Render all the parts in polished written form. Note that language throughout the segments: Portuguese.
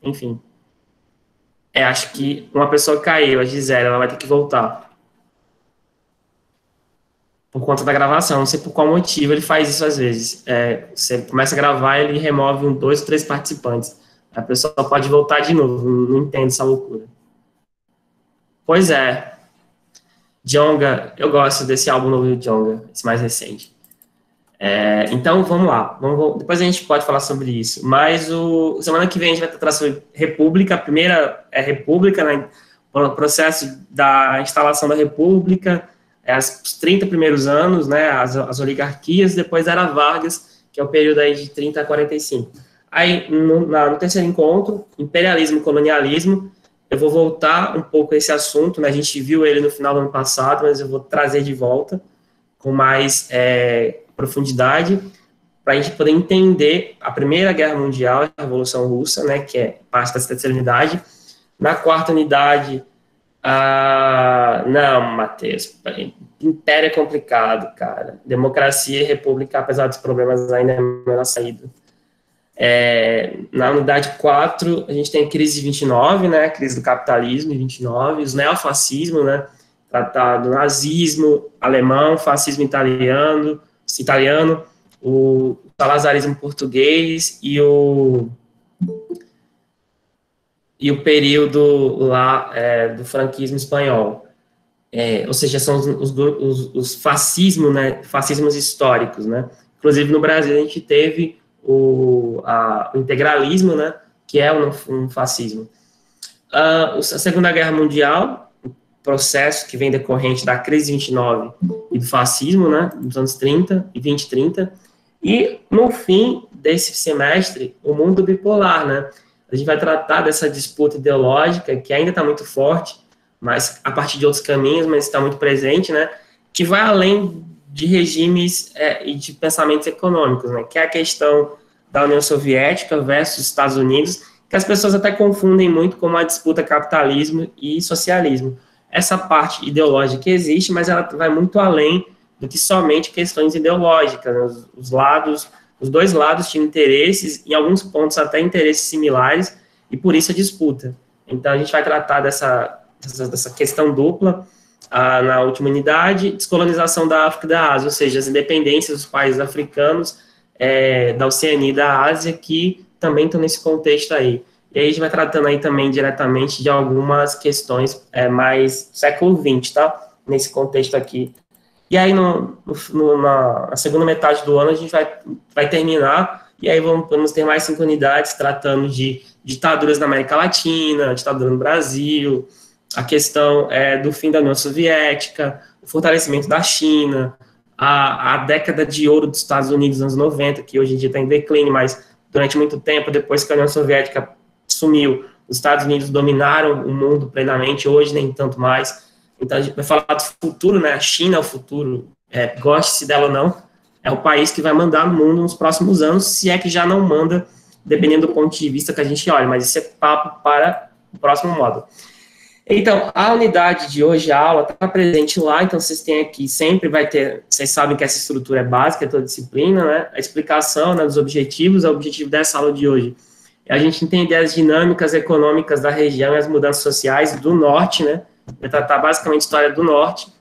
enfim. Acho que uma pessoa caiu, a Gisele, ela vai ter que voltar. Por conta da gravação, não sei por qual motivo ele faz isso às vezes. Você começa a gravar, ele remove dois ou três participantes. A pessoa pode voltar de novo, não entendo essa loucura. Pois é, Djonga, eu gosto desse álbum novo do Djonga, esse mais recente. Então, vamos lá. Depois a gente pode falar sobre isso. Mas semana que vem a gente vai tratar sobre República. A primeira é República, né? O processo da instalação da República, os 30 primeiros anos, né? As oligarquias, depois era Vargas, que é o período aí de 30 a 45. Aí, no terceiro encontro, imperialismo e colonialismo, eu vou voltar um pouco a esse assunto, né? A gente viu ele no final do ano passado, mas eu vou trazer de volta com mais profundidade, para a gente poder entender a Primeira Guerra Mundial, a Revolução Russa, né, que é parte da terceira unidade. Na quarta unidade, não, Matheus, Império é complicado, cara. Democracia e República, apesar dos problemas, ainda é melhor saída. Na unidade 4, a gente tem a crise de 29, né, a crise do capitalismo de 29, os neofascismos, né, tratado nazismo alemão, fascismo italiano, o salazarismo português e o período lá do franquismo espanhol. Ou seja, são os fascismos, né, fascismos históricos, né? Inclusive, no Brasil, a gente teve o integralismo, né, que é um fascismo. A Segunda Guerra Mundial, processo que vem decorrente da crise de 29 e do fascismo, né, dos anos 30 e 20 e 30, e no fim desse semestre, o mundo bipolar, né, a gente vai tratar dessa disputa ideológica que ainda está muito forte, mas a partir de outros caminhos, mas está muito presente, né, que vai além de regimes e de pensamentos econômicos, né, que é a questão da União Soviética versus Estados Unidos, que as pessoas até confundem muito com uma disputa capitalismo e socialismo. Essa parte ideológica existe, mas ela vai muito além do que somente questões ideológicas, né? Os dois lados tinham interesses, em alguns pontos até interesses similares, e por isso a disputa. Então a gente vai tratar dessa questão dupla na última unidade, descolonização da África e da Ásia, ou seja, as independências dos países africanos, da Oceania e da Ásia, que também estão nesse contexto aí. E aí a gente vai tratando aí também diretamente de algumas questões mais século XX, tá? Nesse contexto aqui. E aí na segunda metade do ano a gente vai terminar, e aí vamos ter mais 5 unidades tratando de ditaduras na América Latina, ditadura no Brasil, a questão do fim da União Soviética, o fortalecimento da China, a década de ouro dos Estados Unidos, anos 90, que hoje em dia está em declínio, mas durante muito tempo, depois que a União Soviética sumiu, os Estados Unidos dominaram o mundo plenamente, hoje nem tanto mais. Então a gente vai falar do futuro, né? A China é o futuro, goste-se dela ou não, é o país que vai mandar no mundo nos próximos anos, se é que já não manda, dependendo do ponto de vista que a gente olha, mas isso é papo para o próximo módulo. Então, a unidade de hoje, a aula, está presente lá, então vocês têm aqui, sempre vai ter, vocês sabem que essa estrutura é básica, é toda disciplina, né? A explicação, né, dos objetivos, o objetivo dessa aula de hoje é a gente entender as dinâmicas econômicas da região e as mudanças sociais do norte, né? Vai tratar basicamente a história do norte,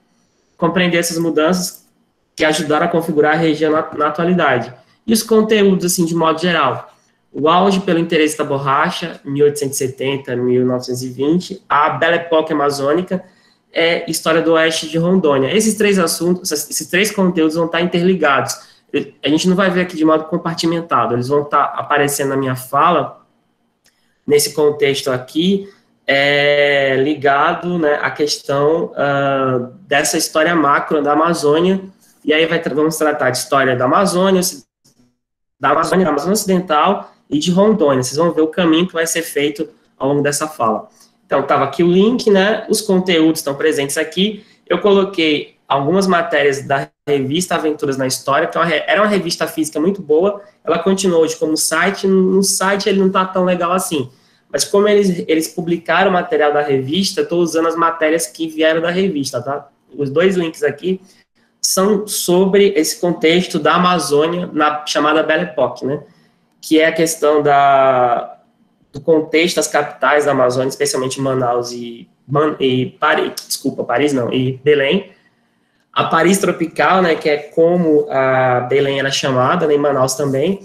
compreender essas mudanças que ajudaram a configurar a região na atualidade. E os conteúdos, assim, de modo geral. O auge pelo interesse da borracha, 1870, 1920, a Belle Époque amazônica, história do oeste de Rondônia. Esses três assuntos, esses três conteúdos vão estar interligados. A gente não vai ver aqui de modo compartimentado, eles vão estar aparecendo na minha fala, nesse contexto aqui, ligado, né, à questão dessa história macro da Amazônia, e aí vamos tratar de história da Amazônia Ocidental e de Rondônia. Vocês vão ver o caminho que vai ser feito ao longo dessa fala. Então, estava aqui o link, né? Os conteúdos estão presentes aqui. Eu coloquei algumas matérias da revista Aventuras na História, que era uma revista física muito boa. Ela continuou hoje como site. No site ele não está tão legal assim. Mas como eles publicaram o material da revista, estou usando as matérias que vieram da revista, tá? Os dois links aqui são sobre esse contexto da Amazônia na chamada Belle Époque, né? Que é a questão do contexto das capitais da Amazônia, especialmente Manaus Paris não, e Belém. A Paris tropical, né, que é como a Belém era chamada, né, em Manaus também.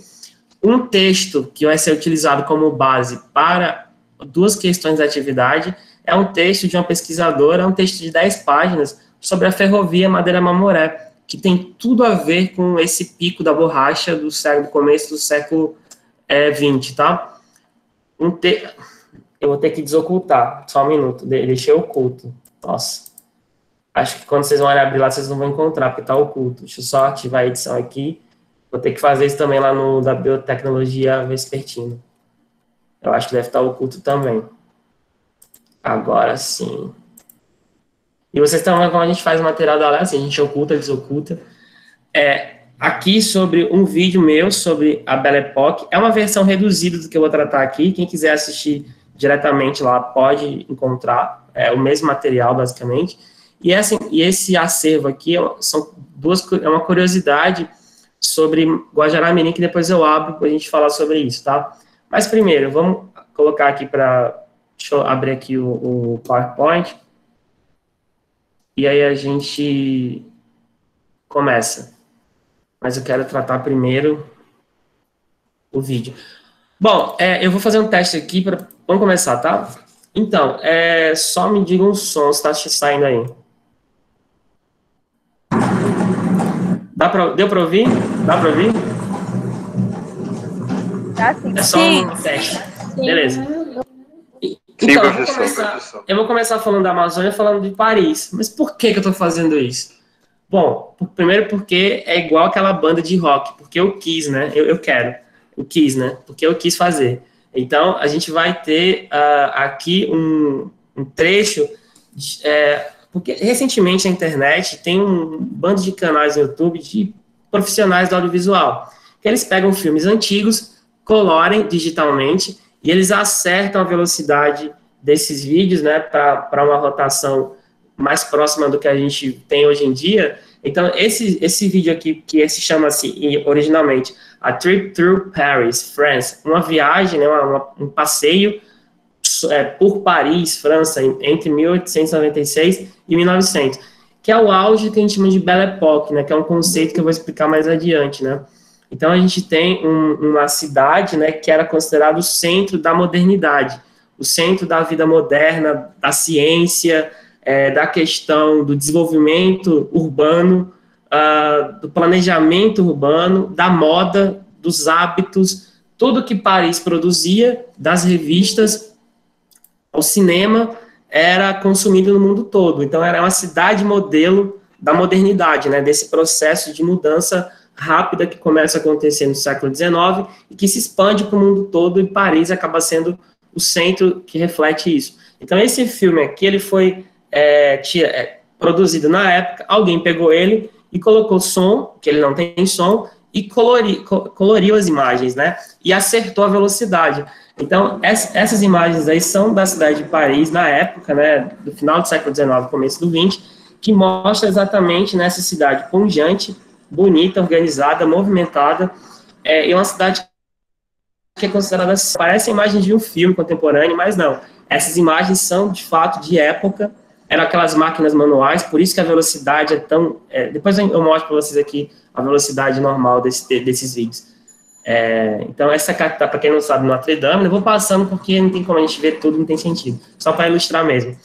Um texto que vai ser utilizado como base para duas questões da atividade é um texto de uma pesquisadora, um texto de 10 páginas sobre a ferrovia Madeira-Mamoré, que tem tudo a ver com esse pico da borracha do começo do século XX, tá? Eu vou ter que desocultar, só um minuto, deixei oculto. Nossa. Acho que quando vocês vão abrir lá, vocês não vão encontrar, porque está oculto. Deixa eu só ativar a edição aqui. Vou ter que fazer isso também lá no da Biotecnologia Vespertino. Eu acho que deve estar oculto também. Agora sim. E vocês estão vendo como a gente faz o material da aula, assim, a gente oculta, desoculta. Aqui sobre um vídeo meu sobre a Belle Époque. É uma versão reduzida do que eu vou tratar aqui. Quem quiser assistir diretamente lá pode encontrar. É o mesmo material, basicamente. E esse acervo aqui é uma curiosidade sobre Guajará-Mirim, que depois eu abro para a gente falar sobre isso, tá? Mas primeiro, vamos colocar aqui deixa eu abrir aqui o PowerPoint. E aí a gente começa. Mas eu quero tratar primeiro o vídeo. Bom, eu vou fazer um teste aqui. Vamos começar, tá? Então, só me diga um som, se está saindo aí. Deu para ouvir? Dá para ouvir? Tá, sim. É só um teste. Sim. Beleza. Então, eu vou começar falando da Amazônia, falando de Paris. Mas por que eu estou fazendo isso? Bom, primeiro porque é igual aquela banda de rock, porque eu quis, né? Eu quis, né? Porque eu quis fazer. Então, a gente vai ter aqui um trecho porque recentemente na internet tem um bando de canais no YouTube de profissionais do audiovisual, que eles pegam filmes antigos, colorem digitalmente e eles acertam a velocidade desses vídeos, né, para uma rotação mais próxima do que a gente tem hoje em dia. Então, esse vídeo aqui, que se chama assim, originalmente, A Trip Through Paris, France, uma viagem, né, um passeio por Paris, França, entre 1896 e 1900, que é o auge que a gente chama de Belle Époque, né, que é um conceito que eu vou explicar mais adiante, né. Então, a gente tem uma cidade, né, que era considerado o centro da modernidade, o centro da vida moderna, da ciência, da questão do desenvolvimento urbano, do planejamento urbano, da moda, dos hábitos, tudo que Paris produzia, das revistas ao cinema, era consumido no mundo todo. Então, era uma cidade modelo da modernidade, né, desse processo de mudança rápida que começa a acontecer no século XIX e que se expande para o mundo todo, e Paris acaba sendo o centro que reflete isso. Então, esse filme aqui, ele foi produzido na época, alguém pegou ele e colocou som, que ele não tem som, e coloriu as imagens, né, e acertou a velocidade. Então, essas imagens aí são da cidade de Paris, na época, né, do final do século XIX, começo do XX, que mostra exatamente nessa cidade pujante, bonita, organizada, movimentada, e uma cidade que é considerada, parecem imagens de um filme contemporâneo, mas não. Essas imagens são, de fato, de época, eram aquelas máquinas manuais, por isso que a velocidade é tão... depois eu mostro para vocês aqui a velocidade normal desses vídeos. Então, essa carta, para quem não sabe, Notre Dame, eu vou passando porque não tem como a gente ver tudo, não tem sentido, só para ilustrar mesmo.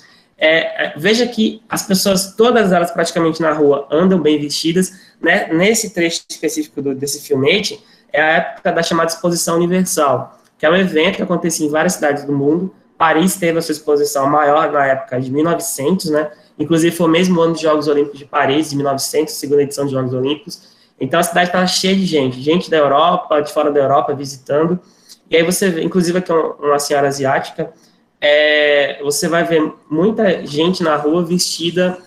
Veja que as pessoas, todas elas praticamente na rua, andam bem vestidas, né? Nesse trecho específico desse filmete, é a época da chamada Exposição Universal, que é um evento que acontecia em várias cidades do mundo. Paris teve a sua exposição maior na época de 1900, né? Inclusive foi o mesmo ano dos Jogos Olímpicos de Paris, de 1900, segunda edição dos Jogos Olímpicos. Então a cidade estava cheia de gente da Europa, de fora da Europa, visitando. E aí você vê, inclusive aqui uma senhora asiática, você vai ver muita gente na rua vestida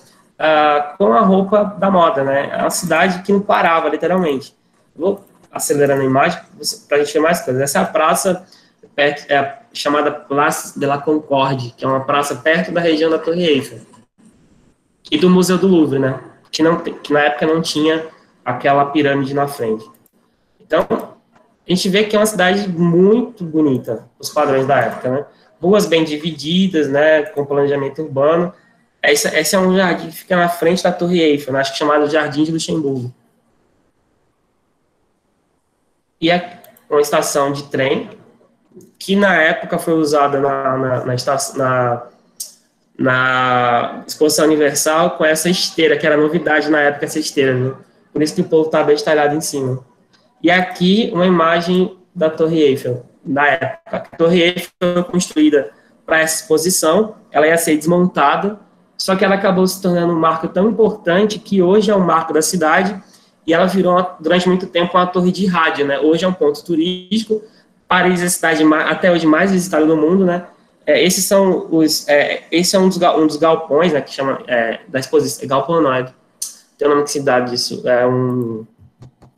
com a roupa da moda, né? É uma cidade que não parava, literalmente. Vou acelerando a imagem para a gente ver mais coisas. Essa é a praça chamada Place de la Concorde, que é uma praça perto da região da Torre Eiffel e do Museu do Louvre, né? Que na época não tinha aquela pirâmide na frente. Então, a gente vê que é uma cidade muito bonita, os padrões da época, né? Ruas bem divididas, né, com planejamento urbano. Esse é um jardim que fica na frente da Torre Eiffel, né, acho que chamado Jardim de Luxemburgo. E é uma estação de trem que na época foi usada na Exposição Universal com essa esteira, que era novidade na época, essa esteira, viu? Por isso que o povo está bem estalhado em cima. E aqui uma imagem da Torre Eiffel, da época. A Torre Eiffel foi construída para essa exposição, ela ia ser desmontada, só que ela acabou se tornando um marco tão importante que hoje é um marco da cidade e ela virou, durante muito tempo, uma torre de rádio, né? Hoje é um ponto turístico. Paris é a cidade até hoje mais visitada do mundo, né? Esse é um dos galpões, né, que chama da exposição. Galpão não, tem o nome que se dá disso.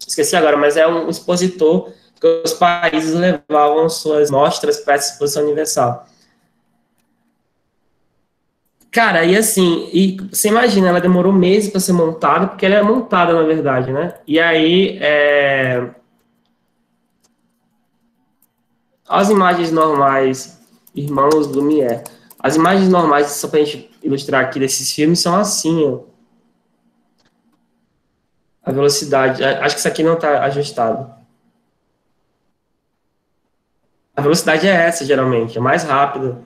Esqueci agora, mas é um expositor que os países levavam suas mostras para essa exposição universal. Cara, e assim, você imagina, ela demorou meses para ser montada, porque ela é montada, na verdade, né? E aí, as imagens normais, Irmãos Lumière, as imagens normais, só para a gente ilustrar aqui desses filmes, são assim, ó. A velocidade, acho que isso aqui não está ajustado. A velocidade é essa, geralmente, é mais rápida,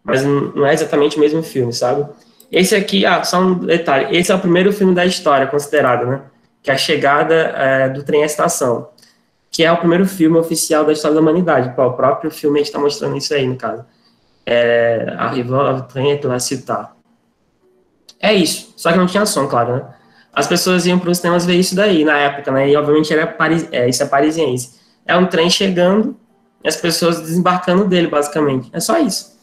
mas não é exatamente o mesmo filme, sabe? Esse aqui, só um detalhe, esse é o primeiro filme da história considerado, né? Que é a chegada do trem à estação, que é o primeiro filme oficial da história da humanidade. O próprio filme está mostrando isso aí, no caso. Arrivant au train de la Cité. É isso, só que não tinha som, claro, né? As pessoas iam para os cinemas ver isso daí, na época, né? E, obviamente, isso é parisiense. É um trem chegando e as pessoas desembarcando dele, basicamente. É só isso.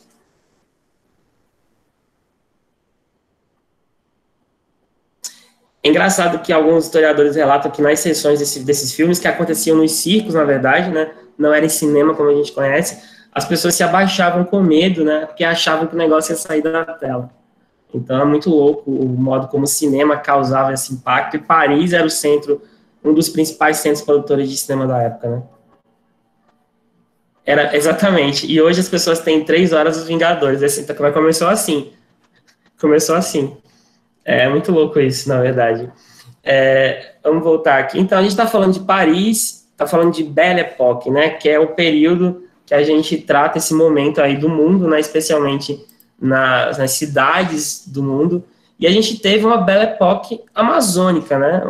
É engraçado que alguns historiadores relatam que nas sessões desses filmes, que aconteciam nos circos, na verdade, né? Não era em cinema, como a gente conhece, as pessoas se abaixavam com medo, né? Porque achavam que o negócio ia sair da tela. Então é muito louco o modo como o cinema causava esse impacto, e Paris era um dos principais centros produtores de cinema da época, né? Era, exatamente. E hoje as pessoas têm 3 horas dos Vingadores. Assim, começou assim. Começou assim. É muito louco isso, na verdade. Vamos voltar aqui. Então, a gente está falando de Paris, está falando de Belle Époque, né? Que é o período que a gente trata esse momento aí do mundo, né? Especialmente nas cidades do mundo. E a gente teve uma Belle Époque amazônica, né?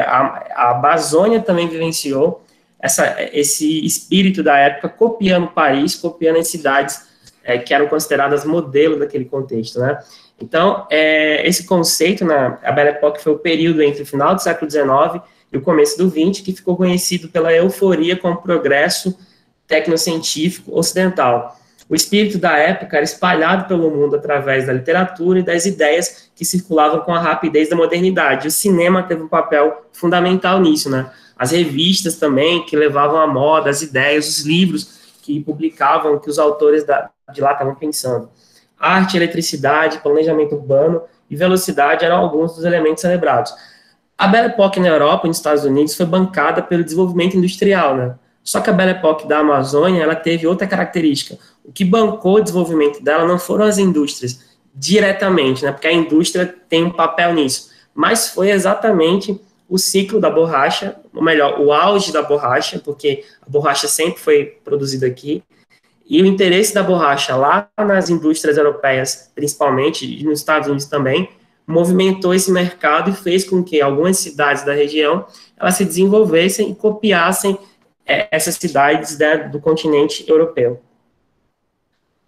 A Amazônia também vivenciou esse espírito da época, copiando Paris, copiando as cidades que eram consideradas modelo daquele contexto, né? Então, esse conceito, a Belle Époque foi o período entre o final do século XIX e o começo do XX, que ficou conhecido pela euforia com o progresso tecnocientífico ocidental. O espírito da época era espalhado pelo mundo através da literatura e das ideias que circulavam com a rapidez da modernidade. O cinema teve um papel fundamental nisso, né? As revistas também, que levavam a moda, as ideias, os livros que publicavam o que os autores de lá estavam pensando. Arte, eletricidade, planejamento urbano e velocidade eram alguns dos elementos celebrados. A Belle Époque na Europa e nos Estados Unidos foi bancada pelo desenvolvimento industrial, né? Só que a Belle Époque da Amazônia, ela teve outra característica. O que bancou o desenvolvimento dela não foram as indústrias diretamente, né? Porque a indústria tem um papel nisso, mas foi exatamente o ciclo da borracha, ou melhor, o auge da borracha, porque a borracha sempre foi produzida aqui, e o interesse da borracha lá nas indústrias europeias, principalmente, e nos Estados Unidos também, movimentou esse mercado e fez com que algumas cidades da região elas se desenvolvessem e copiassem essas cidades, né, do continente europeu.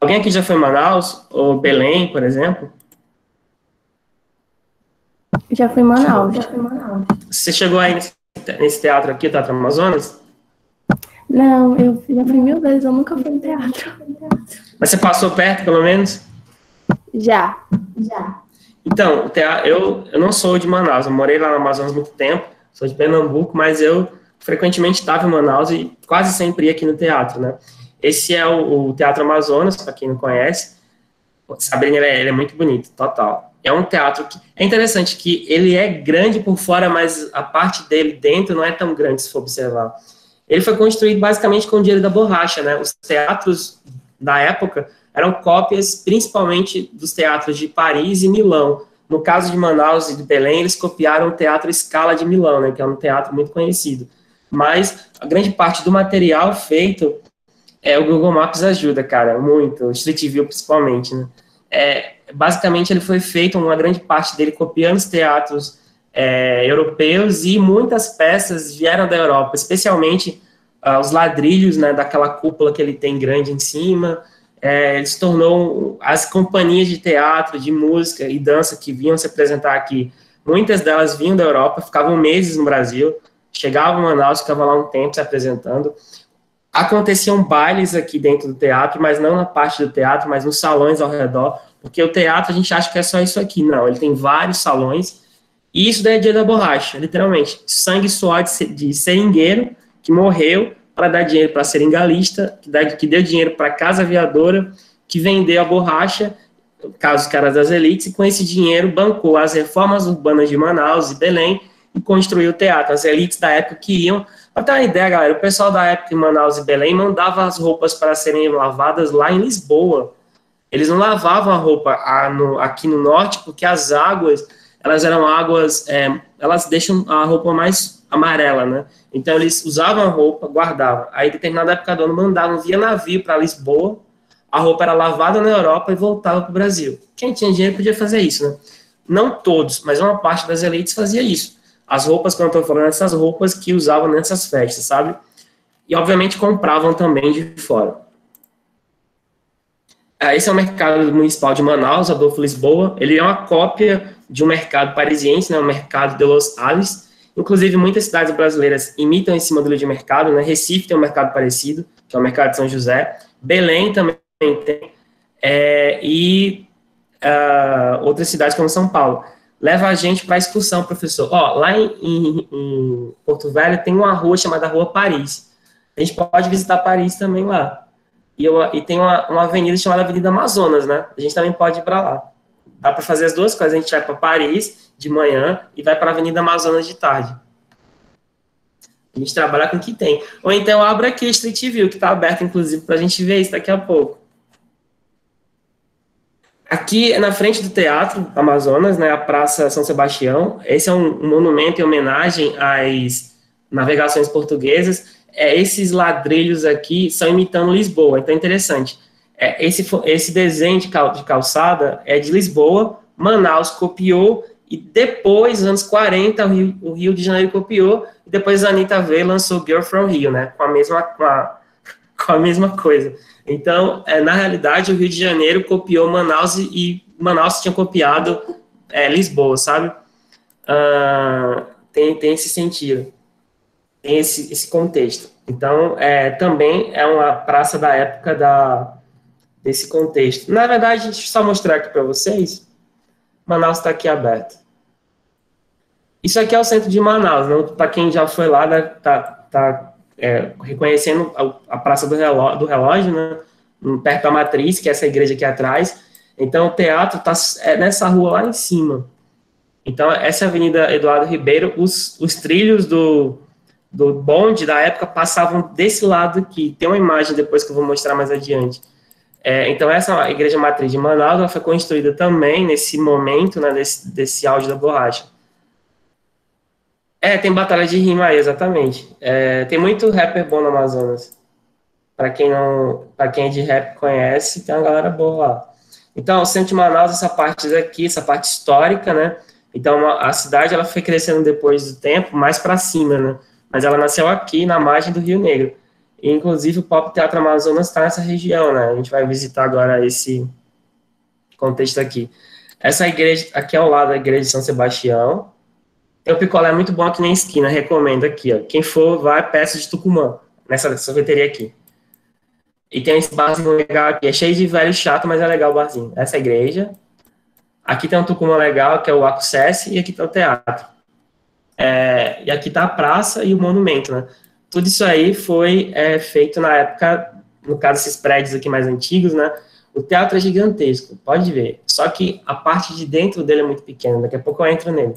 Alguém aqui já foi em Manaus? Ou Belém, por exemplo? Já fui em Manaus. Você chegou aí nesse teatro aqui, Teatro Amazonas? Não, eu já fui 1000 vezes, eu nunca fui em teatro. Mas você passou perto, pelo menos? Já. Então, eu não sou de Manaus, eu morei lá no Amazonas há muito tempo, sou de Pernambuco, mas eu frequentemente estava em Manaus e quase sempre ia aqui no teatro, né? Esse é o Teatro Amazonas, para quem não conhece. Sabrina, ele é muito bonito, total. É um teatro que... É interessante que ele é grande por fora, mas a parte dele dentro não é tão grande, se for observar. Ele foi construído basicamente com o dinheiro da borracha, né? Os teatros da época eram cópias principalmente dos teatros de Paris e Milão. No caso de Manaus e de Belém, eles copiaram o Teatro Scala de Milão, né, que é um teatro muito conhecido. Mas a grande parte do material feito, o Google Maps ajuda, cara, muito, o Street View principalmente, né? Basicamente, ele foi feito, uma grande parte dele, copiando os teatros europeus, e muitas peças vieram da Europa, especialmente os ladrilhos, né, daquela cúpula que ele tem grande em cima. Ele se tornou as companhias de teatro, de música e dança que vinham se apresentar aqui. Muitas delas vinham da Europa, ficavam meses no Brasil, chegavam em Manaus, ficavam lá um tempo se apresentando. Aconteciam bailes aqui dentro do teatro, mas não na parte do teatro, mas nos salões ao redor, porque o teatro a gente acha que é só isso aqui. Não, ele tem vários salões, e isso daí é dia da borracha, literalmente. Sangue e suor de seringueiro que morreu para dar dinheiro para seringalista, que deu dinheiro para casa aviadora, que vendeu a borracha, caso os caras das elites, e com esse dinheiro bancou as reformas urbanas de Manaus e Belém e construiu o teatro. As elites da época queriam. Para ter uma ideia, galera, o pessoal da época em Manaus e Belém mandava as roupas para serem lavadas lá em Lisboa. Eles não lavavam a roupa aqui no norte, porque as águas, elas eram águas, elas deixam a roupa mais amarela, né? Então, eles usavam a roupa, guardavam. Aí, em determinada época do ano, mandavam via navio para Lisboa, a roupa era lavada na Europa e voltava para o Brasil. Quem tinha dinheiro podia fazer isso, né? Não todos, mas uma parte das elites fazia isso. As roupas, quando eu estou falando, essas roupas que usavam nessas festas, sabe? E, obviamente, compravam também de fora. Esse é o mercado municipal de Manaus, Adolfo Lisboa. Ele é uma cópia de um mercado parisiense, né? O mercado de Los Halles. Inclusive, muitas cidades brasileiras imitam esse modelo de mercado, né? Recife tem um mercado parecido, que é o mercado de São José. Belém também tem. Outras cidades como São Paulo. Leva a gente para a excursão, professor. Lá em Porto Velho tem uma rua chamada Rua Paris. A gente pode visitar Paris também lá. E tem uma avenida chamada Avenida Amazonas, né? A gente também pode ir para lá. Dá para fazer as duas coisas. A gente vai para Paris de manhã e vai para a Avenida Amazonas de tarde. A gente trabalha com o que tem. Ou então abre aqui a Street View, que está aberto, inclusive, para a gente ver isso daqui a pouco. Aqui é na frente do Teatro Amazonas, né, a Praça São Sebastião. Esse é um monumento em homenagem às navegações portuguesas. Esses ladrilhos aqui são imitando Lisboa, então é interessante. Esse desenho de calçada é de Lisboa, Manaus copiou, e depois, nos anos 40, o Rio de Janeiro copiou, e depois a Anitta veio e lançou Girl from Rio, né, com a mesma coisa. Então, na realidade, o Rio de Janeiro copiou Manaus e Manaus tinha copiado Lisboa, sabe? Tem esse sentido, tem esse contexto. Então, também é uma praça da época desse contexto. Na verdade, deixa eu só mostrar aqui para vocês. Manaus está aqui aberto. Isso aqui é o centro de Manaus, né? Para quem já foi lá, tá reconhecendo a Praça do Relógio, né? Perto da Matriz, que é essa igreja aqui atrás. Então, o teatro está nessa rua lá em cima. Então, essa é a Avenida Eduardo Ribeiro. Os trilhos do bonde da época passavam desse lado aqui. Tem uma imagem depois que eu vou mostrar mais adiante. Então, essa igreja matriz de Manaus, ela foi construída também nesse momento, né, desse auge da borracha. Tem batalha de rima aí, exatamente. Tem muito rapper bom no Amazonas. Para quem é de rap conhece, tem uma galera boa lá. Então, o centro de Manaus, essa parte daqui, essa parte histórica, né? Então, a cidade ela foi crescendo depois do tempo, mais para cima, né? Mas ela nasceu aqui, na margem do Rio Negro. E, inclusive, o Pop Teatro Amazonas está nessa região, né? A gente vai visitar agora esse contexto aqui. Essa igreja, aqui ao lado da igreja de São Sebastião. Tem um picolé muito bom aqui na esquina, recomendo aqui, ó. Quem for, vai, peça de Tucumã, nessa sorveteria aqui. E tem esse barzinho legal aqui, é cheio de velho chato, mas é legal o barzinho. Essa é a igreja. Aqui tem um Tucumã legal, que é o Acusesse, e aqui tem o teatro. E aqui tá a praça e o monumento, né? Tudo isso aí foi feito na época, no caso, esses prédios aqui mais antigos, né? O teatro é gigantesco, pode ver. Só que a parte de dentro dele é muito pequena, daqui a pouco eu entro nele.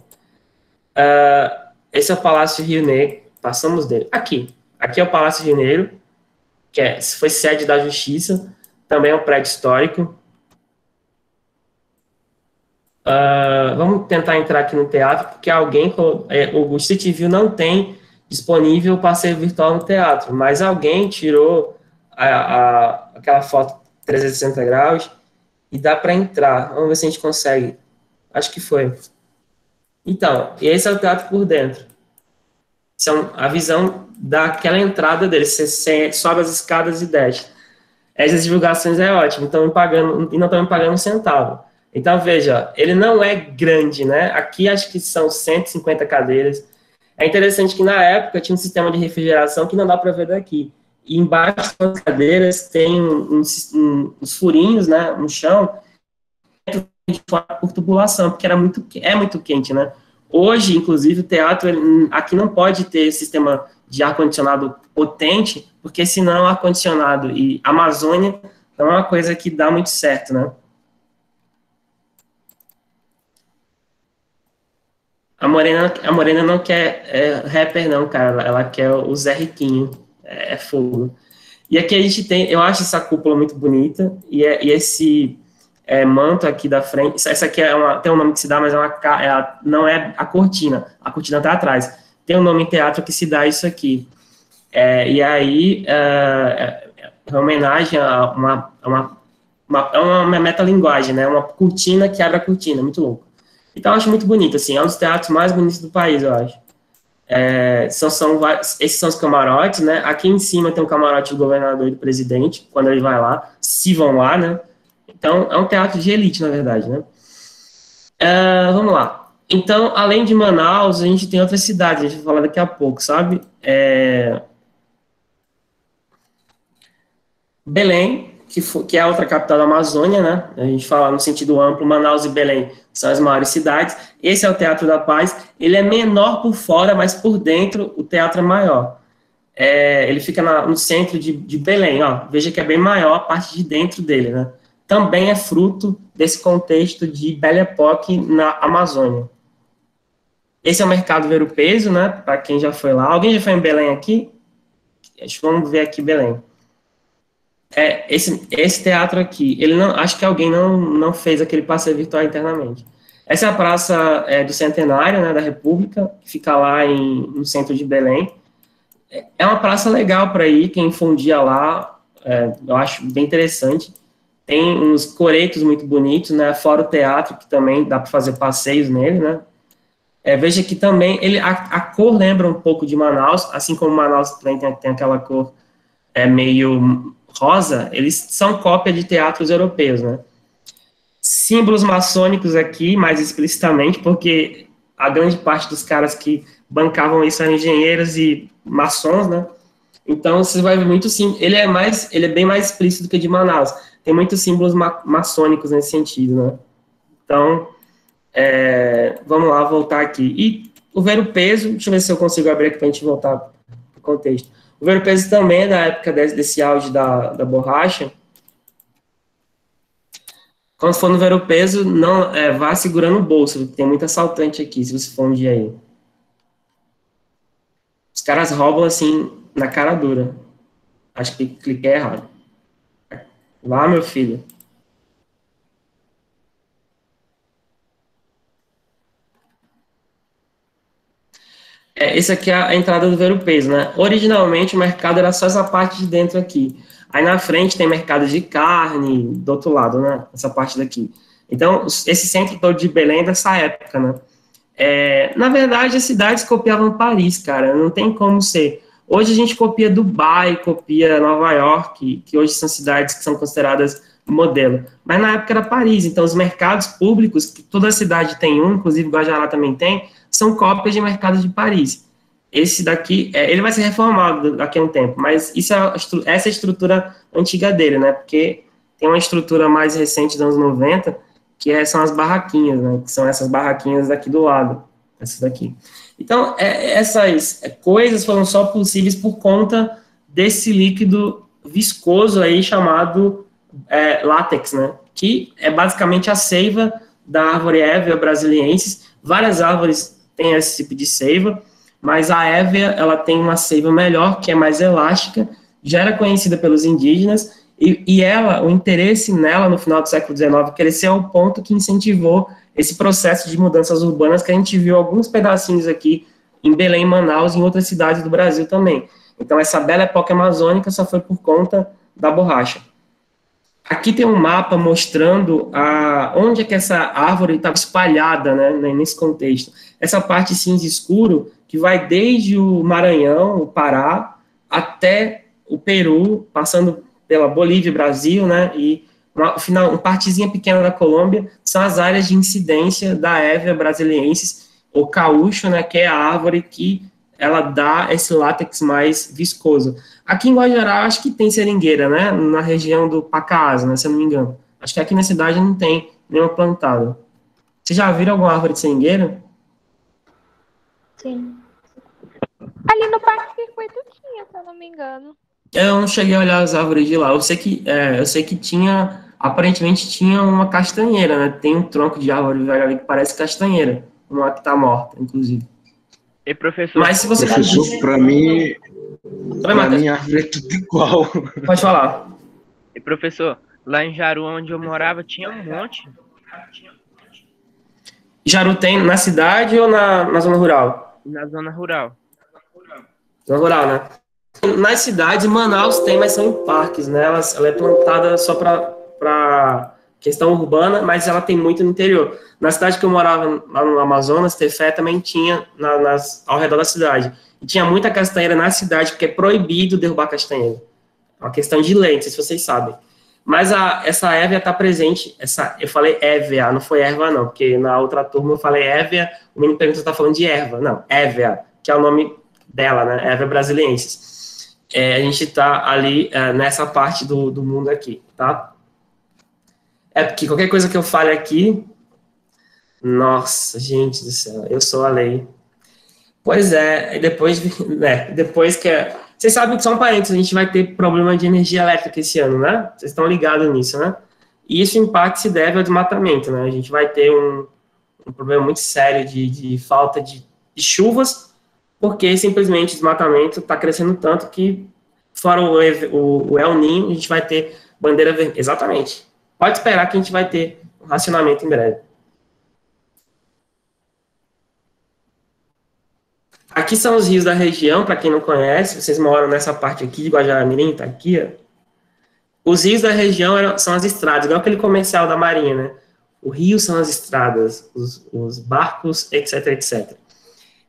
Esse é o Palácio Rio Negro, passamos dele. Aqui, Aqui é o Palácio Mineiro, foi sede da Justiça, também é um prédio histórico. Vamos tentar entrar aqui no teatro, porque o Street View não tem disponível o passeio virtual no teatro, mas alguém tirou aquela foto 360 graus e dá para entrar. Vamos ver se a gente consegue. Acho que foi. Então, e esse é o teatro por dentro. São a visão daquela entrada dele. Você sobe as escadas e desce. Essas divulgações é ótimo, não estão me pagando um centavo. Então, veja, ele não é grande, né? Aqui acho que são 150 cadeiras. É interessante que na época tinha um sistema de refrigeração que não dá para ver daqui. E embaixo das cadeiras tem uns furinhos, né, no chão, por tubulação, porque é muito quente, né? Hoje, inclusive, o teatro aqui não pode ter sistema de ar-condicionado potente, porque senão ar-condicionado e Amazônia não é uma coisa que dá muito certo, né? A Morena não quer rapper, não, cara. Ela quer o Zé Riquinho. É fogo. E aqui a gente tem, eu acho essa cúpula muito bonita, e esse manto aqui da frente, essa aqui tem um nome que se dá, mas não é a cortina está atrás. Tem um nome em teatro que se dá isso aqui. E aí, é homenagem a uma metalinguagem, né? Uma cortina que abre a cortina, muito louco. Então, eu acho muito bonito, assim, é um dos teatros mais bonitos do país, eu acho. Esses são os camarotes, né? Aqui em cima tem um camarote do governador e do presidente, quando ele vai lá, se vão lá, né? Então, é um teatro de elite, na verdade, né? Vamos lá. Então, além de Manaus, a gente tem outras cidades, a gente vai falar daqui a pouco, sabe? Belém, que é a outra capital da Amazônia, né? A gente fala no sentido amplo, Manaus e Belém são as maiores cidades. Esse é o Teatro da Paz. Ele é menor por fora, mas por dentro o teatro é maior. Ele fica no centro de Belém, ó. Veja que é bem maior a parte de dentro dele, né? Também é fruto desse contexto de Belle Époque na Amazônia. Esse é o Mercado Ver-o-Peso, né? Para quem já foi lá. Alguém já foi em Belém aqui? Vamos ver aqui Belém. Esse teatro aqui, acho que alguém não fez aquele passeio virtual internamente. Essa é a Praça do Centenário, né, da República, que fica lá no centro de Belém. É uma praça legal para ir, quem for um dia lá, eu acho bem interessante. Tem uns coretos muito bonitos, né, fora o teatro, que também dá para fazer passeios nele, né. Veja que também, a cor lembra um pouco de Manaus, assim como Manaus também tem aquela cor meio rosa, eles são cópia de teatros europeus, né? Símbolos maçônicos aqui, mais explicitamente, porque a grande parte dos caras que bancavam isso eram engenheiros e maçons, né? Então, você vai ver muito sim. Ele é bem mais explícito do que de Manaus. Tem muitos símbolos maçônicos nesse sentido, né? Então, vamos lá, voltar aqui. E o Ver-o-Peso, deixa eu ver se eu consigo abrir aqui para a gente voltar para o contexto. O Ver-o-Peso também é da época desse auge da borracha. Quando for no Ver-o-Peso, não vá segurando o bolso, porque tem muito assaltante aqui, se você for um dia aí. Os caras roubam assim, na cara dura. Acho que cliquei errado. Lá, meu filho. Esse aqui é a entrada do Ver-o-Peso, né? Originalmente o mercado era só essa parte de dentro aqui. Aí na frente tem mercado de carne, do outro lado, né? Essa parte daqui. Então, esse centro todo de Belém é dessa época, né? Na verdade, as cidades copiavam Paris, cara. Não tem como ser. Hoje a gente copia Dubai, copia Nova York, que hoje são cidades que são consideradas modelo. Mas na época era Paris. Então, os mercados públicos, que toda cidade tem um, inclusive Guajará também tem, são cópias de mercados de Paris. Esse daqui, ele vai ser reformado daqui a um tempo, mas essa é a estrutura antiga dele, né? Porque tem uma estrutura mais recente dos anos 90, que são as barraquinhas, né? Que são essas barraquinhas daqui do lado, essas daqui. Então, essas coisas foram só possíveis por conta desse líquido viscoso aí chamado látex, né? Que é basicamente a seiva da árvore Hevea brasiliensis. Várias árvores têm esse tipo de seiva. mas a hévea, ela tem uma seiva melhor, que é mais elástica, já era conhecida pelos indígenas, e ela, o interesse nela no final do século XIX cresceu ao ponto que incentivou esse processo de mudanças urbanas que a gente viu alguns pedacinhos aqui em Belém, Manaus e em outras cidades do Brasil também. Então, essa bela época amazônica só foi por conta da borracha. Aqui tem um mapa mostrando onde é que essa árvore estava espalhada, né, nesse contexto. Essa parte cinza escuro, que vai desde o Maranhão, o Pará, até o Peru, passando pela Bolívia, Brasil, né, e uma partezinha pequena da Colômbia, são as áreas de incidência da Hevea brasiliensis, ou caúcho, né, que é a árvore que ela dá esse látex mais viscoso. Aqui em Guajará, acho que tem seringueira, né, na região do Pacaasa, né, se eu não me engano. Acho que aqui na cidade não tem nenhuma plantada. Vocês já viram alguma árvore de seringueira? Sim. Ali no Parque Circuito tinha, se eu não me engano. Eu não cheguei a olhar as árvores de lá. Eu sei que tinha, aparentemente tinha uma castanheira, né? Tem um tronco de árvore velha ali que parece castanheira, uma que está morta, inclusive. E professor? Mas se você professor, para mim, a árvore é tudo igual. Pode falar. E professor, lá em Jaru, onde eu morava, tinha um monte. Jaru tem na cidade ou na zona rural? Na zona rural. Zona rural, né? Nas cidades, Manaus tem, mas são em parques, né? Ela é plantada só para questão urbana, mas ela tem muito no interior. Na cidade que eu morava, lá no Amazonas, Tefé também tinha ao redor da cidade. E tinha muita castanheira na cidade, porque é proibido derrubar castanheira. É uma questão de lei, não sei se vocês sabem. Mas essa hévea está presente, eu falei hévea, não foi erva não, porque na outra turma eu falei hévea, o menino perguntou se está falando de erva. Não, hévea, que é o nome dela, né? Hevea brasiliensis. A gente está ali nessa parte do mundo aqui, tá? É porque qualquer coisa que eu fale aqui, nossa, gente do céu, eu sou a lei. Pois é, depois que... Vocês sabem que são parentes, a gente vai ter problema de energia elétrica esse ano, né? Vocês estão ligados nisso, né? E isso, em parte, se deve ao desmatamento, né? A gente vai ter um problema muito sério de falta de chuvas, porque simplesmente o desmatamento está crescendo tanto que, fora o El Niño, a gente vai ter bandeira vermelha. Exatamente. Pode esperar que a gente vai ter um racionamento em breve. Aqui são os rios da região, para quem não conhece, vocês moram nessa parte aqui de Guajará-Mirim, tá aqui, ó. Os rios da região são as estradas, igual aquele comercial da Marinha, né? O rio são as estradas, os barcos, etc, etc.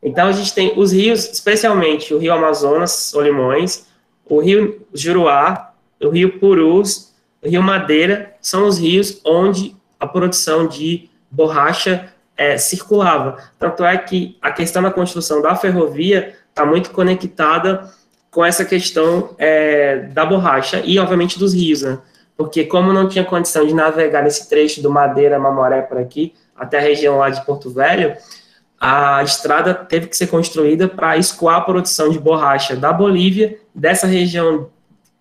Então, a gente tem os rios, especialmente o rio Amazonas, Solimões, o rio Juruá, o rio Purus, o rio Madeira, são os rios onde a produção de borracha circulava. Tanto é que a questão da construção da ferrovia está muito conectada com essa questão da borracha e, obviamente, dos rios, né? Porque como não tinha condição de navegar nesse trecho do Madeira, Mamoré, por aqui, até a região lá de Porto Velho, a estrada teve que ser construída para escoar a produção de borracha da Bolívia, dessa região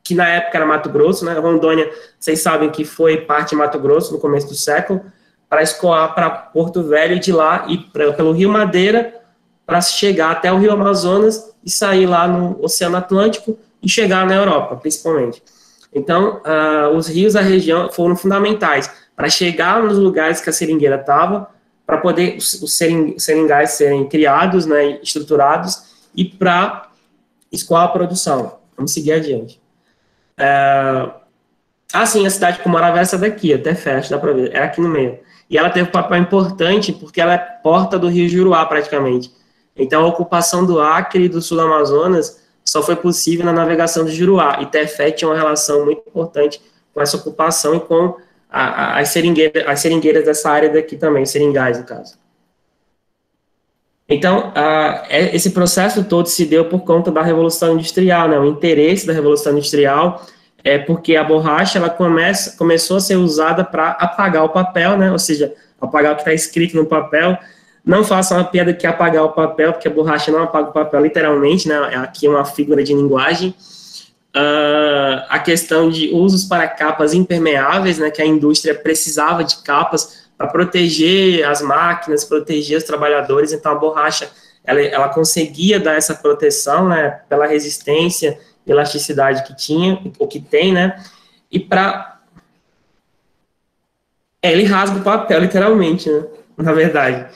que na época era Mato Grosso, né? Rondônia, vocês sabem que foi parte de Mato Grosso no começo do século, para escoar para Porto Velho e de lá ir pelo Rio Madeira para chegar até o Rio Amazonas e sair lá no Oceano Atlântico e chegar na Europa, principalmente. Então, os rios da região foram fundamentais para chegar nos lugares que a seringueira estava, para poder os seringais serem criados, né, estruturados, e para escoar a produção. Vamos seguir adiante. Sim, a cidade que eu morava é essa daqui, até fecha, dá para ver, é aqui no meio. E ela teve um papel importante porque ela é porta do rio Juruá, praticamente. Então, a ocupação do Acre e do sul do Amazonas só foi possível na navegação do Juruá. E Tefé tinha uma relação muito importante com essa ocupação e com as seringueiras dessa área daqui também, seringais, no caso. Então, esse processo todo se deu por conta da Revolução Industrial, né? O interesse da Revolução Industrial é porque a borracha ela começou a ser usada para apagar o papel, né? Ou seja, apagar o que está escrito no papel. Não façam a piada que apagar o papel, porque a borracha não apaga o papel literalmente, né? Aqui é uma figura de linguagem. A questão de usos para capas impermeáveis, né? Que a indústria precisava de capas para proteger as máquinas, proteger os trabalhadores. Então, a borracha ela conseguia dar essa proteção, né, pela resistência e elasticidade que tinha, ou que tem, né, e ele rasga o papel, literalmente, né, na verdade.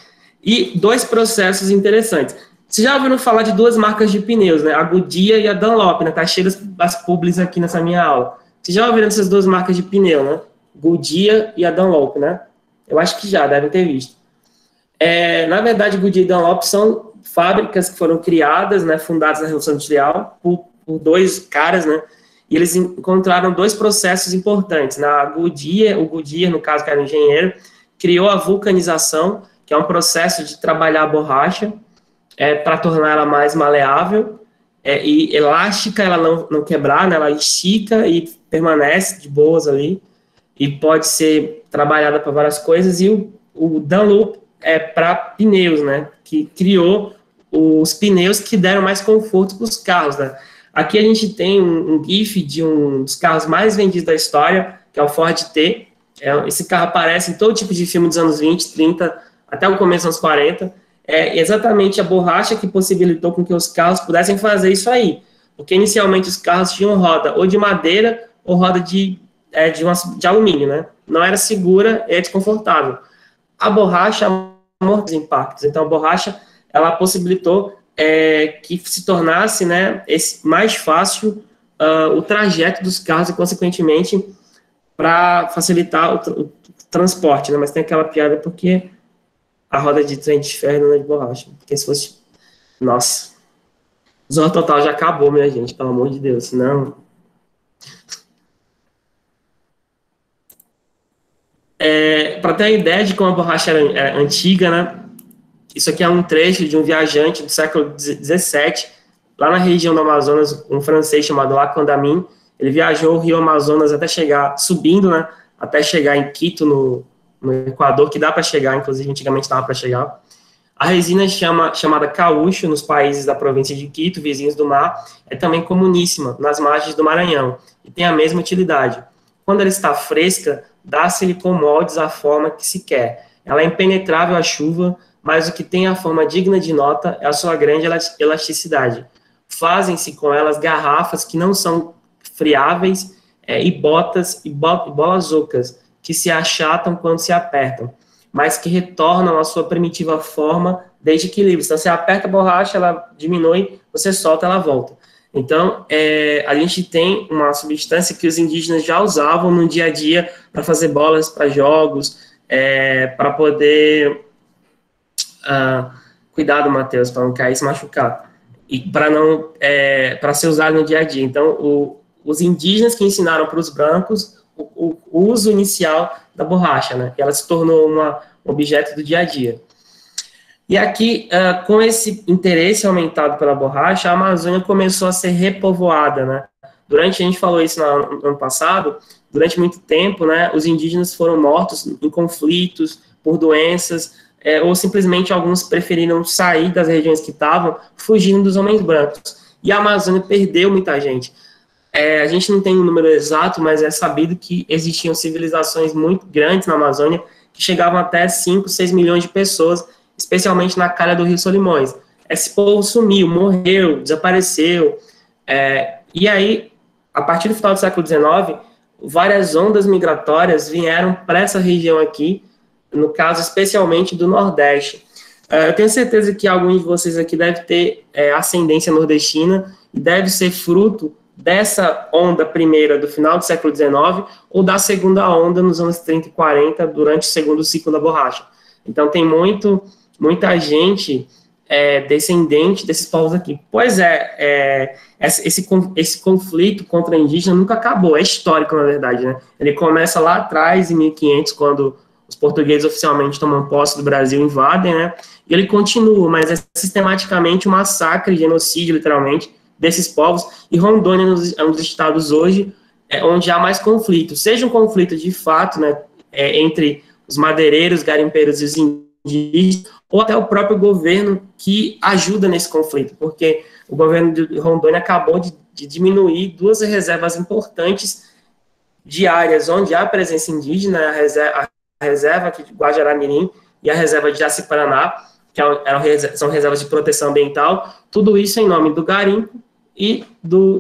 E dois processos interessantes. Vocês já ouviram falar de duas marcas de pneus, né, a Goodyear e a Dunlop, né, tá cheio das publis aqui nessa minha aula. Vocês já ouviram essas duas marcas de pneu, né, Goodyear e a Dunlop, né? Eu acho que já devem ter visto. Na verdade, Goodyear e Dunlop são fábricas que foram criadas, né, fundadas na Revolução Industrial por dois caras, né, e eles encontraram dois processos importantes. Na Goodyear, o Goodyear, no caso, que era um engenheiro, criou a vulcanização, que é um processo de trabalhar a borracha para tornar ela mais maleável e elástica, ela não quebrar, né, ela estica e permanece de boas ali, e pode ser trabalhada para várias coisas, e o Dunlop para pneus, né, que criou os pneus que deram mais conforto para os carros, né. Aqui a gente tem um GIF de um dos carros mais vendidos da história, que é o Ford T. Esse carro aparece em todo tipo de filme dos anos 20, 30, até o começo dos anos 40. É exatamente a borracha que possibilitou com que os carros pudessem fazer isso aí. Porque inicialmente os carros tinham roda ou de madeira ou roda de alumínio, né? Não era segura e desconfortável. A borracha amortece os impactos. Então a borracha, ela possibilitou que se tornasse, né, mais fácil o trajeto dos carros e, consequentemente, para facilitar o transporte, né? Mas tem aquela piada porque a roda de trem de ferro não é de borracha. Porque se fosse... Nossa. Zorra Total já acabou, minha gente, pelo amor de Deus. Não. Para ter a ideia de como a borracha era antiga, né? Isso aqui é um trecho de um viajante do século XVII, lá na região do Amazonas, um francês chamado Lacandamin. Ele viajou o rio Amazonas até chegar, subindo, né, até chegar em Quito, no Equador, que dá para chegar, inclusive antigamente dava para chegar. A resina chamada caúcho, nos países da província de Quito, vizinhos do mar, é também comuníssima, nas margens do Maranhão, e tem a mesma utilidade. Quando ela está fresca, dá-se-lhe com moldes a forma que se quer. Ela é impenetrável à chuva, mas o que tem a forma digna de nota é a sua grande elasticidade. Fazem-se com elas garrafas que não são friáveis e bolas ocas, que se achatam quando se apertam, mas que retornam à sua primitiva forma desde equilíbrio. Então, você aperta a borracha, ela diminui, você solta, ela volta. Então, a gente tem uma substância que os indígenas já usavam no dia a dia para fazer bolas para jogos, para poder... cuidado, Matheus, para não cair e se machucar, e para ser usado no dia a dia. Então, os indígenas que ensinaram para os brancos o uso inicial da borracha, né? E ela se tornou um objeto do dia a dia. E aqui, com esse interesse aumentado pela borracha, a Amazônia começou a ser repovoada, né? A gente falou isso no ano passado, durante muito tempo, né, os indígenas foram mortos em conflitos, por doenças, ou simplesmente alguns preferiram sair das regiões que estavam, fugindo dos homens brancos. E a Amazônia perdeu muita gente. A gente não tem um número exato, mas é sabido que existiam civilizações muito grandes na Amazônia, que chegavam até 5, 6 milhões de pessoas, especialmente na calha do Rio Solimões. Esse povo sumiu, morreu, desapareceu. E aí, a partir do final do século XIX, várias ondas migratórias vieram para essa região aqui, no caso, especialmente do Nordeste. Eu tenho certeza que alguns de vocês aqui deve ter ascendência nordestina e deve ser fruto dessa onda primeira do final do século XIX ou da segunda onda nos anos 30 e 40, durante o segundo ciclo da borracha. Então, tem muita gente descendente desses povos aqui. Pois esse conflito contra a indígena nunca acabou, é histórico, na verdade, né? Ele começa lá atrás, em 1500, quando os portugueses oficialmente tomam posse do Brasil, invadem, né? E ele continua, mas é sistematicamente um massacre, genocídio, literalmente, desses povos, e Rondônia é um dos estados hoje onde há mais conflito, seja um conflito de fato, né, entre os madeireiros, garimpeiros e os indígenas, ou até o próprio governo que ajuda nesse conflito, porque o governo de Rondônia acabou de diminuir duas reservas importantes de áreas onde há presença indígena, a reserva aqui de Guajará-Mirim e a reserva de Jaci-Paraná, são reservas de proteção ambiental, tudo isso em nome do garimpo e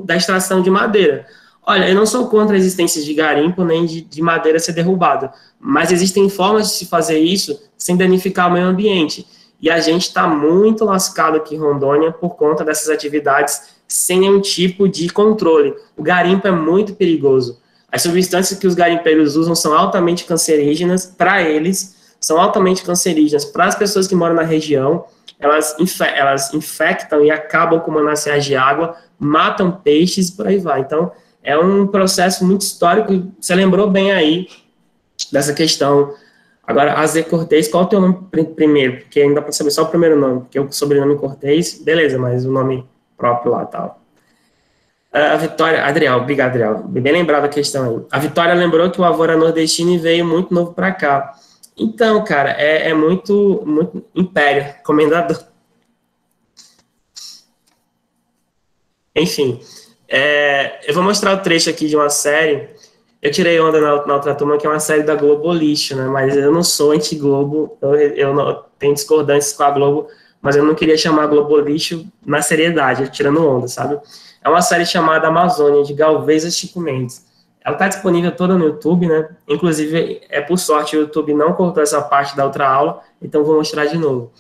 da extração de madeira. Olha, eu não sou contra a existência de garimpo nem de madeira ser derrubada, mas existem formas de se fazer isso sem danificar o meio ambiente. E a gente está muito lascado aqui em Rondônia por conta dessas atividades sem nenhum tipo de controle. O garimpo é muito perigoso. As substâncias que os garimpeiros usam são altamente cancerígenas para eles, são altamente cancerígenas para as pessoas que moram na região, elas infectam e acabam com mananciais de água, matam peixes e por aí vai. Então, é um processo muito histórico, você lembrou bem aí dessa questão. Agora, Azê Cortez, qual é o teu nome primeiro? Porque ainda dá para saber só o primeiro nome, porque o sobrenome Cortez, beleza, mas o nome próprio lá, tal. A Vitória, Adriel, obrigado, Adriel, bem lembrado a questão aí. A Vitória lembrou que o avô era nordestino e veio muito novo para cá. Então, cara, é muito império, comendador. Enfim, eu vou mostrar o trecho aqui de uma série. Eu tirei onda na outra turma, que é uma série da Globo Lixo, né? Mas eu não sou anti-Globo, eu não tenho discordâncias com a Globo, mas eu não queria chamar a Globo Lixo na seriedade, tirando onda, sabe? É uma série chamada Amazônia, de Galvez a Chico Mendes. Ela está disponível toda no YouTube, né? Inclusive, por sorte, o YouTube não cortou essa parte da outra aula, então vou mostrar de novo.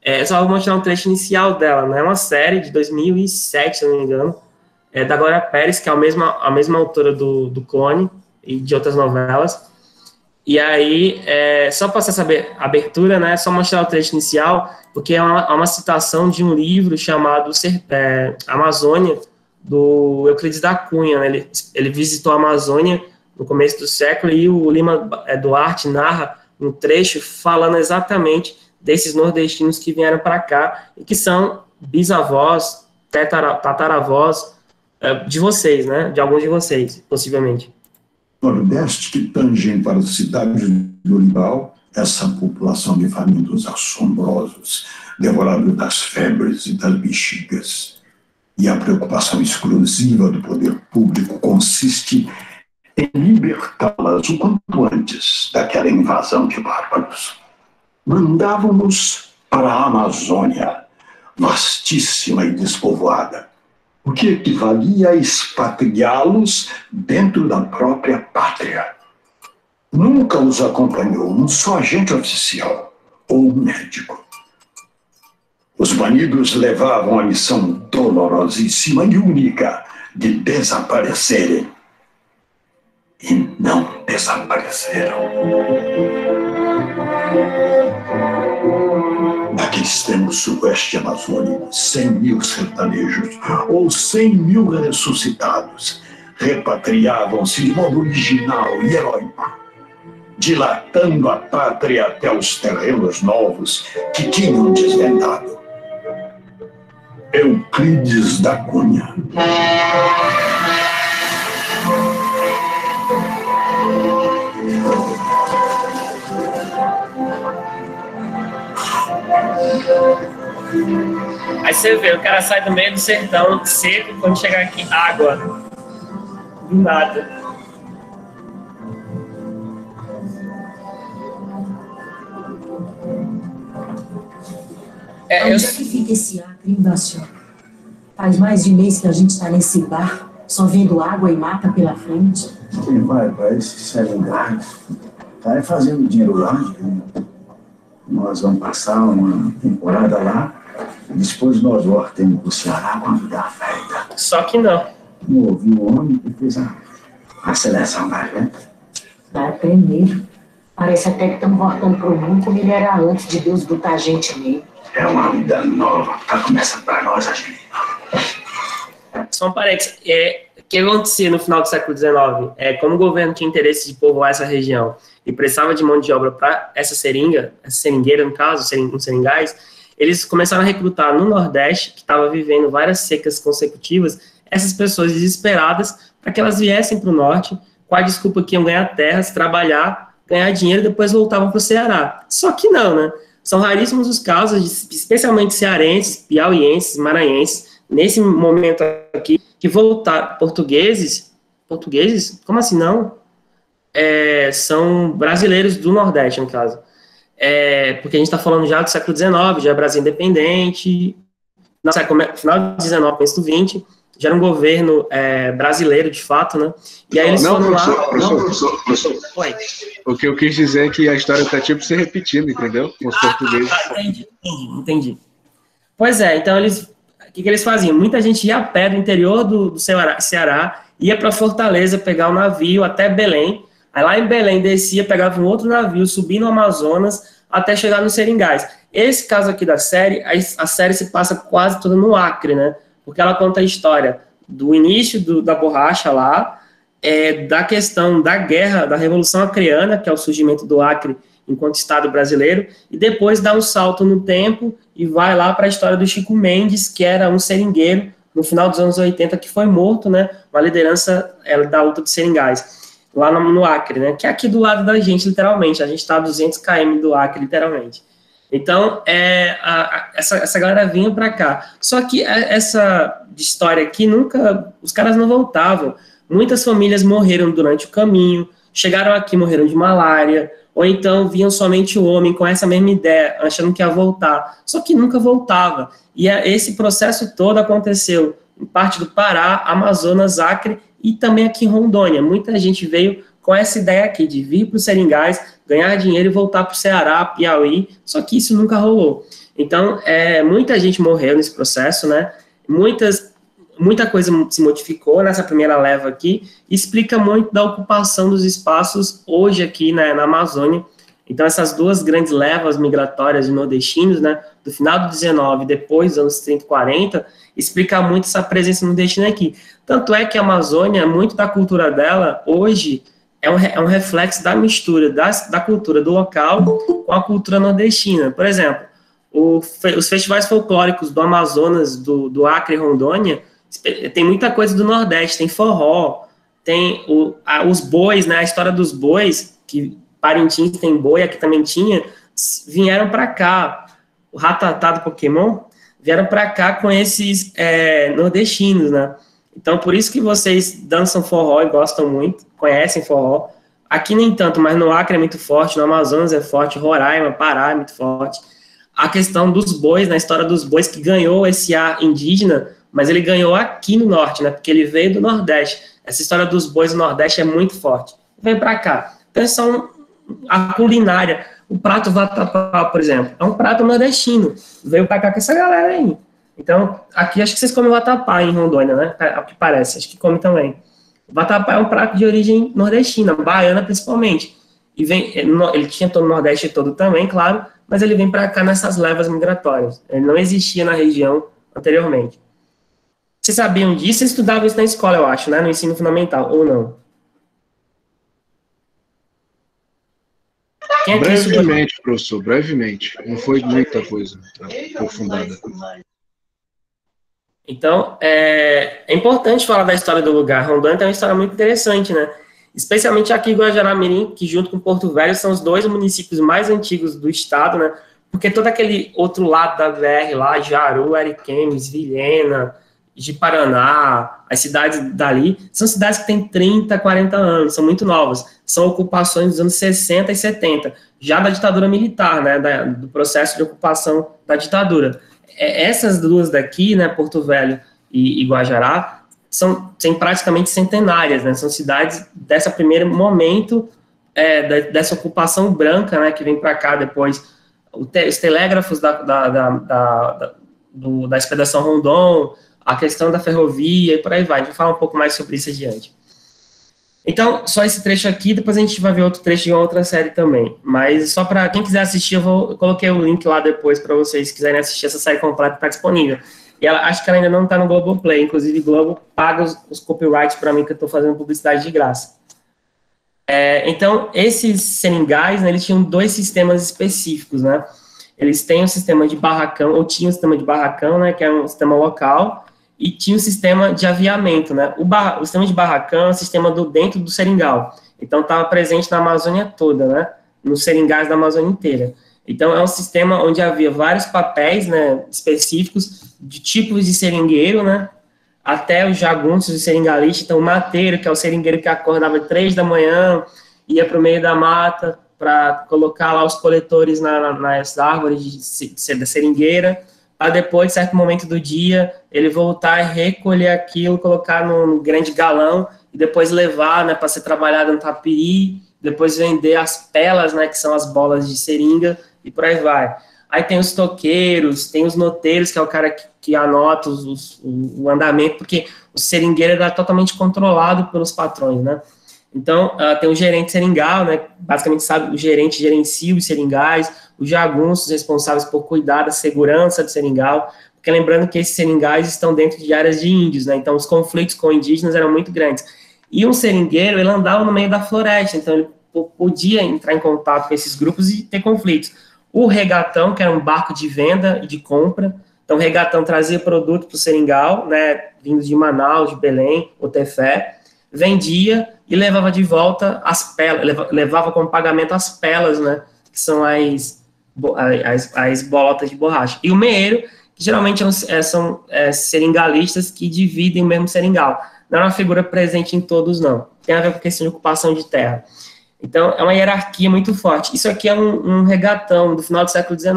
Eu só vou mostrar um trecho inicial dela, né? É uma série de 2007, se não me engano, da Glória Pérez, que é a mesma autora do Clone e de outras novelas. E aí, só para você saber a abertura, né? Só mostrar o trecho inicial, porque é uma citação de um livro chamado Amazônia, do Euclides da Cunha, né? Ele visitou a Amazônia no começo do século e o Lima Duarte narra um trecho falando exatamente desses nordestinos que vieram para cá e que são bisavós, tataravós de vocês, né? De alguns de vocês, possivelmente. Nordeste que tangem para as cidades do litoral, essa população de famintos assombrosos, devorados das febres e das bexigas. E a preocupação exclusiva do poder público consiste em libertá-las o quanto antes daquela invasão de bárbaros. Mandávamos para a Amazônia, vastíssima e despovoada, o que equivalia a expatriá-los dentro da própria pátria. Nunca os acompanhou um só agente oficial ou médico. Os banidos levavam a missão dolorosíssima e única de desaparecerem. E não desapareceram. Naquele extremo sudoeste amazônico, 100.000 sertanejos ou 100.000 ressuscitados repatriavam-se de modo original e heróico, dilatando a pátria até os terrenos novos que tinham desvendado. Euclides da Cunha. Aí você vê, o cara sai do meio do sertão seco, quando chegar aqui, água. Do nada. Onde é que fica esse Acre, Inácio? Faz mais de mês que a gente está nesse bar, só vendo água e mata pela frente. Quem vai para esse Serengar está fazendo dinheiro lá. Nós vamos passar uma temporada lá, e depois nós voltamos para o Ceará quando dá a festa. Só que não. Não ouvi o homem que fez a seleção da gente. Dá até medo. Parece até que estamos voltando para o mundo como ele era antes de Deus botar a gente nele. É uma vida nova que está começando para nós, Angelina. Só um parênteses. O que acontecia no final do século XIX? Como o governo tinha interesse de povoar essa região e precisava de mão de obra para essa seringueira, no caso, um seringais, eles começaram a recrutar no Nordeste, que estava vivendo várias secas consecutivas, essas pessoas desesperadas para que elas viessem para o Norte com a desculpa que iam ganhar terras, trabalhar, ganhar dinheiro e depois voltavam para o Ceará. Só que não, né? São raríssimos os casos, especialmente cearenses, piauienses, maranhenses, nesse momento aqui, que voltaram, portugueses, como assim não? São brasileiros do Nordeste, no caso, porque a gente está falando já do século XIX, já é Brasil independente, final do XIX, começo do XX, já era um governo brasileiro, de fato, né? E aí eles foram lá... Professor. Oi. O que eu quis dizer é que a história está tipo se repetindo, entendeu? Com os portugueses. Entendi. Pois é, então o que eles faziam? Muita gente ia a pé do interior do Ceará, ia para Fortaleza pegar um navio até Belém, aí lá em Belém descia, pegava um outro navio, subia no Amazonas, até chegar nos Seringais. Esse caso aqui da série, a série se passa quase toda no Acre, né? Porque ela conta a história do início da borracha lá, da questão da guerra, da Revolução Acreana, que é o surgimento do Acre enquanto Estado brasileiro, e depois dá um salto no tempo e vai lá para a história do Chico Mendes, que era um seringueiro no final dos anos 80, que foi morto, né? Uma liderança da luta de Seringais, lá no Acre, né? Que é aqui do lado da gente, literalmente. A gente está a 200 km do Acre, literalmente. Então, essa galera vinha para cá. Só que essa história aqui, os caras não voltavam. Muitas famílias morreram durante o caminho, chegaram aqui, morreram de malária, ou então viam somente o homem com essa mesma ideia, achando que ia voltar. Só que nunca voltava. E esse processo todo aconteceu em parte do Pará, Amazonas, Acre e também aqui em Rondônia. Muita gente veio com essa ideia aqui de vir para os Seringais, ganhar dinheiro e voltar para o Ceará, Piauí, só que isso nunca rolou. Então, muita gente morreu nesse processo, né? Muita coisa se modificou nessa primeira leva aqui, e explica muito da ocupação dos espaços hoje aqui, né, na Amazônia. Então, essas duas grandes levas migratórias de nordestinos, né, do final do 19 e depois dos anos 30 e 40, explica muito essa presença nordestina aqui. Tanto é que a Amazônia, muito da cultura dela, hoje, é um reflexo da mistura da cultura do local com a cultura nordestina. Por exemplo, os festivais folclóricos do Amazonas, do Acre e Rondônia, tem muita coisa do Nordeste, tem forró, tem os bois, né, a história dos bois, que Parintins tem boi, aqui também tinha, vieram para cá, o Ratatá do Pokémon, vieram para cá com esses nordestinos, né? Então, por isso que vocês dançam forró e gostam muito, conhecem forró. Aqui nem tanto, mas no Acre é muito forte, no Amazonas é forte, Roraima, Pará é muito forte. A questão dos bois, na história dos bois, que ganhou esse ar indígena, mas ele ganhou aqui no Norte, né? Porque ele veio do Nordeste. Essa história dos bois no Nordeste é muito forte. Vem para cá. Então, a culinária, o prato vatapá, por exemplo, é um prato nordestino. Veio para cá com essa galera aí. Então, aqui acho que vocês comem vatapá em Rondônia, né? É o que parece, acho que come também. O vatapá é um prato de origem nordestina, baiana principalmente. E ele tinha todo o Nordeste todo também, claro, mas ele vem para cá nessas levas migratórias. Ele não existia na região anteriormente. Vocês sabiam disso? Vocês estudavam isso na escola, eu acho, né? No ensino fundamental, ou não? Brevemente, professor, brevemente. Não foi muita coisa aprofundada. Então, é importante falar da história do lugar. Rondônia tem uma história muito interessante, né? Especialmente aqui em Guajará-Mirim, que junto com Porto Velho são os dois municípios mais antigos do estado, né? Porque todo aquele outro lado da BR lá, Jaru, Ariquemes, Vilhena, de Paraná, as cidades dali, são cidades que têm 30, 40 anos, são muito novas. São ocupações dos anos 60 e 70, já da ditadura militar, né? Do processo de ocupação da ditadura. Essas duas daqui, né, Porto Velho e Guajará, são praticamente centenárias, né, são cidades desse primeiro momento dessa ocupação branca, né, que vem para cá depois, os telégrafos da Expedição Rondon, a questão da ferrovia e por aí vai. A gente vai falar um pouco mais sobre isso adiante. Então, só esse trecho aqui, depois a gente vai ver outro trecho de uma outra série também. Mas só para quem quiser assistir, eu coloquei o link lá depois para vocês quiserem assistir essa série completa, está disponível. E acho que ela ainda não está no Globoplay, inclusive Globo paga os copyrights para mim, que eu estou fazendo publicidade de graça. Então, esses seringais, né, eles tinham dois sistemas específicos, né? Eles têm um sistema de barracão, ou tinham um sistema de barracão, né, que é um sistema local, e tinha um sistema de aviamento, né? O sistema de barracão é um sistema dentro do seringal. Então, estava presente na Amazônia toda, né? Nos seringais da Amazônia inteira. Então, é um sistema onde havia vários papéis, né, específicos de tipos de seringueiro, né? Até os jagunços, os seringalista. Então, o mateiro, que é o seringueiro que acordava 3 da manhã, ia para o meio da mata, para colocar lá os coletores nas árvores da seringueira, para depois, em certo momento do dia, ele voltar e recolher aquilo, colocar num grande galão e depois levar, né, para ser trabalhado no tapiri, depois vender as pelas, né, que são as bolas de seringa, e por aí vai. Aí tem os toqueiros, tem os noteiros, que é o cara que anota o andamento, porque o seringueiro era totalmente controlado pelos patrões, né? Então, tem o gerente seringal, né? Basicamente, sabe, o gerente gerencia os seringais, os jagunços responsáveis por cuidar da segurança do seringal, porque lembrando que esses seringais estão dentro de áreas de índios, né? Então, os conflitos com indígenas eram muito grandes. E um seringueiro, ele andava no meio da floresta, então ele podia entrar em contato com esses grupos e ter conflitos. O regatão, que era um barco de venda e de compra, então o regatão trazia produto para o seringal, né, vindo de Manaus, de Belém, ou Tefé, vendia e levava de volta as pelas, levava como pagamento as pelas, né, que são as bolotas de borracha. E o meeiro, que geralmente são seringalistas que dividem o mesmo seringal. Não é uma figura presente em todos, não. Tem a ver com a questão de ocupação de terra. Então, é uma hierarquia muito forte. Isso aqui é um regatão do final do século XIX.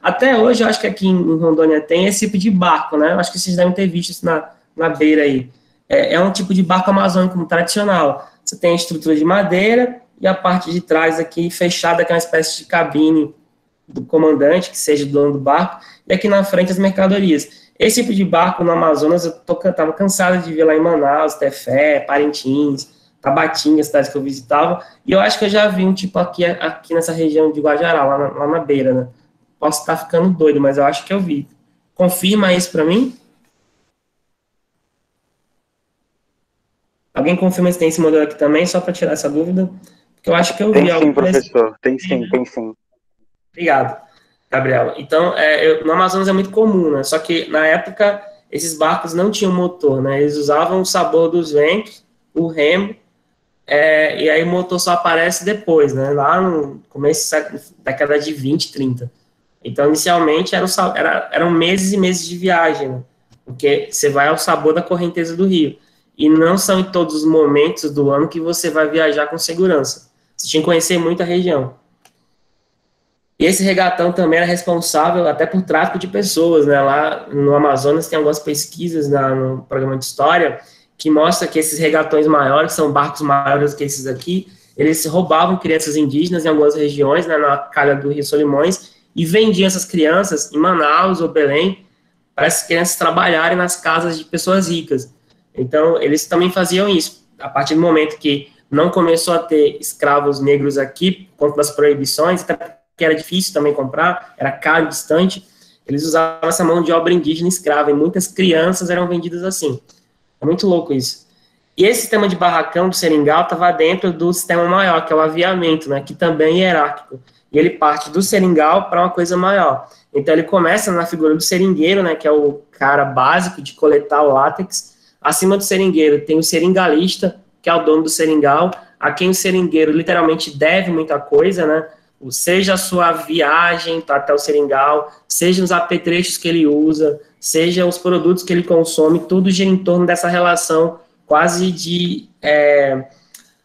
Até hoje, eu acho que aqui em Rondônia tem esse tipo de barco, né? Eu acho que vocês devem ter visto isso na beira aí. É um tipo de barco amazônico tradicional. Você tem a estrutura de madeira e a parte de trás aqui fechada, que é uma espécie de cabine do comandante, que seja o dono do barco, e aqui na frente as mercadorias. Esse tipo de barco no Amazonas, eu estava cansado de ver lá em Manaus, Tefé, Parintins, Tabatinga, cidades que eu visitava, e eu acho que eu já vi um tipo aqui nessa região de Guajará, lá na beira, né? Posso estar ficando doido, mas eu acho que eu vi. Confirma isso para mim? Alguém confirma se tem esse modelo aqui também, só para tirar essa dúvida? Porque eu acho que eu vi algo. Tem sim, professor, tem sim. Obrigado, Gabriela. Então, no Amazonas é muito comum, né? Só que, na época, esses barcos não tinham motor, né? Eles usavam o sabor dos ventos, o remo, e aí o motor só aparece depois, né? Lá no começo da década de 20, 30. Então, inicialmente, eram meses e meses de viagem, né? Porque você vai ao sabor da correnteza do rio. E não são em todos os momentos do ano que você vai viajar com segurança. Você tinha que conhecer muito a região. E esse regatão também era responsável até por tráfico de pessoas, né? Lá no Amazonas tem algumas pesquisas no programa de história que mostra que esses regatões maiores, são barcos maiores que esses aqui, eles roubavam crianças indígenas em algumas regiões, né, na calha do Rio Solimões, e vendiam essas crianças em Manaus ou Belém para essas crianças trabalharem nas casas de pessoas ricas. Então, eles também faziam isso. A partir do momento que não começou a ter escravos negros aqui, por conta das proibições, até porque era difícil também comprar, era caro e distante, eles usavam essa mão de obra indígena escrava, e muitas crianças eram vendidas assim. É muito louco isso. E esse sistema de barracão do seringal estava dentro do sistema maior, que é o aviamento, né, que também é hierárquico. E ele parte do seringal para uma coisa maior. Então, ele começa na figura do seringueiro, né, que é o cara básico de coletar o látex. Acima do seringueiro tem o seringalista, que é o dono do seringal, a quem o seringueiro literalmente deve muita coisa, né, seja a sua viagem até o seringal, seja os apetrechos que ele usa, seja os produtos que ele consome, tudo gira em torno dessa relação quase de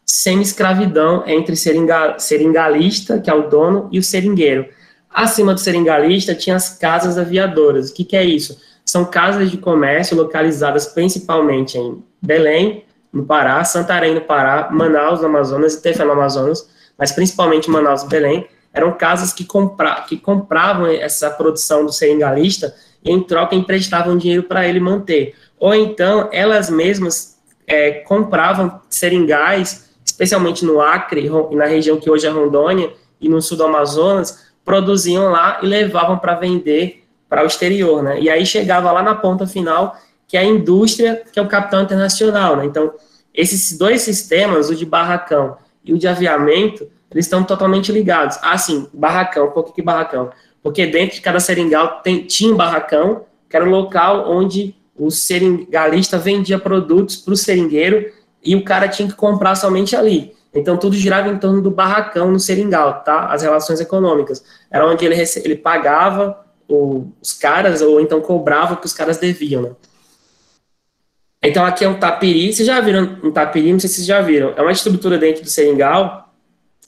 semi-escravidão entre seringalista, que é o dono, e o seringueiro. Acima do seringalista tinha as casas aviadoras. O que é isso? São casas de comércio localizadas principalmente em Belém, no Pará, Santarém, no Pará, Manaus, no Amazonas, e Tefé, no Amazonas, mas principalmente Manaus e Belém. Eram casas que compravam essa produção do seringalista e, em troca, emprestavam dinheiro para ele manter. Ou então, elas mesmas compravam seringais, especialmente no Acre, na região que hoje é Rondônia, e no sul do Amazonas, produziam lá e levavam para vender para o exterior, né? E aí chegava lá na ponta final, que é a indústria, que é o capital internacional, né? Então, esses dois sistemas, o de barracão e o de aviamento, eles estão totalmente ligados. Ah, sim, barracão. Por que barracão? Porque dentro de cada seringal tinha um barracão, que era o local onde o seringalista vendia produtos para o seringueiro e o cara tinha que comprar somente ali. Então, tudo girava em torno do barracão no seringal, tá? As relações econômicas. Era onde ele pagava os caras, ou então cobrava o que os caras deviam, né? Então, aqui é um tapiri. Vocês já viram um tapiri? Não sei se vocês já viram. É uma estrutura dentro do seringal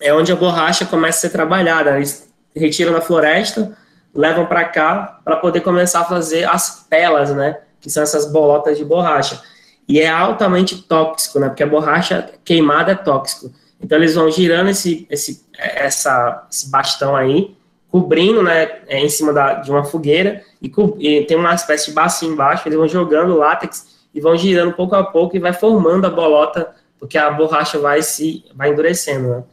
é onde a borracha começa a ser trabalhada. Eles retiram da floresta, levam para cá para poder começar a fazer as pelas, né? Que são essas bolotas de borracha. E é altamente tóxico, né? Porque a borracha queimada é tóxico. Então eles vão girando esse bastão aí, cobrindo, né, em cima de uma fogueira, e tem uma espécie de bacia embaixo, eles vão jogando látex e vão girando pouco a pouco e vai formando a bolota, porque a borracha vai endurecendo, né?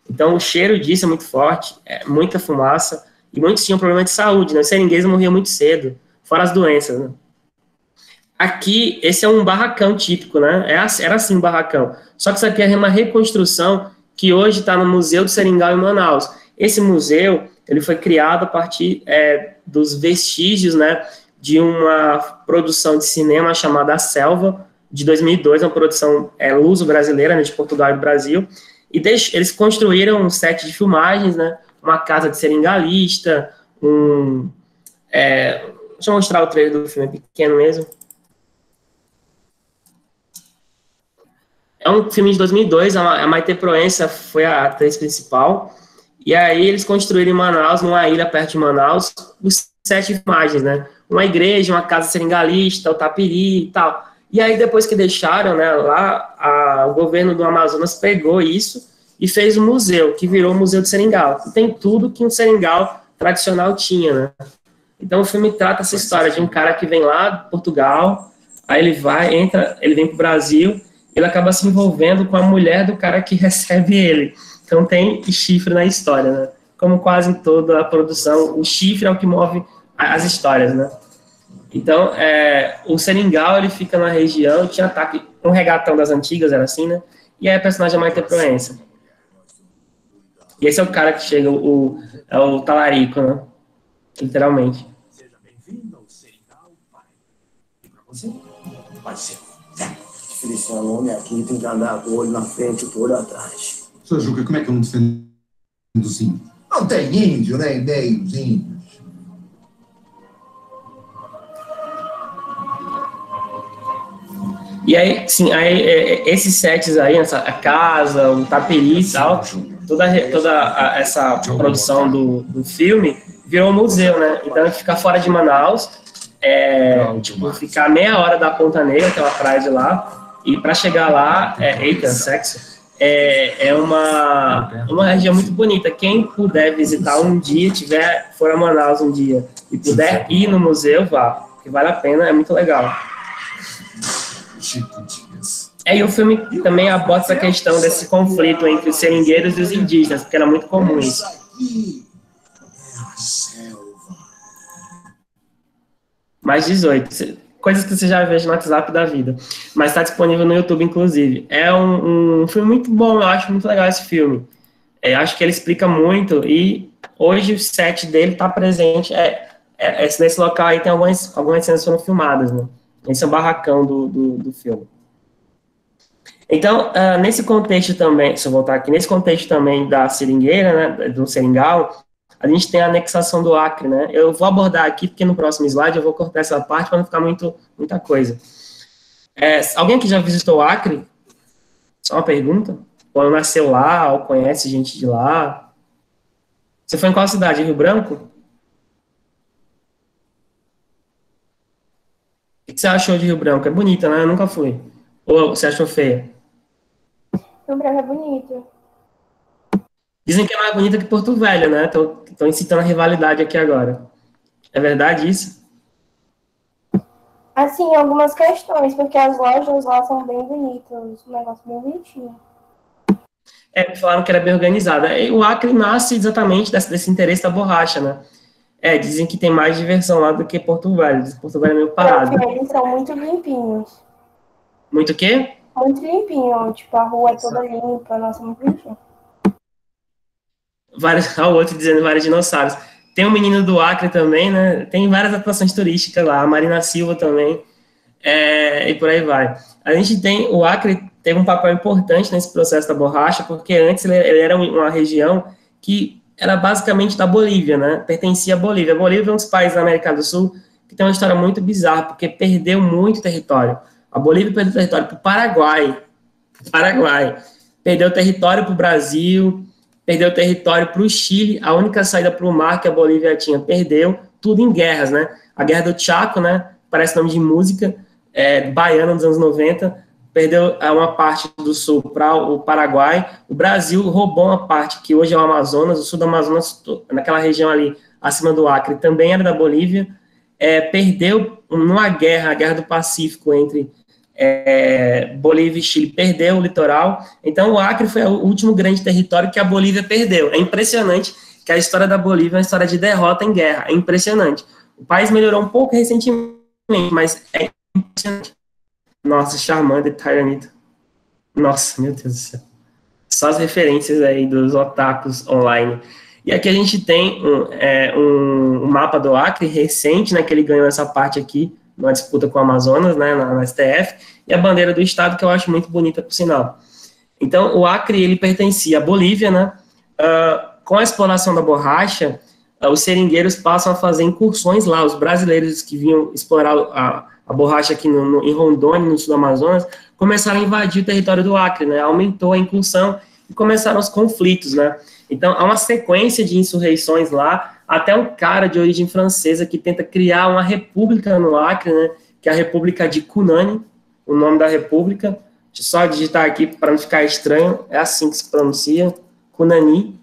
Então o cheiro disso é muito forte, é muita fumaça, e muitos tinham problema de saúde, né? Os seringueiros morriam muito cedo, fora as doenças, né? Aqui, esse é um barracão típico, né? Era assim um barracão. Só que isso aqui é uma reconstrução que hoje está no Museu do Seringal em Manaus. Esse museu, ele foi criado a partir dos vestígios, né, de uma produção de cinema chamada A Selva, de 2002, uma produção luso-brasileira, né, de Portugal e do Brasil. E eles construíram um set de filmagens, né, uma casa de seringalista, deixa eu mostrar o trailer do filme, é pequeno mesmo. É um filme de 2002, a Maite Proença foi a atriz principal, e aí eles construíram em Manaus, numa ilha perto de Manaus, os 7 imagens, né? Uma igreja, uma casa seringalista, o tapiri e tal. E aí depois que deixaram, né, lá, o governo do Amazonas pegou isso e fez um museu, que virou o Museu do Seringal. E tem tudo que um seringal tradicional tinha, né? Então o filme trata essa história de um cara que vem lá de Portugal, aí ele vem para o Brasil, ele acaba se envolvendo com a mulher do cara que recebe ele. Então tem chifre na história, né? Como quase em toda a produção, o chifre é o que move as histórias, né? Então, o seringal, ele fica na região, tinha ataque, um regatão das antigas, era assim, né? E aí a personagem é Maite Proença. E esse é o cara que chega, é o talarico, né? Literalmente. Seja bem-vindo ao Seringal, pai. E pra você, vai ser diferenciar o homem aqui, tem que andar com o olho na frente e o olho atrás. Sr. Juca, como é que eu não defendo os índios? Não tem índio, nem meios índios. E aí, sim, esses sets aí, a casa, o tapiri e tal, toda essa produção do filme virou um museu, né? Então, ficar fora de Manaus, ficar meia hora da Ponta Negra, aquela praia de lá, e para chegar lá, é uma região muito bonita. Quem puder visitar um dia, for a Manaus um dia, e puder ir no museu, vá, que vale a pena, é muito legal. E o filme também aborda essa questão desse conflito entre os seringueiros e os indígenas, porque era muito comum isso. Mais 18. Coisas que você já vê no WhatsApp da vida. Mas está disponível no YouTube, inclusive. É um filme muito bom, eu acho muito legal esse filme. Acho que ele explica muito, e hoje o set dele está presente. Nesse local aí tem algumas cenas que foram filmadas, né? Esse é o barracão do filme. Então, nesse contexto também, se eu voltar aqui, nesse contexto também da seringueira, né, do seringal, a gente tem a anexação do Acre, né? Eu vou abordar aqui, porque no próximo slide eu vou cortar essa parte para não ficar muita coisa. Alguém aqui já visitou o Acre? Só uma pergunta. Ou nasceu lá, ou conhece gente de lá? Você foi em qual cidade? Rio Branco? O que você achou de Rio Branco? É bonita, né? Eu nunca fui. Ou você achou feia? Rio Branco é bonito. Dizem que é mais bonita que Porto Velho, né? Estão incitando a rivalidade aqui agora. É verdade isso? Assim, algumas questões, porque as lojas lá são bem bonitas, um negócio bem bonitinho. Falaram que era bem organizada. E o Acre nasce exatamente desse interesse da borracha, né? Dizem que tem mais diversão lá do que Porto Velho. Porto Velho é meio parado. Eles são muito limpinhos. Muito o quê? Muito limpinho. Tipo, a rua é toda limpa. Nossa, muito limpinho. O outro dizendo vários dinossauros. Tem um menino do Acre também, né? Tem várias atrações turísticas lá. A Marina Silva também. E por aí vai. A gente tem... O Acre teve um papel importante nesse processo da borracha, porque antes ele era uma região que era basicamente da Bolívia, né? Pertencia à Bolívia. A Bolívia é um dos países da América do Sul que tem uma história muito bizarra, porque perdeu muito território. A Bolívia perdeu território para o Paraguai. Perdeu território para o Brasil, perdeu território para o Chile, a única saída para o mar que a Bolívia tinha, perdeu, tudo em guerras, né? A Guerra do Chaco, né? Parece nome de música, baiana dos anos 90, perdeu uma parte do sul para o Paraguai, o Brasil roubou uma parte que hoje é o Amazonas, o sul do Amazonas, naquela região ali, acima do Acre, também era da Bolívia, perdeu numa guerra, a Guerra do Pacífico entre Bolívia e Chile, perdeu o litoral, então o Acre foi o último grande território que a Bolívia perdeu. É impressionante que a história da Bolívia é uma história de derrota em guerra, é impressionante. O país melhorou um pouco recentemente, mas é impressionante. Nossa, Charmander, Tyranitar. Nossa, meu Deus do céu. Só as referências aí dos otakus online. E aqui a gente tem um mapa do Acre recente, né, que ele ganhou essa parte aqui, numa disputa com o Amazonas, né, na STF, e a bandeira do estado, que eu acho muito bonita, por sinal. Então, o Acre, ele pertencia à Bolívia, né, com a exploração da borracha, os seringueiros passam a fazer incursões lá, os brasileiros que vinham explorar a borracha aqui em Rondônia, no sul do Amazonas, começaram a invadir o território do Acre, né, aumentou a incursão e começaram os conflitos, né. Então, há uma sequência de insurreições lá, até um cara de origem francesa que tenta criar uma república no Acre, né, que é a República de Cunani, o nome da república. Deixa eu só digitar aqui para não ficar estranho, é assim que se pronuncia, Cunani.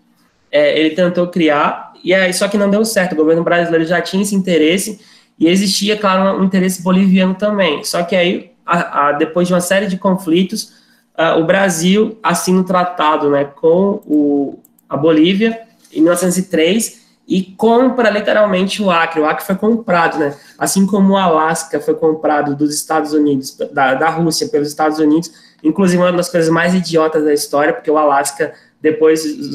Ele tentou criar, só que não deu certo, o governo brasileiro já tinha esse interesse, e existia, claro, um interesse boliviano também. Só que aí, depois de uma série de conflitos, o Brasil assina um tratado, né, com a Bolívia, em 1903, e compra literalmente o Acre. O Acre foi comprado, né? Assim como o Alasca foi comprado dos Estados Unidos, da Rússia pelos Estados Unidos, inclusive uma das coisas mais idiotas da história, porque o Alasca, depois os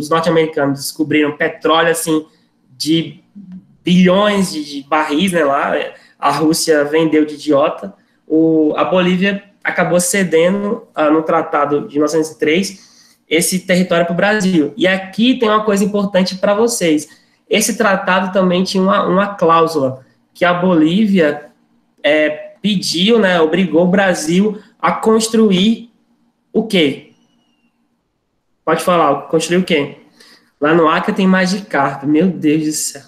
norte-americanos descobriram petróleo, assim, de bilhões de barris, né, lá, a Rússia vendeu de idiota, a Bolívia acabou cedendo no Tratado de 1903 esse território para o Brasil. E aqui tem uma coisa importante para vocês. Esse tratado também tinha uma cláusula que a Bolívia pediu, né, obrigou o Brasil a construir o quê? Pode falar, construir o quê? Lá no Acre tem Magikarp, meu Deus do céu.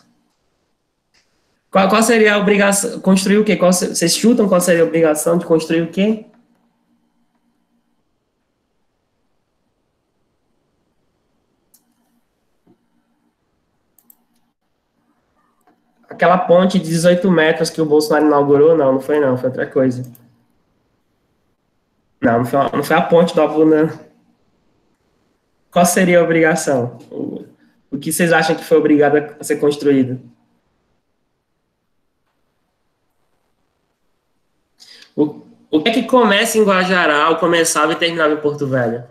Qual seria a obrigação? Construir o quê? Vocês chutam qual seria a obrigação de construir o quê? Aquela ponte de 18 metros que o Bolsonaro inaugurou, não foi não, foi outra coisa. Não foi a ponte do Abuna. Qual seria a obrigação? O que vocês acham que foi obrigado a ser construído? O que é que começa em Guajará, ou começava e terminava em Porto Velho?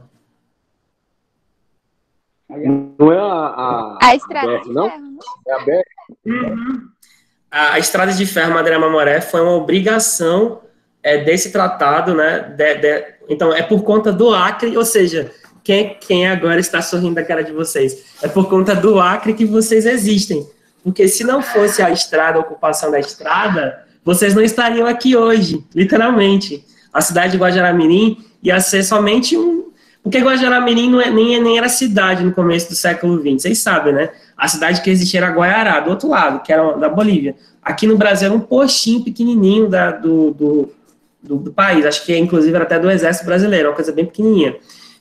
Não é a estrada BR, de não? ferro, né? É a BR? Uhum. A estrada de ferro Madeira Mamoré foi uma obrigação desse tratado, né? Então, é por conta do Acre, ou seja, quem agora está sorrindo da cara de vocês? É por conta do Acre que vocês existem. Porque se não fosse a estrada, a ocupação da estrada, vocês não estariam aqui hoje, literalmente. A cidade de Guajará-Mirim ia ser somente porque Guajará-Mirim nem era cidade no começo do século XX, vocês sabem, né? A cidade que existia era Guaiará, do outro lado, que era da Bolívia. Aqui no Brasil era um postinho pequenininho do país, acho que inclusive era até do Exército Brasileiro, uma coisa bem pequenininha.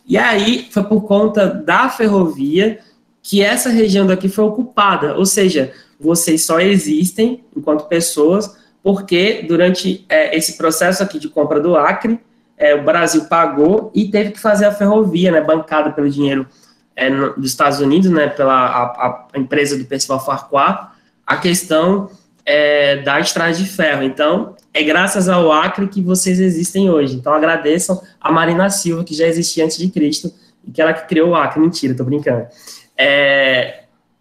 E aí foi por conta da ferrovia que essa região daqui foi ocupada, ou seja, vocês só existem enquanto pessoas porque durante esse processo aqui de compra do Acre, o Brasil pagou e teve que fazer a ferrovia, né, bancada pelo dinheiro dos Estados Unidos, né, pela a empresa do Percival Farquhar, a questão da estrada de ferro. Então, é graças ao Acre que vocês existem hoje. Então, agradeçam a Marina Silva, que já existia antes de Cristo, e que ela que criou o Acre. Mentira, tô brincando.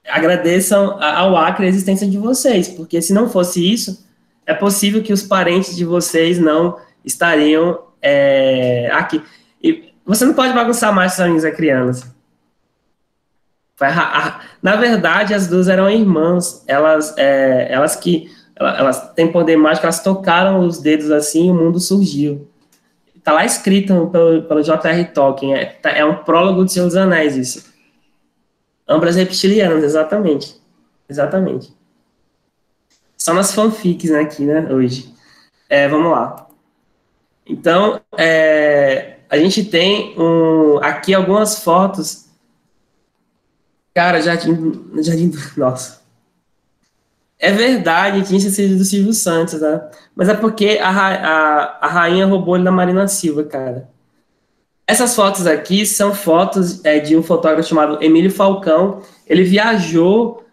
Agradeçam ao Acre a existência de vocês, porque se não fosse isso, é possível que os parentes de vocês não estariam aqui. E você não pode bagunçar mais seus amigos acrianos. Na verdade, as duas eram irmãs. Elas têm poder mágico, elas tocaram os dedos assim e o mundo surgiu. Está lá escrito pelo J.R. Tolkien. É um prólogo do Senhor dos Anéis, isso. Ambras reptilianas, exatamente. Exatamente. Só nas fanfics, né, aqui, né, hoje. Vamos lá. Então, a gente tem aqui algumas fotos. Cara, Jardim... Nossa. É verdade, tinha sido do Silvio Santos, né? Mas é porque a rainha roubou ele da Marina Silva, cara. Essas fotos aqui são fotos de um fotógrafo chamado Emílio Falcão. Ele viajou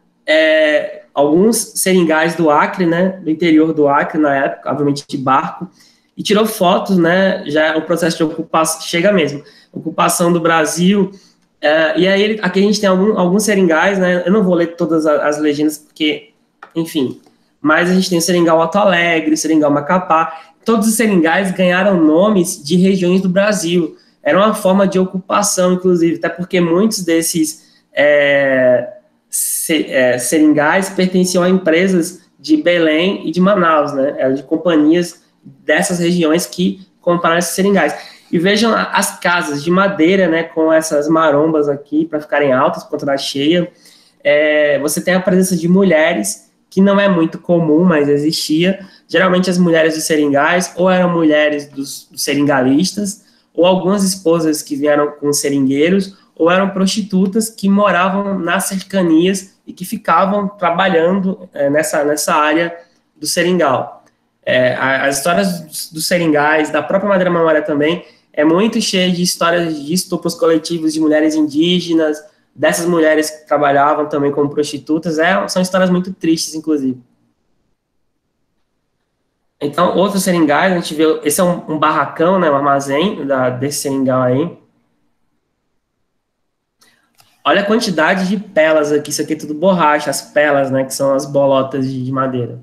alguns seringais do Acre, né? Do interior do Acre, na época, obviamente de barco, e tirou fotos, né? Já o processo de ocupação, chega mesmo, ocupação do Brasil. E aí, aqui a gente tem alguns seringais, né? Eu não vou ler todas as legendas, porque, enfim, mas a gente tem o seringal Alto Alegre, o seringal Macapá. Todos os seringais ganharam nomes de regiões do Brasil. Era uma forma de ocupação, inclusive, até porque muitos desses seringais pertenciam a empresas de Belém e de Manaus, né? Eram de companhias dessas regiões que compraram esses seringais. E vejam as casas de madeira, né, com essas marombas aqui para ficarem altas por conta da cheia. Você tem a presença de mulheres, que não é muito comum, mas existia. Geralmente as mulheres dos seringais ou eram mulheres dos seringalistas, ou algumas esposas que vieram com seringueiros, ou eram prostitutas que moravam nas cercanias e que ficavam trabalhando nessa área do seringal. As histórias dos seringais, da própria Madeira Mamária também, é muito cheia de histórias de estupros coletivos de mulheres indígenas, dessas mulheres que trabalhavam também como prostitutas. São histórias muito tristes, inclusive. Então, outros seringais, a gente vê, esse é um barracão, né, um armazém desse seringal aí. Olha a quantidade de pelas aqui, isso aqui é tudo borracha, as pelas, né, que são as bolotas de madeira,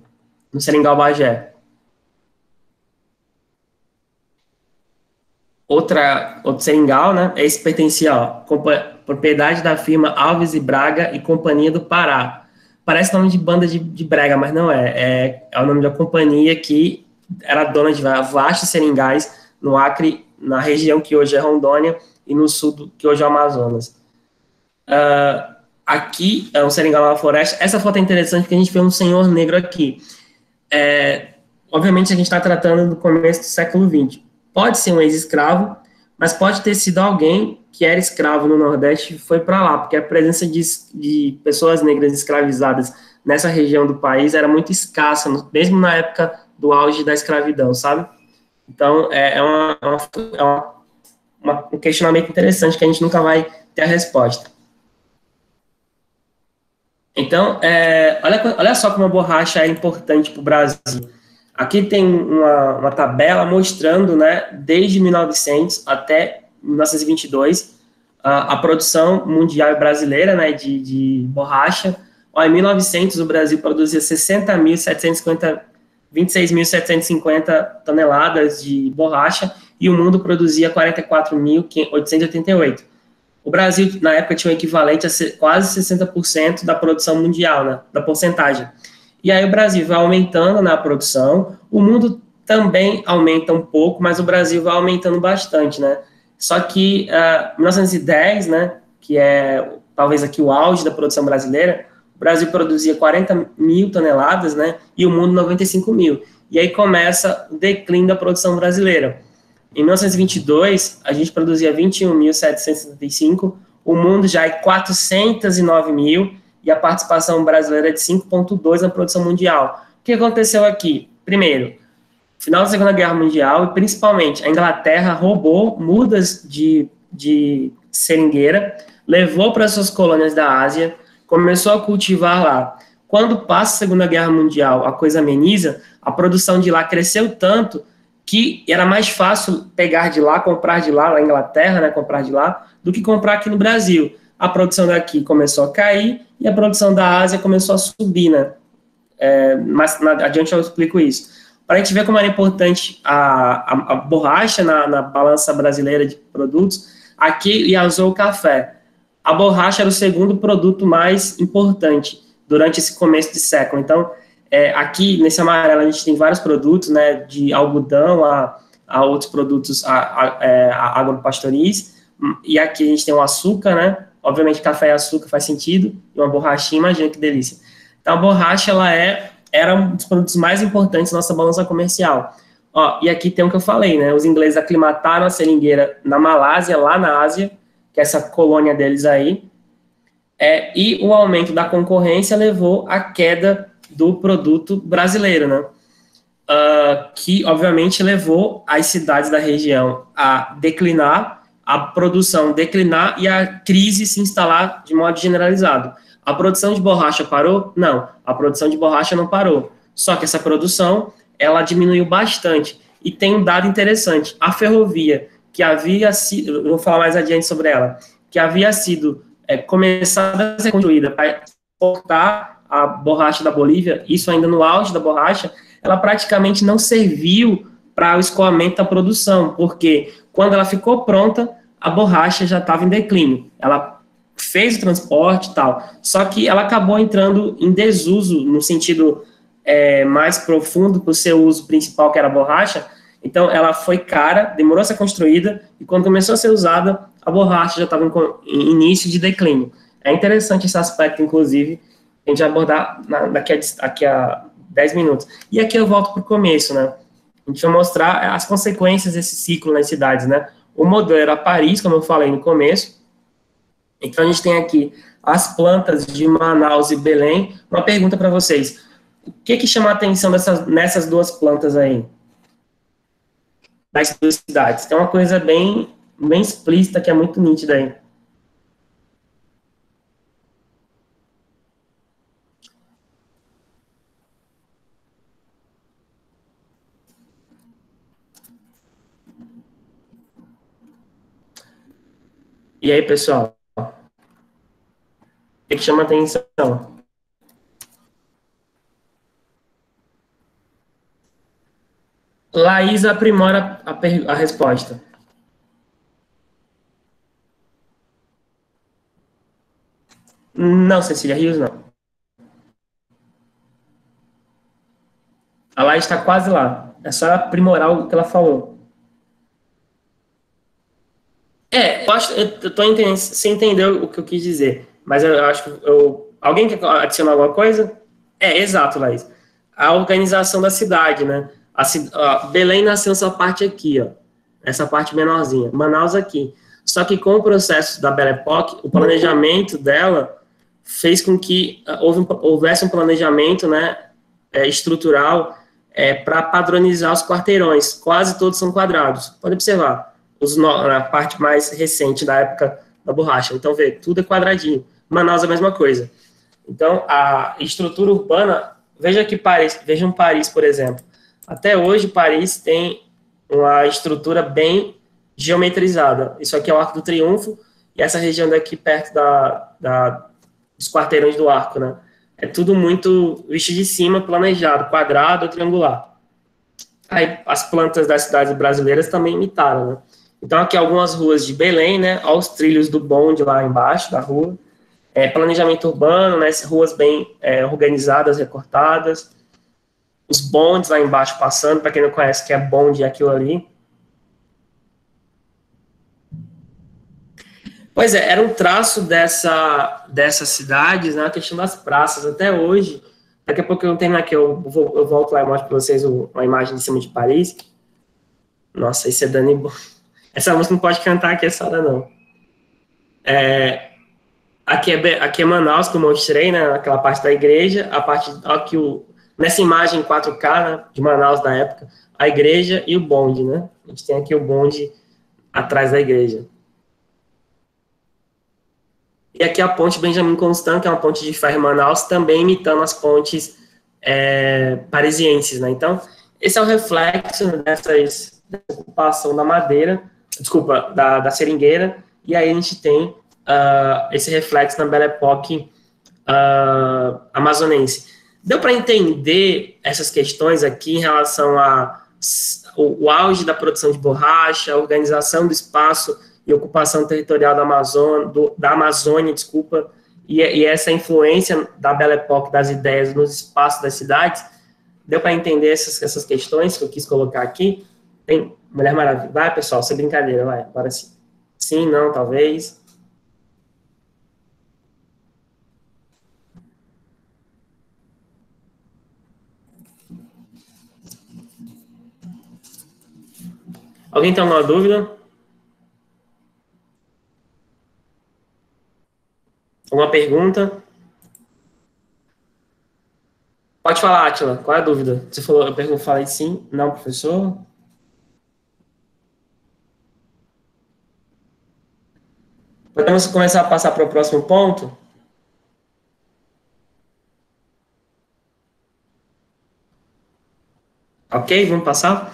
no seringal Bagé. Outro seringal, né, esse pertencia, propriedade da firma Alves e Braga e Companhia do Pará. Parece nome de banda de brega, mas não é. É o nome da companhia que era dona de vastos seringais no Acre, na região que hoje é Rondônia, e no sul, que hoje é o Amazonas. Aqui é um seringal na floresta. Essa foto é interessante porque a gente vê um senhor negro aqui. Obviamente, a gente está tratando do começo do século XX. Pode ser um ex-escravo, mas pode ter sido alguém que era escravo no Nordeste e foi para lá, porque a presença de pessoas negras escravizadas nessa região do país era muito escassa, mesmo na época do auge da escravidão, sabe? Então, um questionamento interessante que a gente nunca vai ter a resposta. Então, olha só como a borracha é importante para o Brasil. Aqui tem uma tabela mostrando, né, desde 1900 até 1922, a produção mundial brasileira, né, de borracha. Em 1900, o Brasil produzia 26.750 toneladas de borracha e o mundo produzia 44.888. O Brasil, na época, tinha um equivalente a quase 60% da produção mundial, né, da porcentagem. E aí o Brasil vai aumentando na produção, o mundo também aumenta um pouco, mas o Brasil vai aumentando bastante, né? Só que 1910, né, que é talvez aqui o auge da produção brasileira, o Brasil produzia 40 mil toneladas, né, e o mundo 95 mil. E aí começa o declínio da produção brasileira. Em 1922, a gente produzia 21.775, o mundo já é 409 mil, e a participação brasileira é de 5,2 na produção mundial. O que aconteceu aqui? Primeiro, final da Segunda Guerra Mundial, e principalmente a Inglaterra roubou mudas de seringueira, levou para suas colônias da Ásia, começou a cultivar lá. Quando passa a Segunda Guerra Mundial, a coisa ameniza, a produção de lá cresceu tanto que era mais fácil pegar de lá, comprar de lá, na Inglaterra, né, comprar de lá, do que comprar aqui no Brasil. A produção daqui começou a cair e a produção da Ásia começou a subir, né? Mas adiante eu explico isso. Para a gente ver como era importante a borracha na balança brasileira de produtos, aqui Yazoo o café. A borracha era o segundo produto mais importante durante esse começo de século. Então, aqui nesse amarelo a gente tem vários produtos, né, de algodão a outros produtos agropastoris, e aqui a gente tem o açúcar, né, Obviamente, café e açúcar faz sentido, e uma borrachinha, imagina que delícia. Então, a borracha, era um dos produtos mais importantes da nossa balança comercial. Ó, e aqui tem o que eu falei, né? Os ingleses aclimataram a seringueira na Malásia, lá na Ásia, que é essa colônia deles aí, e o aumento da concorrência levou à queda do produto brasileiro, né? Que, obviamente, levou as cidades da região a declinar, a produção declinar e a crise se instalar de modo generalizado. A produção de borracha parou? Não, a produção de borracha não parou. Só que essa produção, ela diminuiu bastante. E tem um dado interessante. A ferrovia, que havia sido, eu vou falar mais adiante sobre ela, que havia sido começada a ser construída para exportar a borracha da Bolívia, isso ainda no auge da borracha, ela praticamente não serviu para o escoamento da produção, porque quando ela ficou pronta, a borracha já estava em declínio. Ela fez o transporte e tal, só que ela acabou entrando em desuso, no sentido mais profundo, para o seu uso principal, que era a borracha. Então, ela foi cara, demorou a ser construída, e quando começou a ser usada, a borracha já estava em início de declínio. É interessante esse aspecto, inclusive, a gente vai abordar daqui a 10 minutos. E aqui eu volto para o começo, né? A gente vai mostrar as consequências desse ciclo nas cidades, né? O modelo era Paris, como eu falei no começo. Então, a gente tem aqui as plantas de Manaus e Belém. Uma pergunta para vocês. O que chama a atenção nessas duas plantas aí? Das duas cidades. Tem uma coisa bem explícita, que é muito nítida aí. E aí, pessoal? O que chama a atenção? Laís aprimora a resposta. Não, Cecília Rios, não. A Laís está quase lá. É só aprimorar o que ela falou. Eu tô entendendo, você entendeu o que eu quis dizer, mas eu acho que alguém quer adicionar alguma coisa? Exato, Laís. A organização da cidade, né? Belém nasceu nessa parte aqui, ó, essa parte menorzinha, Manaus aqui. Só que com o processo da Belle Époque, o planejamento dela fez com que houvesse um planejamento, né, estrutural, para padronizar os quarteirões. Quase todos são quadrados. Pode observar. Na parte mais recente da época da borracha. Então, tudo é quadradinho. Manaus é a mesma coisa. Então, a estrutura urbana, vejam Paris, por exemplo. Até hoje, Paris tem uma estrutura bem geometrizada. Isso aqui é o Arco do Triunfo, e essa região daqui perto dos quarteirões do Arco, né? É tudo muito visto de cima, planejado, quadrado ou triangular. Aí, as plantas das cidades brasileiras também imitaram, né? Então, aqui algumas ruas de Belém, né? Olha os trilhos do bonde lá embaixo da rua. Planejamento urbano, né? Ruas bem organizadas, recortadas. Os bondes lá embaixo passando, para quem não conhece, que é bonde, é aquilo ali. Pois era um traço dessas cidades, né? A questão das praças, até hoje. Daqui a pouco eu termino aqui, eu volto lá e mostro para vocês uma imagem de cima de Paris. Nossa, isso é Dani. Essa música não pode cantar aqui essa hora, não. Aqui é Manaus, que eu mostrei, né? Aquela parte da igreja, nessa imagem 4K, né, de Manaus da época, a igreja e o bonde, né? A gente tem aqui o bonde atrás da igreja. E aqui a ponte Benjamin Constant, que é uma ponte de ferro em Manaus, também imitando as pontes parisienses, né? Então, esse é o reflexo dessa ocupação da madeira, da seringueira, e aí a gente tem esse reflexo na Belle Époque amazonense. Deu para entender essas questões aqui em relação ao auge da produção de borracha, a organização do espaço e ocupação territorial da Amazônia, e essa influência da Belle Époque das ideias nos espaços das cidades? Deu para entender essas questões que eu quis colocar aqui? Tem Mulher Maravilha. Vai, pessoal, sem brincadeira, vai. Agora sim. Sim, não, talvez. Alguém tem alguma dúvida? Alguma pergunta? Pode falar, Átila. Qual é a dúvida? Você falou, eu falei sim. Não, professor? Podemos começar a passar para o próximo ponto? Ok, vamos passar?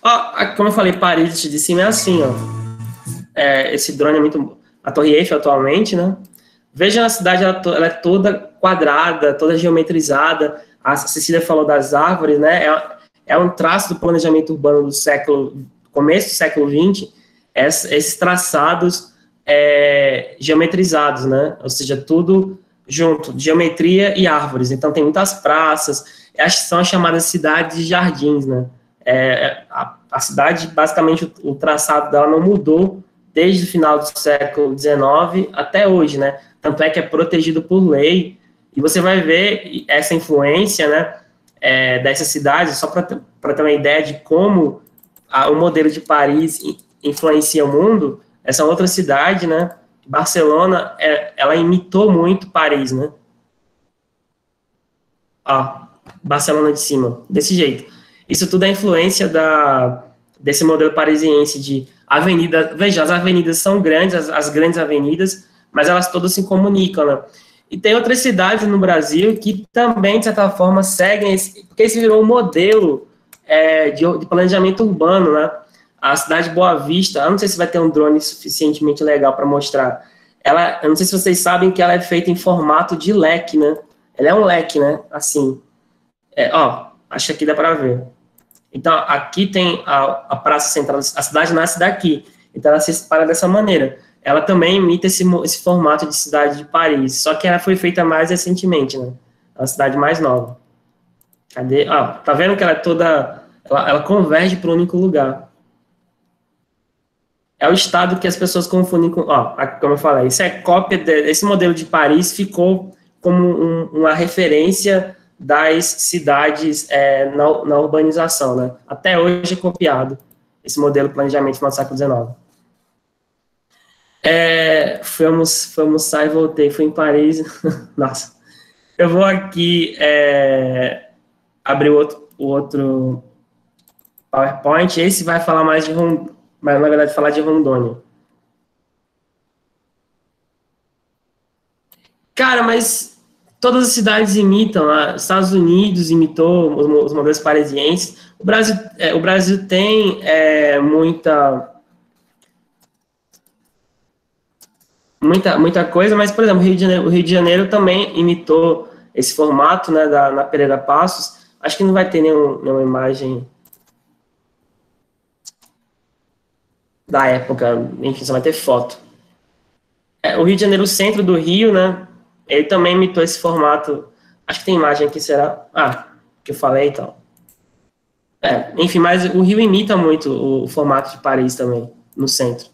Ó, como eu falei, Paris de cima é assim, ó. Esse drone é muito... A Torre Eiffel atualmente, né? Veja a cidade, ela é toda quadrada, toda geometrizada. A Cecília falou das árvores, né? É um traço do planejamento urbano do começo do século XX, esses traçados geometrizados, né? Ou seja, tudo junto, geometria e árvores. Então, tem muitas praças, são as chamadas cidades de jardins, né? A cidade, basicamente, o traçado dela não mudou desde o final do século XIX até hoje, né? Tanto é que é protegido por lei, e você vai ver essa influência, né, dessas cidades, só para ter uma ideia de como o modelo de Paris influencia o mundo. Essa outra cidade, né, Barcelona, ela imitou muito Paris, né? Ó, Barcelona de cima, desse jeito. Isso tudo é influência desse modelo parisiense de avenida. Veja, as avenidas são grandes, as grandes avenidas, mas elas todas se comunicam, né? E tem outras cidades no Brasil que também, de certa forma, seguem porque esse virou um modelo de planejamento urbano, né? A cidade de Boa Vista, eu não sei se vai ter um drone suficientemente legal para mostrar. Eu não sei se vocês sabem que ela é feita em formato de leque, né? Ela é um leque, né? Assim. Acho que aqui dá para ver. Então, aqui tem a Praça Central, a cidade nasce daqui. Então, ela se espalha dessa maneira. Ela também imita esse formato de cidade de Paris, só que ela foi feita mais recentemente, né? É uma cidade mais nova. Cadê? Tá vendo que ela é toda... Ela converge para um único lugar. É o estado que as pessoas confundem com... como eu falei, isso é cópia... Esse modelo de Paris ficou como uma referência das cidades na urbanização, né? Até hoje é copiado esse modelo de planejamento no século XIX. Fui almoçar e voltei, fui em Paris. Nossa. Eu vou aqui abrir o outro PowerPoint. Esse vai falar mais de Rondônia, mas na verdade falar de Rondônia. Cara, mas todas as cidades imitam, os Estados Unidos imitou os modelos parisienses. O Brasil tem muita coisa, mas, por exemplo, o Rio de Janeiro também imitou esse formato, né, na Pereira Passos. Acho que não vai ter nenhuma imagem da época, enfim, só vai ter foto. O Rio de Janeiro, o centro do Rio, né, ele também imitou esse formato. Acho que tem imagem aqui, será? Que eu falei e tal. Enfim, mas o Rio imita muito o formato de Paris também, no centro.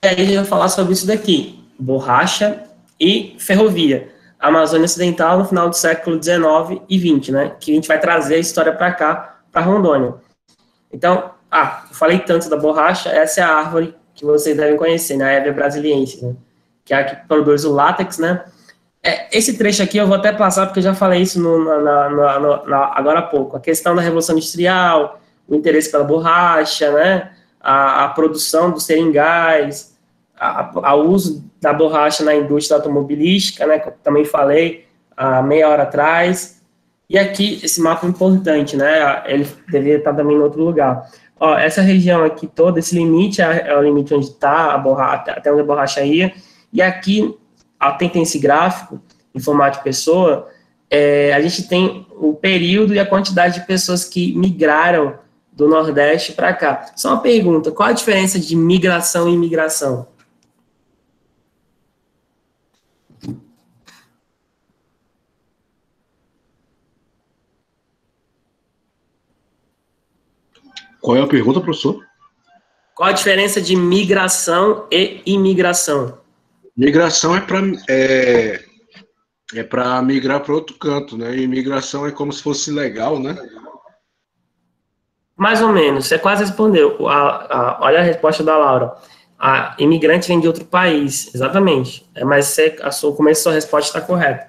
E aí a gente vai falar sobre isso daqui, borracha e ferrovia. A Amazônia Ocidental no final do século XIX e XX, né? Que a gente vai trazer a história para cá, para Rondônia. Então, eu falei tanto da borracha, essa é a árvore que vocês devem conhecer, né? A Hevea brasiliensis, né? Que é a que produz o látex, né? Esse trecho aqui eu vou até passar, porque eu já falei isso agora há pouco. A questão da Revolução Industrial, o interesse pela borracha, né? A produção do seringais, o uso da borracha na indústria automobilística, né, que eu também falei há meia hora atrás. E aqui, esse mapa é importante, né, ele deveria estar também em outro lugar. Essa região aqui toda, esse limite é o limite onde está a borracha, até onde a borracha ia. E aqui, tem esse gráfico em formato de pessoa, a gente tem o período e a quantidade de pessoas que migraram do Nordeste para cá. Só uma pergunta, qual a diferença de migração e imigração? Qual é a pergunta, professor? Qual a diferença de migração e imigração? Migração é para migrar para outro canto, né? E imigração é como se fosse legal, né? Mais ou menos, você quase respondeu. Olha a resposta da Laura. A imigrante vem de outro país, exatamente. Mas o começo da sua resposta está correto.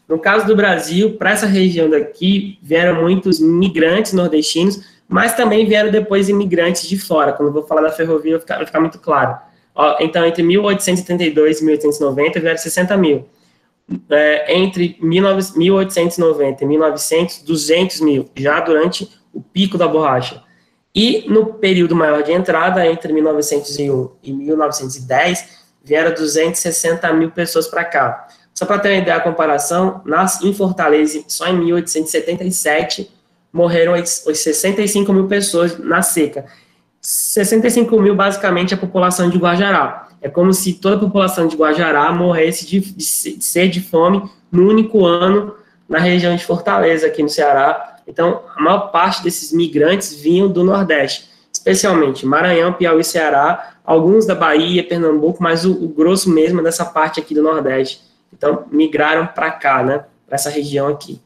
No caso do Brasil, para essa região daqui, vieram muitos migrantes nordestinos, mas também vieram depois imigrantes de fora. Quando eu vou falar da ferrovia, vai ficar muito claro. Então, entre 1872 e 1890, vieram 60 mil. Entre 1890 e 1900, 200 mil, já durante o pico da borracha. E no período maior de entrada, entre 1901 e 1910, vieram 260 mil pessoas para cá. Só para ter uma ideia, a comparação, em Fortaleza, só em 1877, morreram 65 mil pessoas na seca. 65 mil, basicamente, é a população de Guajará. É como se toda a população de Guajará morresse de sede de fome no único ano na região de Fortaleza, aqui no Ceará. Então, a maior parte desses migrantes vinham do Nordeste, especialmente Maranhão, Piauí e Ceará, alguns da Bahia, Pernambuco, mas o grosso mesmo é dessa parte aqui do Nordeste. Então, migraram para cá, né, para essa região aqui.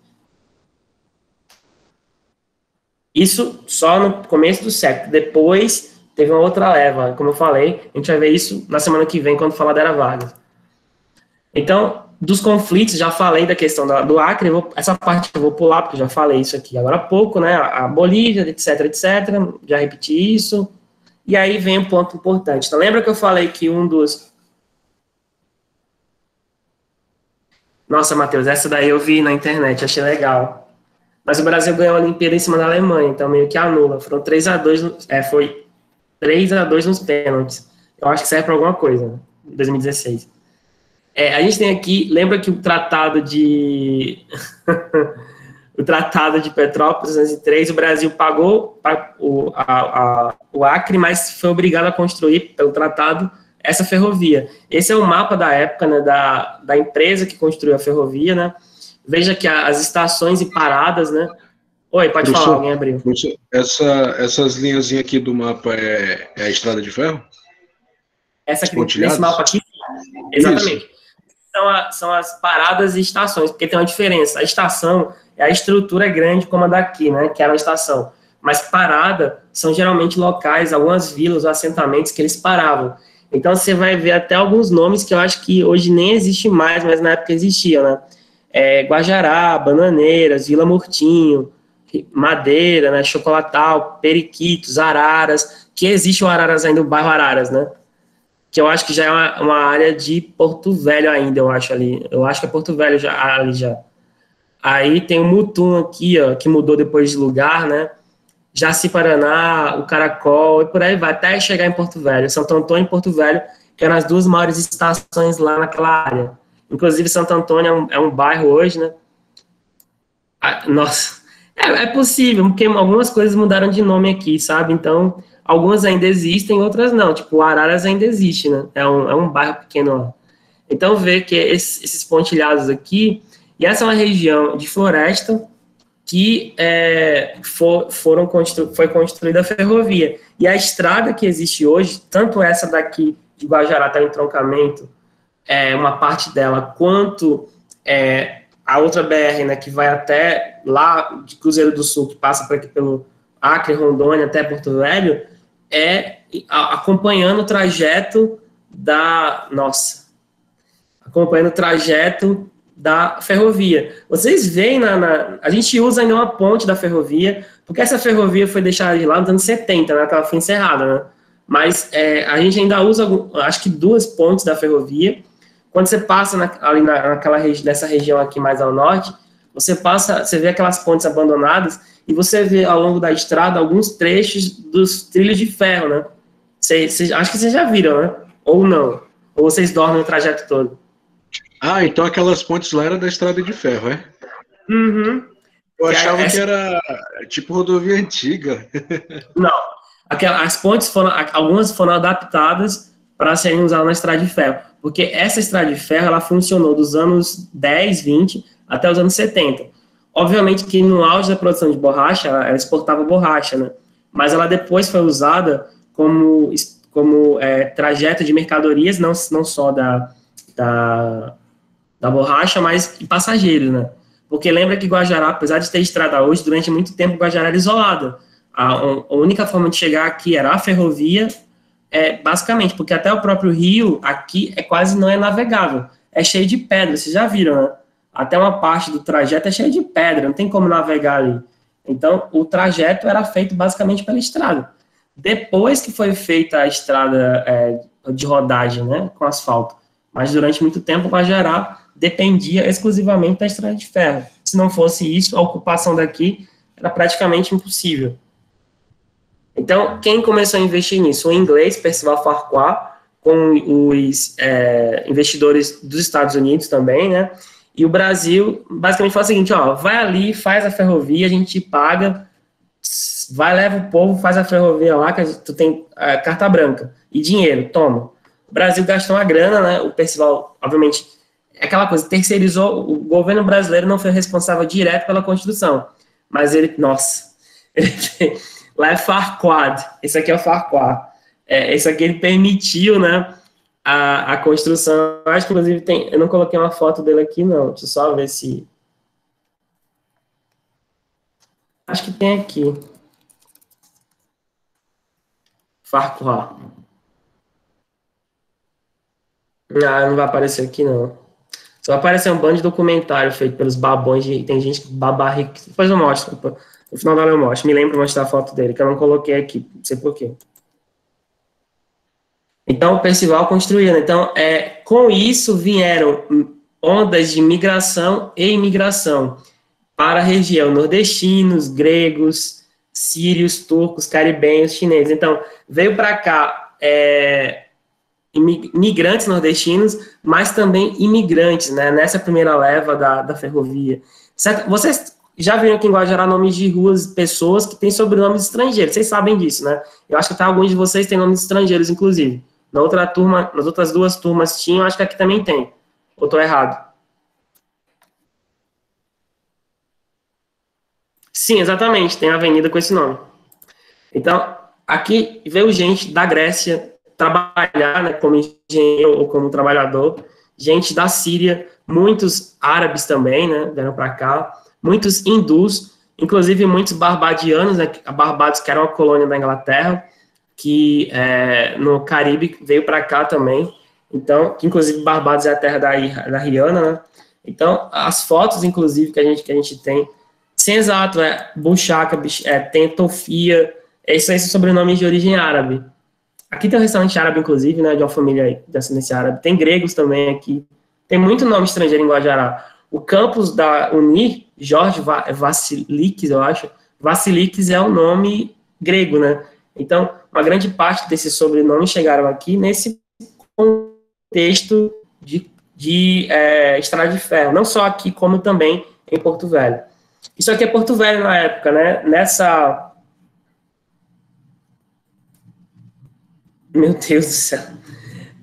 Isso só no começo do século. Depois, teve uma outra leva. Como eu falei, a gente vai ver isso na semana que vem, quando falar da Era Vargas. Então, dos conflitos, já falei da questão do Acre, essa parte eu vou pular, porque eu já falei isso aqui agora há pouco, né, a Bolívia, etc, já repeti isso, e aí vem um ponto importante. Então, lembra que eu falei que Nossa, Matheus, essa daí eu vi na internet, achei legal. Mas o Brasil ganhou a Olimpíada em cima da Alemanha, então meio que anula. Foram 3-2, foi 3-2 nos pênaltis. Eu acho que serve para alguma coisa, né, em 2016. A gente tem aqui, lembra que o Tratado de o Tratado de Petrópolis, em 1903, o Brasil pagou o Acre, mas foi obrigado a construir, pelo tratado, essa ferrovia. Esse é o mapa da época, né, da empresa que construiu a ferrovia, né? Veja que as estações e paradas, né? Oi, pode falar, alguém abriu. Essas linhas aqui do mapa é a estrada de ferro? Esse mapa aqui, exatamente. Isso. São as paradas e estações, porque tem uma diferença. A estação a estrutura é grande como a daqui, né, que era uma estação. Mas parada são geralmente locais, algumas vilas ou assentamentos que eles paravam. Então você vai ver até alguns nomes que eu acho que hoje nem existe mais, mas na época existiam, né? Guajará, Bananeiras, Vila Murtinho, Madeira, né, Chocolatal, Periquitos, Araras, que existe o Araras ainda, o bairro Araras, né? Que eu acho que já é uma área de Porto Velho ainda, eu acho ali. Eu acho que é Porto Velho ali já. Aí tem o Mutum aqui, ó, que mudou depois de lugar, né? Jaci-Paraná, o Caracol, e por aí vai, até chegar em Porto Velho. Santo Antônio e Porto Velho, que eram as duas maiores estações lá naquela área. Inclusive, Santo Antônio é um bairro hoje, né? Nossa, é possível, porque algumas coisas mudaram de nome aqui, sabe? Então, algumas ainda existem, outras não. Tipo, o Araras ainda existe, né? É um bairro pequeno lá. Então, vê que esses pontilhados aqui, e essa é uma região de floresta que foi construída a ferrovia. E a estrada que existe hoje, tanto essa daqui de Guajará até o entroncamento, uma parte dela, quanto a outra BR, né, que vai até lá de Cruzeiro do Sul, que passa por aqui pelo Acre, Rondônia, até Porto Velho, acompanhando o trajeto da ferrovia. Vocês veem, a gente usa ainda uma ponte da ferrovia, porque essa ferrovia foi deixada de lá nos anos 70, né, que ela foi encerrada, né? Mas a gente ainda usa, acho que 2 pontes da ferrovia. Quando você passa nessa região aqui mais ao norte, você vê aquelas pontes abandonadas e você vê ao longo da estrada alguns trechos dos trilhos de ferro, né? Acho que vocês já viram, né? Ou não? Ou vocês dormem o trajeto todo? Ah, então aquelas pontes lá eram da estrada de ferro, é? Uhum. Eu achava que era tipo rodovia antiga. Não. As pontes algumas foram adaptadas para serem usadas na estrada de ferro. Porque essa estrada de ferro, ela funcionou dos anos 10, 20 até os anos 70. Obviamente que no auge da produção de borracha, ela exportava borracha, né? Mas ela depois foi usada como trajeto de mercadorias, não só da borracha, mas de passageiros, né? Porque lembra que Guajará, apesar de ter estrada hoje, durante muito tempo Guajará era isolada. A única forma de chegar aqui era a ferrovia, basicamente, porque até o próprio rio aqui quase não é navegável, é cheio de pedra, vocês já viram, né? Até uma parte do trajeto é cheio de pedra, não tem como navegar ali. Então, o trajeto era feito basicamente pela estrada. Depois que foi feita a estrada de rodagem, né, com asfalto, mas durante muito tempo, Guajará dependia exclusivamente da estrada de ferro. Se não fosse isso, a ocupação daqui era praticamente impossível. Então, quem começou a investir nisso? O inglês, Percival Farquhar, com os investidores dos Estados Unidos também, né? E o Brasil, basicamente, fala o seguinte, ó, vai ali, faz a ferrovia, a gente te paga, vai, leva o povo, faz a ferrovia lá, que tu tem carta branca e dinheiro, toma. O Brasil gastou uma grana, né? O Percival, obviamente, é aquela coisa, terceirizou, o governo brasileiro não foi responsável direto pela Constituição, mas ele, nossa, lá é Farquhar, esse aqui é o Farquhar, esse aqui ele permitiu, né, a construção, acho que inclusive tem, eu não coloquei uma foto dele aqui não, deixa eu só ver se, acho que tem aqui, Farquhar, não vai aparecer aqui não. Só vai aparecer um bando de documentário feito pelos babões, tem gente que baba rico, depois eu mostro, no final da aula eu mostro, me lembro de mostrar a foto dele, que eu não coloquei aqui, não sei porquê. Então, o Percival construía, né? Então, com isso vieram ondas de migração e imigração para a região, nordestinos, gregos, sírios, turcos, caribenhos, chineses. Então, veio para cá imigrantes nordestinos, mas também imigrantes, né, nessa primeira leva da ferrovia. Certo? Vocês já viram aqui em Guajará nomes de ruas, pessoas que têm sobrenomes estrangeiros, vocês sabem disso, né? Eu acho que até alguns de vocês têm nomes estrangeiros, inclusive. Na outra turma, nas outras duas turmas tinham, acho que aqui também tem. Ou estou errado? Sim, exatamente, tem avenida com esse nome. Então, aqui veio gente da Grécia trabalhar, né, como engenheiro ou como trabalhador, gente da Síria, muitos árabes também, né, vieram para cá, muitos hindus, inclusive muitos barbadianos, né, Barbados, que era uma colônia da Inglaterra, que no Caribe veio para cá também, então, que inclusive Barbados é a terra da Rihanna, né, então, as fotos, inclusive, que a gente tem, sim, exato, Buchaca, tem Tofia, esses aí são sobrenomes de origem árabe. Aqui tem um restaurante árabe, inclusive, né, de uma família de ascendência árabe. Tem gregos também aqui. Tem muito nome estrangeiro em Guajará. O campus da Unir, Jorge Vassilikis, eu acho. Vassilikis é um nome grego, né? Então, uma grande parte desses sobrenomes chegaram aqui nesse contexto de estrada de ferro. Não só aqui, como também em Porto Velho. Isso aqui é Porto Velho na época, né? Meu Deus do céu.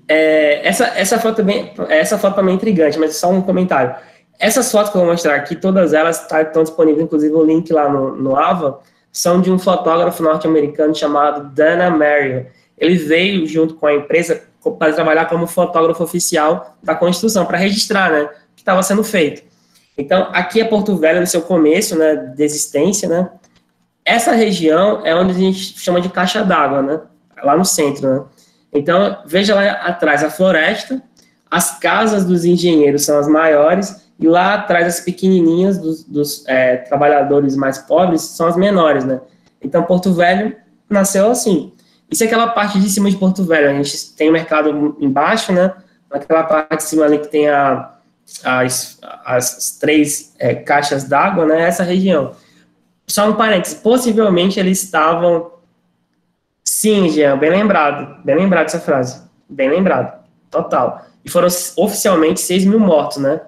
Essa foto também é intrigante, mas só um comentário. Essas fotos que eu vou mostrar aqui, todas elas estão disponíveis, inclusive o link lá no AVA, são de um fotógrafo norte-americano chamado Dana Merrill. Ele veio junto com a empresa para trabalhar como fotógrafo oficial da construção, para registrar, né, o que estava sendo feito. Então, aqui é Porto Velho no seu começo, né, de existência, né. Essa região é onde a gente chama de caixa d'água, né, lá no centro, né? Então, veja lá atrás a floresta, as casas dos engenheiros são as maiores, e lá atrás as pequenininhas dos trabalhadores mais pobres são as menores, né? Então, Porto Velho nasceu assim. Isso é aquela parte de cima de Porto Velho, a gente tem o mercado embaixo, né? Naquela parte de cima ali que tem as três caixas d'água, né? Essa região. Só um parênteses, possivelmente eles estavam... Sim, Jean, bem lembrado essa frase, bem lembrado, total. E foram oficialmente 6 mil mortos, né?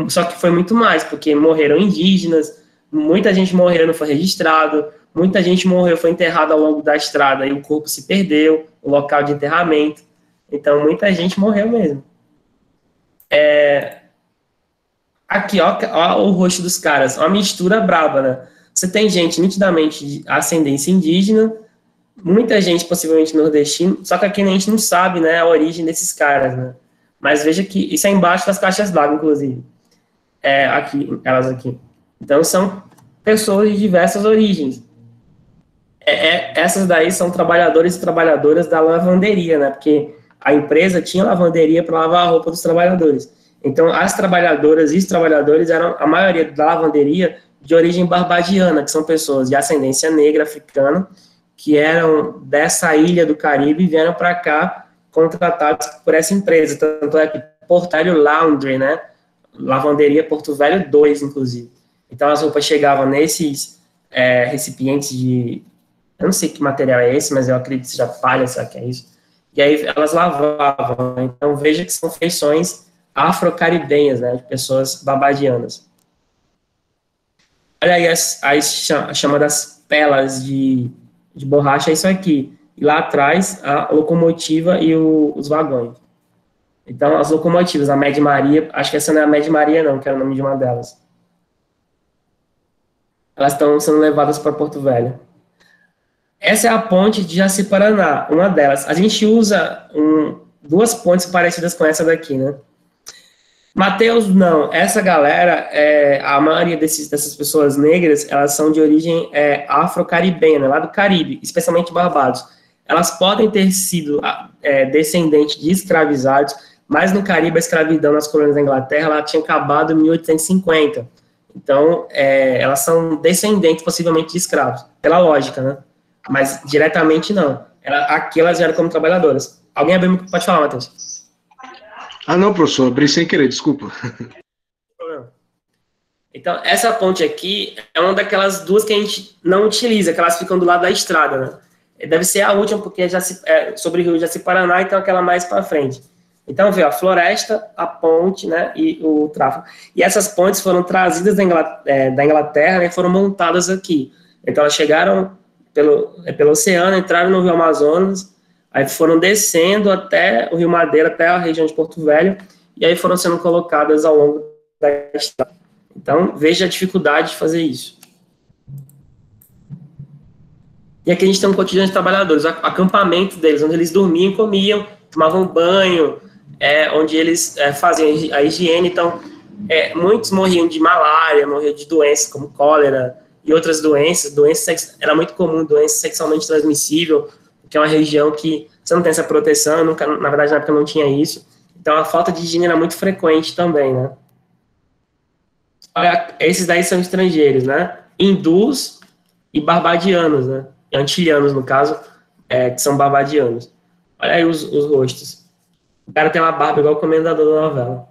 Só que foi muito mais, porque morreram indígenas, muita gente morreu, não foi registrado, muita gente morreu, foi enterrada ao longo da estrada e o corpo se perdeu, o local de enterramento. Então, muita gente morreu mesmo. Aqui, ó o rosto dos caras, uma mistura braba, né? Você tem gente nitidamente de ascendência indígena, muita gente possivelmente nordestina, só que aqui a gente não sabe, né, a origem desses caras, né? Mas veja que isso é embaixo das caixas d'água, inclusive. Elas aqui. Então, são pessoas de diversas origens. Essas daí são trabalhadores e trabalhadoras da lavanderia, né? Porque a empresa tinha lavanderia para lavar a roupa dos trabalhadores. Então, as trabalhadoras e os trabalhadores eram, a maioria da lavanderia, de origem barbadiana, que são pessoas de ascendência negra, africana, que eram dessa ilha do Caribe e vieram para cá contratados por essa empresa. Tanto é que Porto Velho Laundry, né? Lavanderia Porto Velho 2, inclusive. Então, as roupas chegavam nesses recipientes de... Eu não sei que material é esse, mas eu acredito que seja palha, sabe que é isso? E aí elas lavavam. Então, veja que são feições afro-caribenhas, né? De pessoas barbadianas. Olha aí a chama das pelas de borracha, é isso aqui. E lá atrás, a locomotiva e os vagões. Então, as locomotivas, a Média Maria, acho que essa não é a Média Maria não, que era o nome de uma delas. Elas estão sendo levadas para Porto Velho. Essa é a ponte de Jaci-Paraná, uma delas. A gente usa duas pontes parecidas com essa daqui, né? Mateus, não. Essa galera, a maioria dessas pessoas negras, elas são de origem afro-caribenha, lá do Caribe, especialmente Barbados. Elas podem ter sido descendentes de escravizados, mas no Caribe a escravidão nas colônias da Inglaterra ela tinha acabado em 1850. Então, elas são descendentes possivelmente de escravos, pela lógica, né? Mas diretamente não. Aqui elas eram como trabalhadoras. Alguém abriu? Pode falar, Matheus. Ah, não, professor, abri sem querer, desculpa. Então, essa ponte aqui é uma daquelas duas que a gente não utiliza, que elas ficam do lado da estrada, né? Deve ser a última, porque sobre o rio Jaci-Paraná, então aquela mais para frente. Então, vê, a floresta, a ponte, né, e o tráfego. E essas pontes foram trazidas da Inglaterra, né, e foram montadas aqui. Então, elas chegaram pelo oceano, entraram no rio Amazonas, aí foram descendo até o Rio Madeira, até a região de Porto Velho, e aí foram sendo colocadas ao longo da estrada. Então, veja a dificuldade de fazer isso. E aqui a gente tem um cotidiano de trabalhadores, o acampamento deles, onde eles dormiam, comiam, tomavam banho, onde eles faziam a higiene. Então, muitos morriam de malária, morriam de doenças como cólera e outras doenças. Era muito comum, doença sexualmente transmissível, que é uma região que você não tem essa proteção, na verdade, na época não tinha isso. Então, a falta de higiene era muito frequente também, né? Olha, esses daí são estrangeiros, né? Hindus e barbadianos, né? Antilianos, no caso, que são barbadianos. Olha aí os rostos. O cara tem uma barba igual o comendador da novela.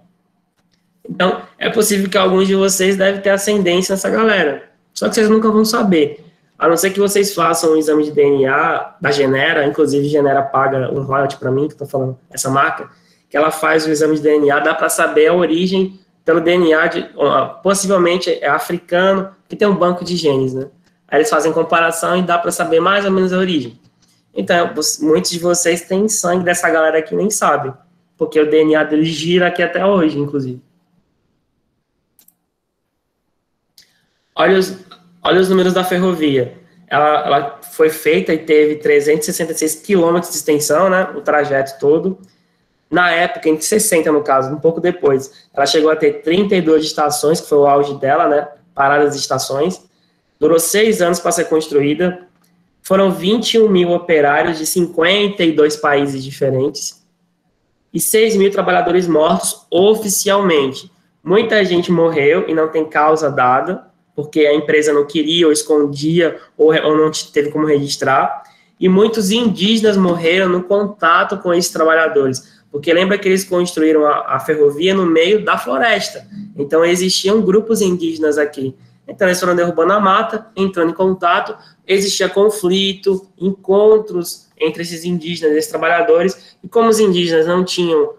Então, é possível que alguns de vocês devem ter ascendência nessa galera. Só que vocês nunca vão saber. A não ser que vocês façam um exame de DNA da Genera, inclusive Genera paga um royalty para mim, que eu tô falando, essa marca, que ela faz o exame de DNA, dá para saber a origem pelo DNA, possivelmente é africano, que tem um banco de genes, né? Aí eles fazem comparação e dá para saber mais ou menos a origem. Então, muitos de vocês têm sangue dessa galera aqui nem sabem, porque o DNA deles gira aqui até hoje, inclusive. Olha os números da ferrovia. Ela foi feita e teve 366 quilômetros de extensão, né, o trajeto todo. Na época, em 60 no caso, um pouco depois, ela chegou a ter 32 estações, que foi o auge dela, né, paradas de estações. Durou 6 anos para ser construída. Foram 21 mil operários de 52 países diferentes e 6 mil trabalhadores mortos oficialmente. Muita gente morreu e não tem causa dada, porque a empresa não queria, ou escondia, ou não teve como registrar. E muitos indígenas morreram no contato com esses trabalhadores, porque lembra que eles construíram a ferrovia no meio da floresta. Então, existiam grupos indígenas aqui. Então, eles foram derrubando a mata, entrando em contato, existia conflito, encontros entre esses indígenas e esses trabalhadores, e como os indígenas não tinham,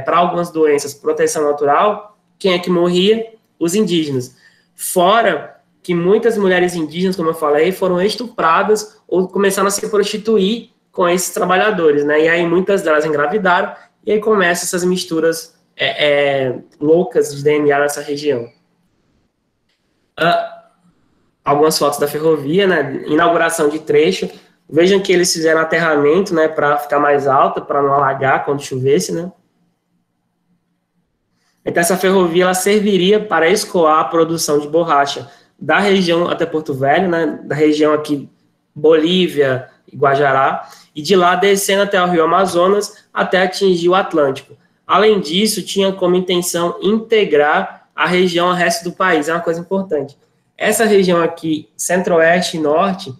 para algumas doenças, proteção natural, quem é que morria? Os indígenas. Fora que muitas mulheres indígenas, como eu falei, foram estupradas ou começaram a se prostituir com esses trabalhadores, né? E aí muitas delas engravidaram, e aí começam essas misturas loucas de DNA nessa região. Algumas fotos da ferrovia, né? Inauguração de trecho. Vejam que eles fizeram aterramento, né? Para ficar mais alta, para não alagar quando chovesse, né? Então, essa ferrovia ela serviria para escoar a produção de borracha da região até Porto Velho, né? Da região aqui Bolívia e Guajará, e de lá descendo até o Rio Amazonas, até atingir o Atlântico. Além disso, tinha como intenção integrar a região ao resto do país, é uma coisa importante. Essa região aqui, centro-oeste e norte,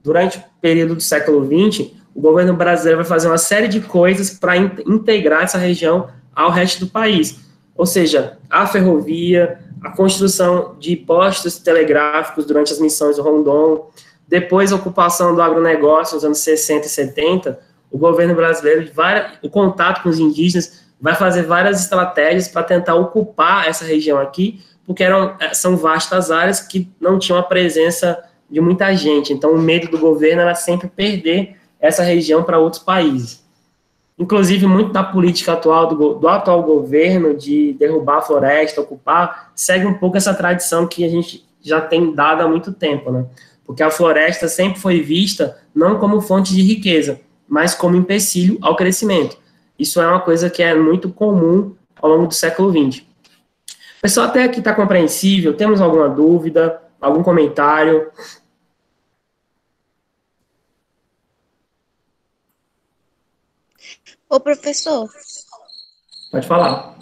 durante o período do século XX, o governo brasileiro vai fazer uma série de coisas para integrar essa região ao resto do país. Ou seja, a ferrovia, a construção de postos telegráficos durante as missões do Rondon, depois a ocupação do agronegócio nos anos 60 e 70, o governo brasileiro, o contato com os indígenas, vai fazer várias estratégias para tentar ocupar essa região aqui, porque são vastas áreas que não tinham a presença de muita gente. Então, o medo do governo era sempre perder essa região para outros países. Inclusive, muito da política atual do atual governo de derrubar a floresta, ocupar, segue um pouco essa tradição que a gente já tem dado há muito tempo, né? Porque a floresta sempre foi vista não como fonte de riqueza, mas como empecilho ao crescimento. Isso é uma coisa que é muito comum ao longo do século XX. Pessoal, até aqui está compreensível? Temos alguma dúvida? Algum comentário? Ô, professor. Pode falar.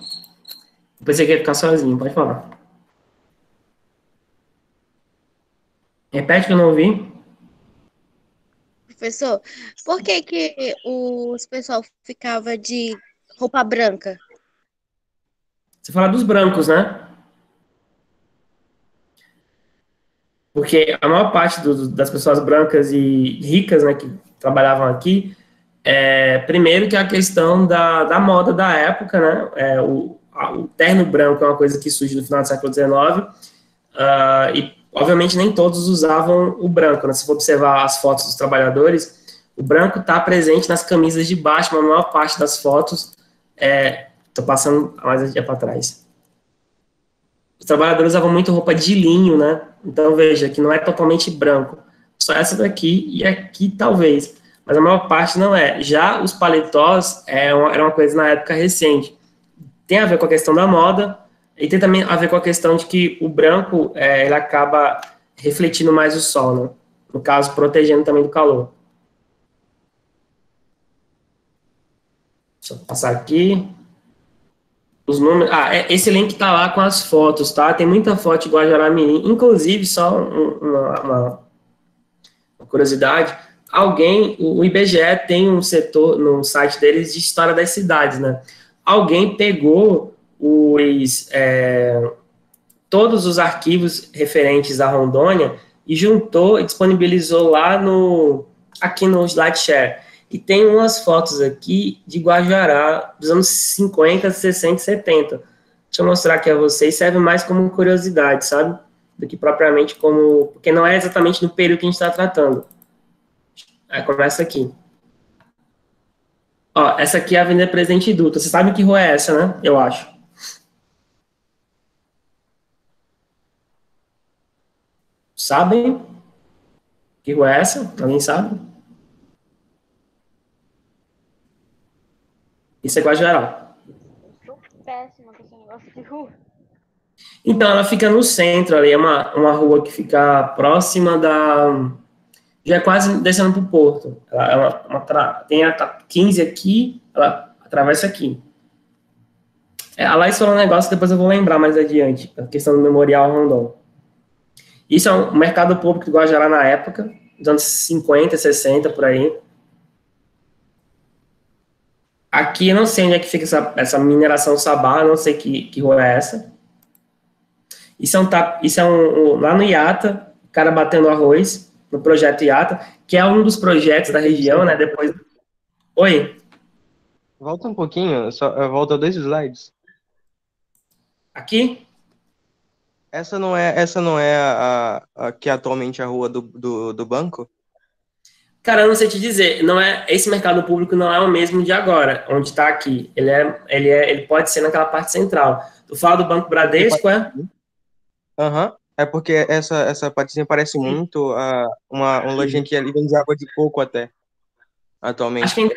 Eu pensei que ia ficar sozinho, pode falar. Repete que eu não ouvi. Professor, por que que os pessoal ficava de roupa branca? Você fala dos brancos, né? Porque a maior parte das pessoas brancas e ricas, né, que trabalhavam aqui, primeiro que é a questão da moda da época, né? O terno branco é uma coisa que surge no final do século XIX, e obviamente nem todos usavam o branco, né? Se for observar as fotos dos trabalhadores, o branco está presente nas camisas de baixo, mas a maior parte das fotos estou passando mais aqui para trás. Os trabalhadores usavam muito roupa de linho, né? Então, veja, que não é totalmente branco. Só essa daqui e aqui, talvez. Mas a maior parte não é. Já os paletós era uma coisa na época recente. Tem a ver com a questão da moda e tem também a ver com a questão de que o branco, ele acaba refletindo mais o sol, né? No caso, protegendo também do calor. Deixa eu passar aqui. Os números. Esse link tá lá com as fotos, tá? Tem muita foto de Guajará-Mirim. Inclusive, só uma curiosidade, o IBGE tem um setor no site deles de história das cidades, né? Alguém pegou todos os arquivos referentes à Rondônia e juntou e disponibilizou lá aqui no SlideShare. E tem umas fotos aqui de Guajará dos anos 50, 60 e 70. Deixa eu mostrar aqui a vocês. Serve mais como curiosidade, sabe? Do que propriamente como... Porque não é exatamente no período que a gente está tratando. Aí começa aqui. Ó, essa aqui é a Avenida Presidente Dutra. Você sabe que rua é essa, né? Eu acho. Sabem? Que rua é essa? Alguém sabe? Isso é Guajará. Sou péssima com esse negócio de rua. Então, ela fica no centro ali, é uma rua que fica próxima da... Já é quase descendo para o porto. Tem a 15 aqui, ela atravessa aqui. A Laís falou um negócio que depois eu vou lembrar mais adiante, a questão do Memorial Rondon. Isso é um mercado público de Guajará na época, dos anos 50, 60, por aí. Aqui eu não sei onde é que fica essa mineração Sabá, não sei que rua é essa. Isso é lá no Iata, o cara batendo arroz, no projeto Iata, que é um dos projetos da região, né? Depois. Oi? Volta um pouquinho, volta 2 slides. Aqui? Essa não é a que é atualmente a rua do banco? Cara, eu não sei te dizer, esse mercado público não é o mesmo de agora, onde está aqui. Ele pode ser naquela parte central. Tu fala do Banco Bradesco, é? Aham. É porque essa partezinha parece muito uma lojinha que ali vende água de coco até, atualmente. Acho que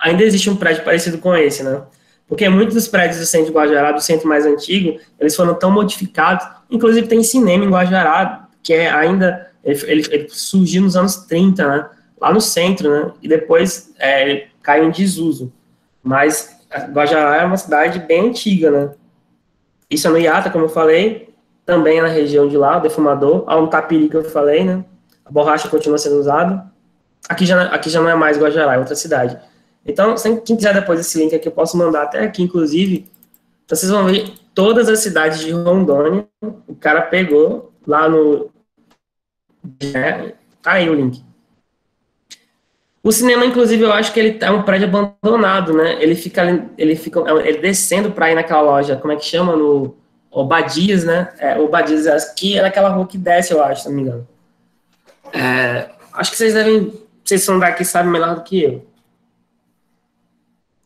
ainda existe um prédio parecido com esse, né? Porque muitos dos prédios do centro de Guajará, do centro mais antigo, eles foram tão modificados, inclusive tem cinema em Guajará, que ainda Ele surgiu nos anos 30, né? Lá no centro, né? E depois ele caiu em desuso. Mas Guajará é uma cidade bem antiga, né? Isso é no Iata, como eu falei, também é na região de lá, o defumador, há um tapiri que eu falei, né? A borracha continua sendo usada. Aqui já não é mais Guajará, é outra cidade. Então, quem quiser depois esse link aqui, eu posso mandar até aqui, inclusive. Então, vocês vão ver todas as cidades de Rondônia. O cara pegou lá no... tá aí o link. O cinema, inclusive, eu acho que ele é um prédio abandonado, né? Ele fica descendo para ir naquela loja, como é que chama? No Obadias, né? Obadias, aqui é naquela rua que desce, eu acho, se não me engano. Acho que vocês são daqui, sabem melhor do que eu.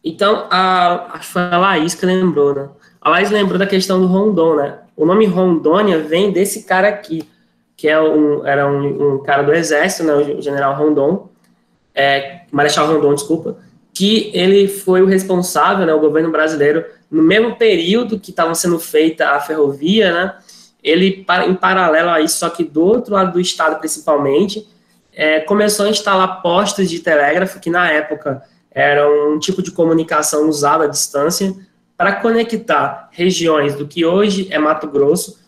Então, acho que foi a Laís que lembrou, né? A Laís lembrou da questão do Rondon, né? O nome Rondônia vem desse cara aqui, que era um cara do exército, né? O general Rondon, Marechal Rondon, desculpa, que ele foi o responsável, né? O governo brasileiro, no mesmo período que estava sendo feita a ferrovia, né? Ele, em paralelo a isso, só que do outro lado do estado, principalmente, começou a instalar postos de telégrafo, que na época era um tipo de comunicação usada à distância, para conectar regiões do que hoje é Mato Grosso,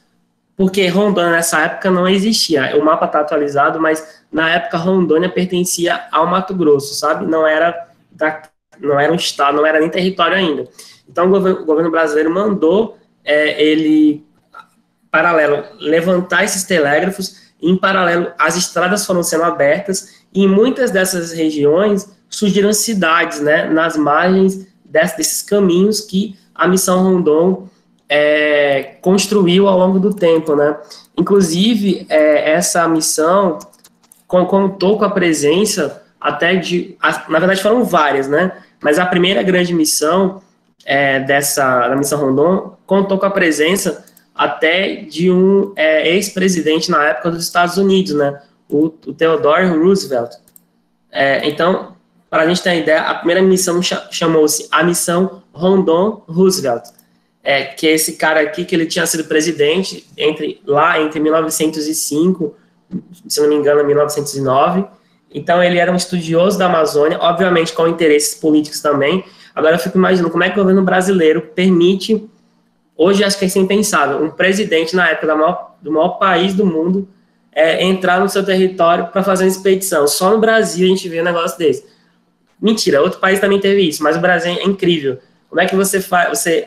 porque Rondônia nessa época não existia. O mapa está atualizado, mas na época Rondônia pertencia ao Mato Grosso, sabe? Não era um estado, não era nem território ainda. Então o governo brasileiro mandou ele, paralelo, levantar esses telégrafos, e em paralelo as estradas foram sendo abertas, e em muitas dessas regiões surgiram cidades, né, nas margens desses caminhos que a Missão Rondon construiu ao longo do tempo, né? Inclusive, essa missão contou com a presença até na verdade foram várias, né? Mas a primeira grande missão da Missão Rondon contou com a presença até de um ex-presidente na época dos Estados Unidos, né? O Theodore Roosevelt. Então, para a gente ter uma ideia, a primeira missão chamou-se a Missão Rondon Roosevelt, que é esse cara aqui, que ele tinha sido presidente entre 1905, se não me engano, 1909. Então, ele era um estudioso da Amazônia, obviamente com interesses políticos também. Agora, eu fico imaginando como é que o governo brasileiro permite, hoje acho que é impensável, um presidente na época do maior país do mundo entrar no seu território para fazer uma expedição. Só no Brasil a gente vê um negócio desse. Mentira, outro país também teve isso, mas o Brasil é incrível. Como é que você faz? Você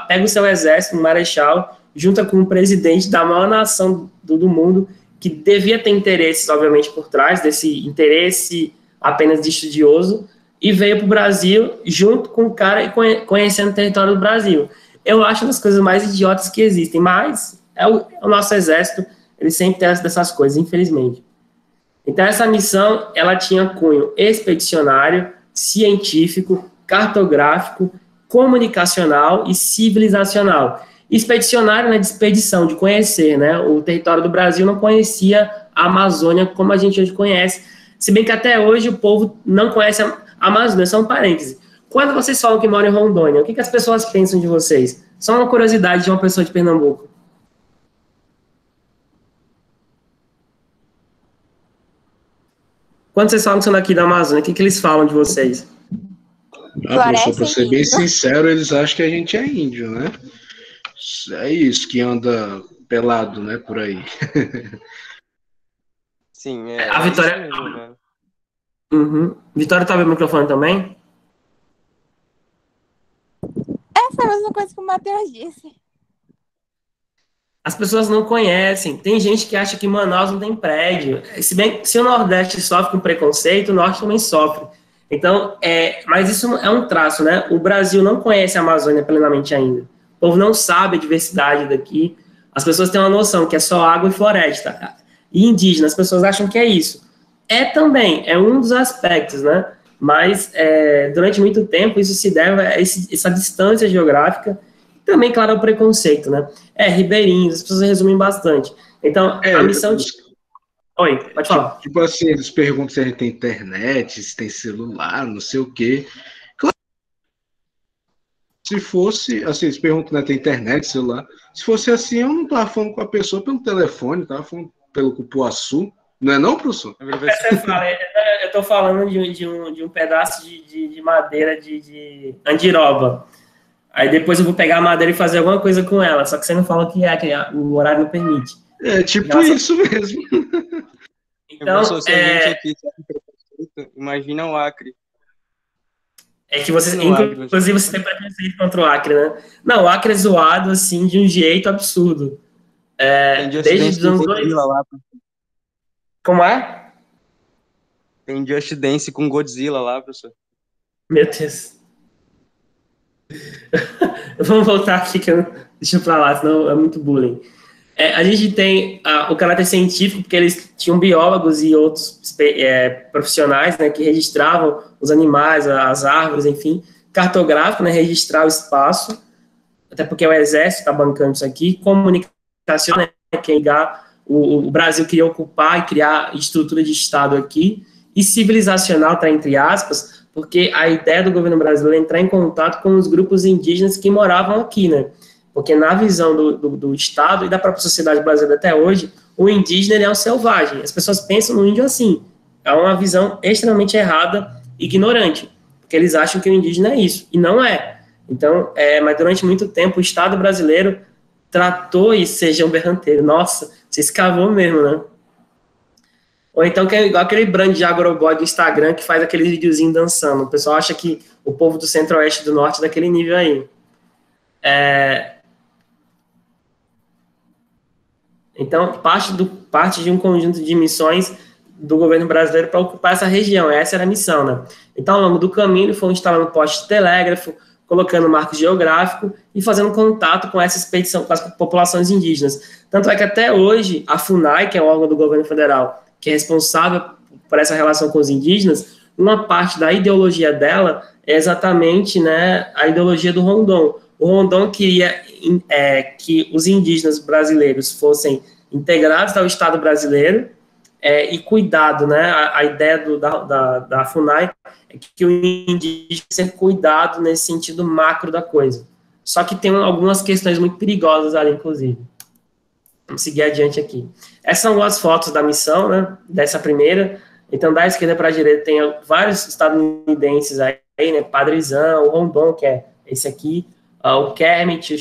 pega o seu exército, um marechal, junta com o presidente da maior nação do mundo, que devia ter interesses, obviamente, por trás desse interesse apenas de estudioso, e veio para o Brasil junto com o cara e conhecendo o território do Brasil. Eu acho uma das coisas mais idiotas que existem, mas o nosso exército, ele sempre tem dessas coisas, infelizmente. Então, essa missão, ela tinha cunho expedicionário, científico, cartográfico, comunicacional e civilizacional. Expedicionário, né, de expedição, de conhecer, né? O território do Brasil não conhecia a Amazônia como a gente hoje conhece, se bem que até hoje o povo não conhece a Amazônia, só um parêntese. Quando vocês falam que moram em Rondônia, o que as pessoas pensam de vocês? Só uma curiosidade de uma pessoa de Pernambuco. Quando vocês falam que são daqui da Amazônia, o que eles falam de vocês? Professor, para ser bem sincero, eles acham que a gente é índio, né? É isso, que anda pelado, né, por aí. Sim, a Vitória... mesmo, né? Vitória tá vendo o microfone também? Essa é a mesma coisa que o Matheus disse. As pessoas não conhecem. Tem gente que acha que Manaus não tem prédio. Se o Nordeste sofre com preconceito, o Norte também sofre. Então, mas isso é um traço, né? O Brasil não conhece a Amazônia plenamente ainda. O povo não sabe a diversidade daqui. As pessoas têm uma noção que é só água e floresta. E indígena, as pessoas acham que é isso. Também, é um dos aspectos, né? Mas, durante muito tempo, isso se deve a essa distância geográfica e também, claro, ao preconceito, né? Ribeirinhos, as pessoas resumem bastante. Então, a missão de... Oi, pode falar. Tipo assim, eles perguntam se a gente tem internet, se tem celular, não sei o quê. Claro, se fosse, assim, eles perguntam, né, tem internet, celular. Se fosse assim, eu não tava falando com a pessoa pelo telefone, tava falando pelo cupuaçu, Não é não, professor? Você fala, eu estou falando de um pedaço de madeira de andiroba. Aí depois eu vou pegar a madeira e fazer alguma coisa com ela, só que você não fala que o horário não permite. É tipo isso mesmo. Então, imagina o Acre. É que você, inclusive, você tem preconceito contra o Acre, né? Não, o Acre é zoado, assim, de um jeito absurdo. Desde os anos 2000. Como é? Tem Just Dance com Godzilla lá, professor. Meu Deus. Vamos voltar aqui, deixa eu pra lá, senão é muito bullying. A gente tem o caráter científico, porque eles tinham biólogos e outros profissionais, né, que registravam os animais, as árvores, enfim. Cartográfico, né, registrar o espaço, até porque o exército está bancando isso aqui. Comunicação, né, que o Brasil queria ocupar e criar estrutura de Estado aqui. E civilizacional, está entre aspas, porque a ideia do governo brasileiro é entrar em contato com os grupos indígenas que moravam aqui, né? Porque na visão do Estado e da própria sociedade brasileira até hoje, o indígena é um selvagem. As pessoas pensam no índio assim. É uma visão extremamente errada, ignorante, porque eles acham que o indígena é isso, e não é. Então, mas durante muito tempo, o Estado brasileiro tratou isso, seja um berranteiro. Nossa, você escavou mesmo, né? Ou então, que é igual aquele brand de agroboy do Instagram que faz aquele videozinho dançando. O pessoal acha que o povo do centro-oeste e do norte é daquele nível aí. Então, parte de um conjunto de missões do governo brasileiro para ocupar essa região. Essa era a missão, né? Então, ao longo do caminho, foram instalando postos de telégrafo, colocando marcos geográficos e fazendo contato com essa expedição, com as populações indígenas. Tanto é que até hoje, a FUNAI, que é um órgão do governo federal, que é responsável por essa relação com os indígenas, uma parte da ideologia dela é exatamente, né, a ideologia do Rondon. O Rondon queria que os indígenas brasileiros fossem integrados ao Estado brasileiro e cuidado, né? A ideia da FUNAI é que o indígena seja cuidado nesse sentido macro da coisa. Só que tem algumas questões muito perigosas ali, inclusive. Vamos seguir adiante aqui. Essas são as fotos da missão, né? Dessa primeira. Então, da esquerda para a direita tem vários estadunidenses aí, né? Padrizão, o Rondon, que é esse aqui, o Kermit,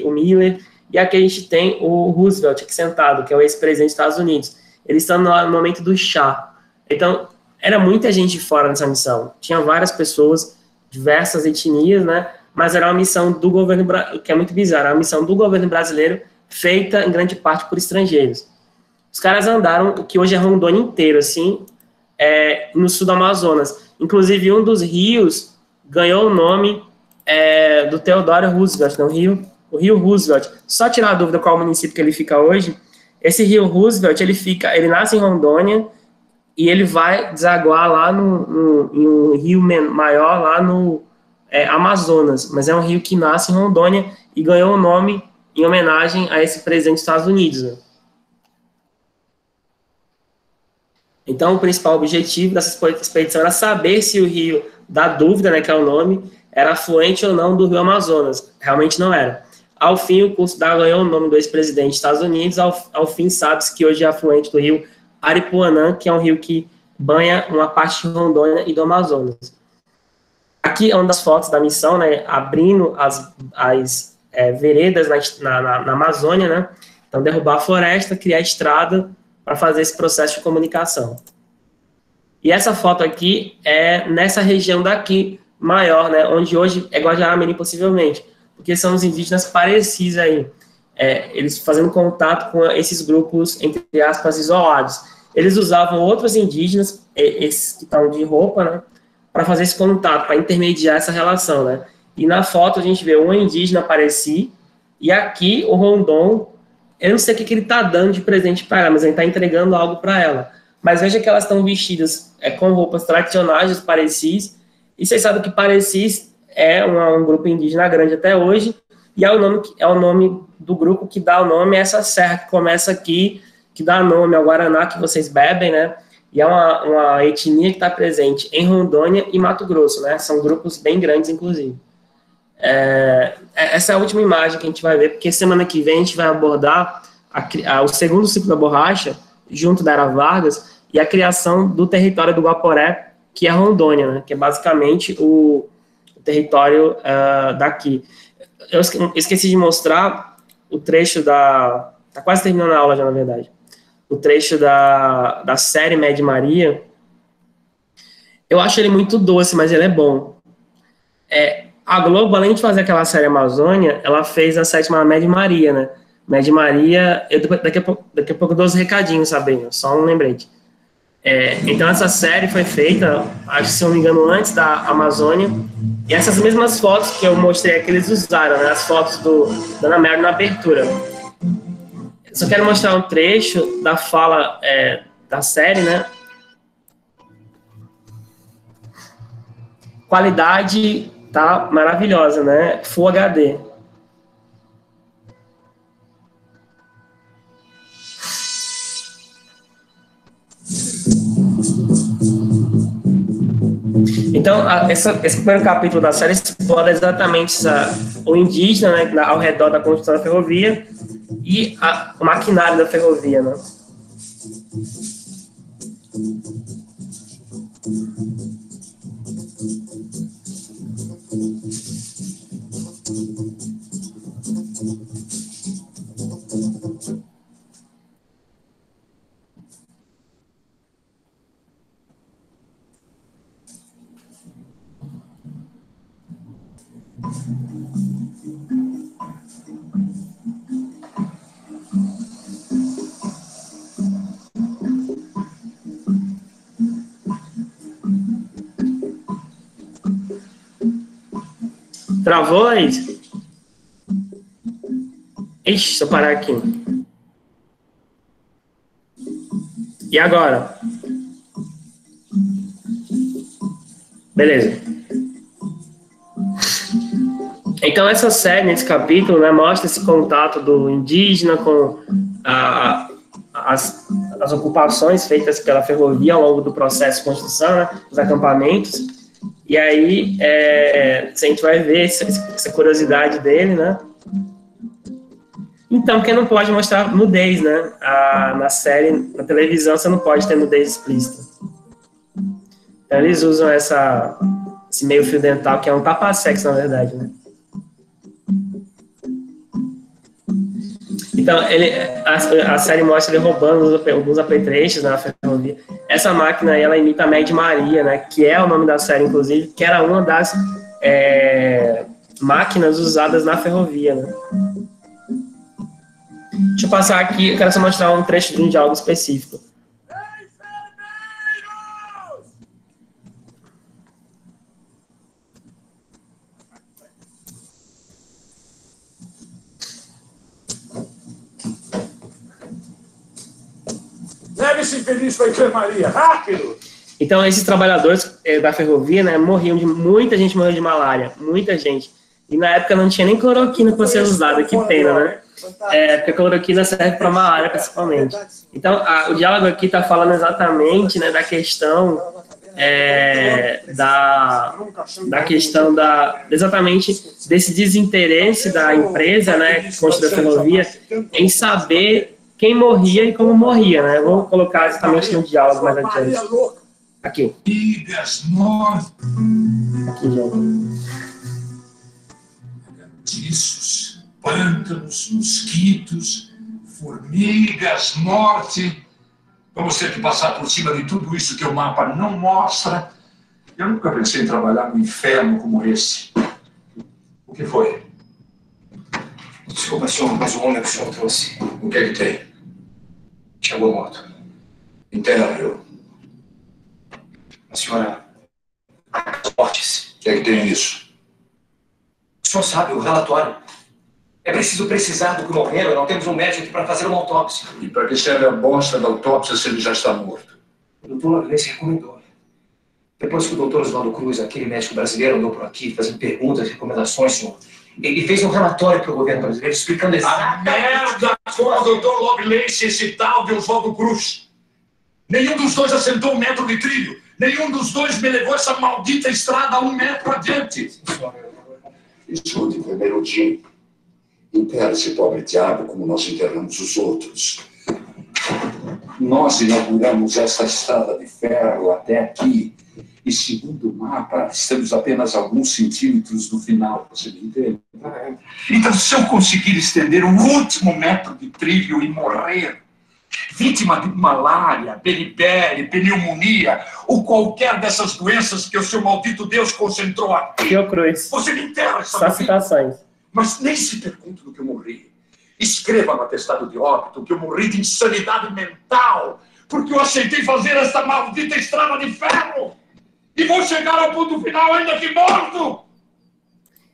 o Miller, e aqui a gente tem o Roosevelt aqui sentado, que é o ex-presidente dos Estados Unidos. Eles estão no momento do chá. Então, era muita gente fora nessa missão. Tinha várias pessoas, diversas etnias, né? Mas era uma missão do governo, que é muito bizarro, era uma missão do governo brasileiro, feita em grande parte por estrangeiros. Os caras andaram, o que hoje é Rondônia inteiro, assim, no sul do Amazonas. Inclusive, um dos rios ganhou o nome do Theodore Roosevelt, né? O rio Roosevelt. Só tirar a dúvida qual município que ele fica hoje. Esse rio Roosevelt, ele nasce em Rondônia e ele vai desaguar lá em um rio maior lá no Amazonas, mas é um rio que nasce em Rondônia e ganhou o nome em homenagem a esse presidente dos Estados Unidos, né? Então, o principal objetivo dessa expedição era saber se o rio da dúvida, né, que é o nome, era afluente ou não do rio Amazonas. Realmente não era. Ao fim, o curso ganhou o nome do ex-presidente dos Estados Unidos. Ao fim, sabe-se que hoje é afluente do rio Aripuanã, que é um rio que banha uma parte de Rondônia e do Amazonas. Aqui é uma das fotos da missão, né, abrindo as veredas na Amazônia, né? Então, derrubar a floresta, criar estrada para fazer esse processo de comunicação. E essa foto aqui é nessa região daqui, maior, né, onde hoje é Guajará-Mirim, possivelmente, porque são os indígenas parecidos aí, eles fazendo contato com esses grupos, entre aspas, isolados. Eles usavam outros indígenas, esses que estão de roupa, né, para fazer esse contato, para intermediar essa relação, né. E na foto a gente vê um indígena Pareci, e aqui o Rondon, eu não sei o que ele está dando de presente para ela, mas ele está entregando algo para ela. Mas veja que elas estão vestidas com roupas tradicionais dos Parecis, e vocês sabem que Parecis é um grupo indígena grande até hoje, e é o nome do grupo que dá o nome a essa serra que começa aqui, que dá nome ao Guaraná que vocês bebem, né? E é uma etnia que está presente em Rondônia e Mato Grosso, né? São grupos bem grandes, inclusive. Essa é a última imagem que a gente vai ver, porque semana que vem a gente vai abordar o segundo ciclo da borracha, junto da Era Vargas, e a criação do território do Guaporé, que é Rondônia, né, que é basicamente o território daqui. Eu esqueci de mostrar o trecho da... Está quase terminando a aula já, na verdade. O trecho da série Mad Maria. Eu acho ele muito doce, mas ele é bom. A Globo, além de fazer aquela série Amazônia, ela fez a série chamada Mad Maria, né? Mad Maria, daqui a pouco eu dou os recadinhos, Sabrina, só um lembrete. Então essa série foi feita, acho que se não me engano, antes da Amazônia, e essas mesmas fotos que eu mostrei aqui, eles usaram, né? As fotos da Ana Mary na abertura. Só quero mostrar um trecho da fala da série, né? Qualidade tá maravilhosa, né? Full HD. Então, esse primeiro capítulo da série explora exatamente o indígena, né, ao redor da construção da ferrovia e o maquinário da ferrovia, né? Travou, Laís? Ixi, deixa eu parar aqui. E agora? Beleza. Então, essa série, nesse capítulo, né, mostra esse contato do indígena com as ocupações feitas pela ferrovia ao longo do processo de construção, né, os acampamentos. E aí, a gente vai ver essa curiosidade dele, né? Então, porque não pode mostrar nudez, né? Na série, na televisão, você não pode ter nudez explícita. Então, eles usam esse meio fio dental, que é um tapa-sexo, na verdade, né? Então, a série mostra ele roubando alguns apetrechos na ferrovia. Essa máquina aí, ela imita a Mad Maria, né, que é o nome da série, inclusive, que era uma das máquinas usadas na ferrovia, né. Deixa eu passar aqui, eu quero só mostrar um trecho de um diálogo específico. Leve-se infeliz para a enfermaria, rápido! Então, esses trabalhadores da ferrovia, né, muita gente morreu de malária, muita gente. E na época não tinha nem cloroquina para ser usada, que pena, né? Porque a cloroquina serve para malária, principalmente. Então, o diálogo aqui está falando exatamente, né, da questão exatamente desse desinteresse da empresa, né, que construiu a ferrovia, em saber quem morria e como morria, né? Eu vou colocar exatamente no diálogo mais adiante. Aqui. Aqui, gente. Tiços, pântanos, mosquitos, formigas, morte. Vamos ter que passar por cima de tudo isso que o mapa não mostra. Eu nunca pensei em trabalhar num inferno como esse. O que foi? Desculpa, senhor, mas o homem que o senhor trouxe. O que é que tem? Chegou morto. Interno. A senhora... As mortes. O que é que tem nisso? O senhor sabe, o relatório. É preciso precisar do que morreram. Não temos um médico aqui para fazer uma autópsia. E para que serve a bosta da autópsia se ele já está morto? O doutor Loveless recomendou. Depois que o doutor Oswaldo Cruz, aquele médico brasileiro, andou por aqui fazendo perguntas, recomendações, senhor, ele fez um relatório para o governo brasileiro explicando exatamente... A merda com o doutor Loveless e esse tal de Oswaldo Cruz. Nenhum dos dois assentou 1 metro de trilho. Nenhum dos dois me levou essa maldita estrada 1 metro adiante. Escute, enfermeiro Jim. Enterre esse pobre diabo como nós enterramos os outros. Nós inauguramos essa estrada de ferro até aqui. E segundo o mapa, estamos apenas alguns centímetros do final. Você me entende? Então, se eu conseguir estender o último metro de trilho e morrer, vítima de malária, beriberi, pneumonia, ou qualquer dessas doenças que o seu maldito Deus concentrou aqui, Fiocruz. você me enterra, Só sabe? citações. Mas nem se pergunte do que eu morri. Escreva no atestado de óbito que eu morri de insanidade mental, porque eu aceitei fazer essa maldita estrada de ferro. E vou chegar ao ponto final ainda que morto!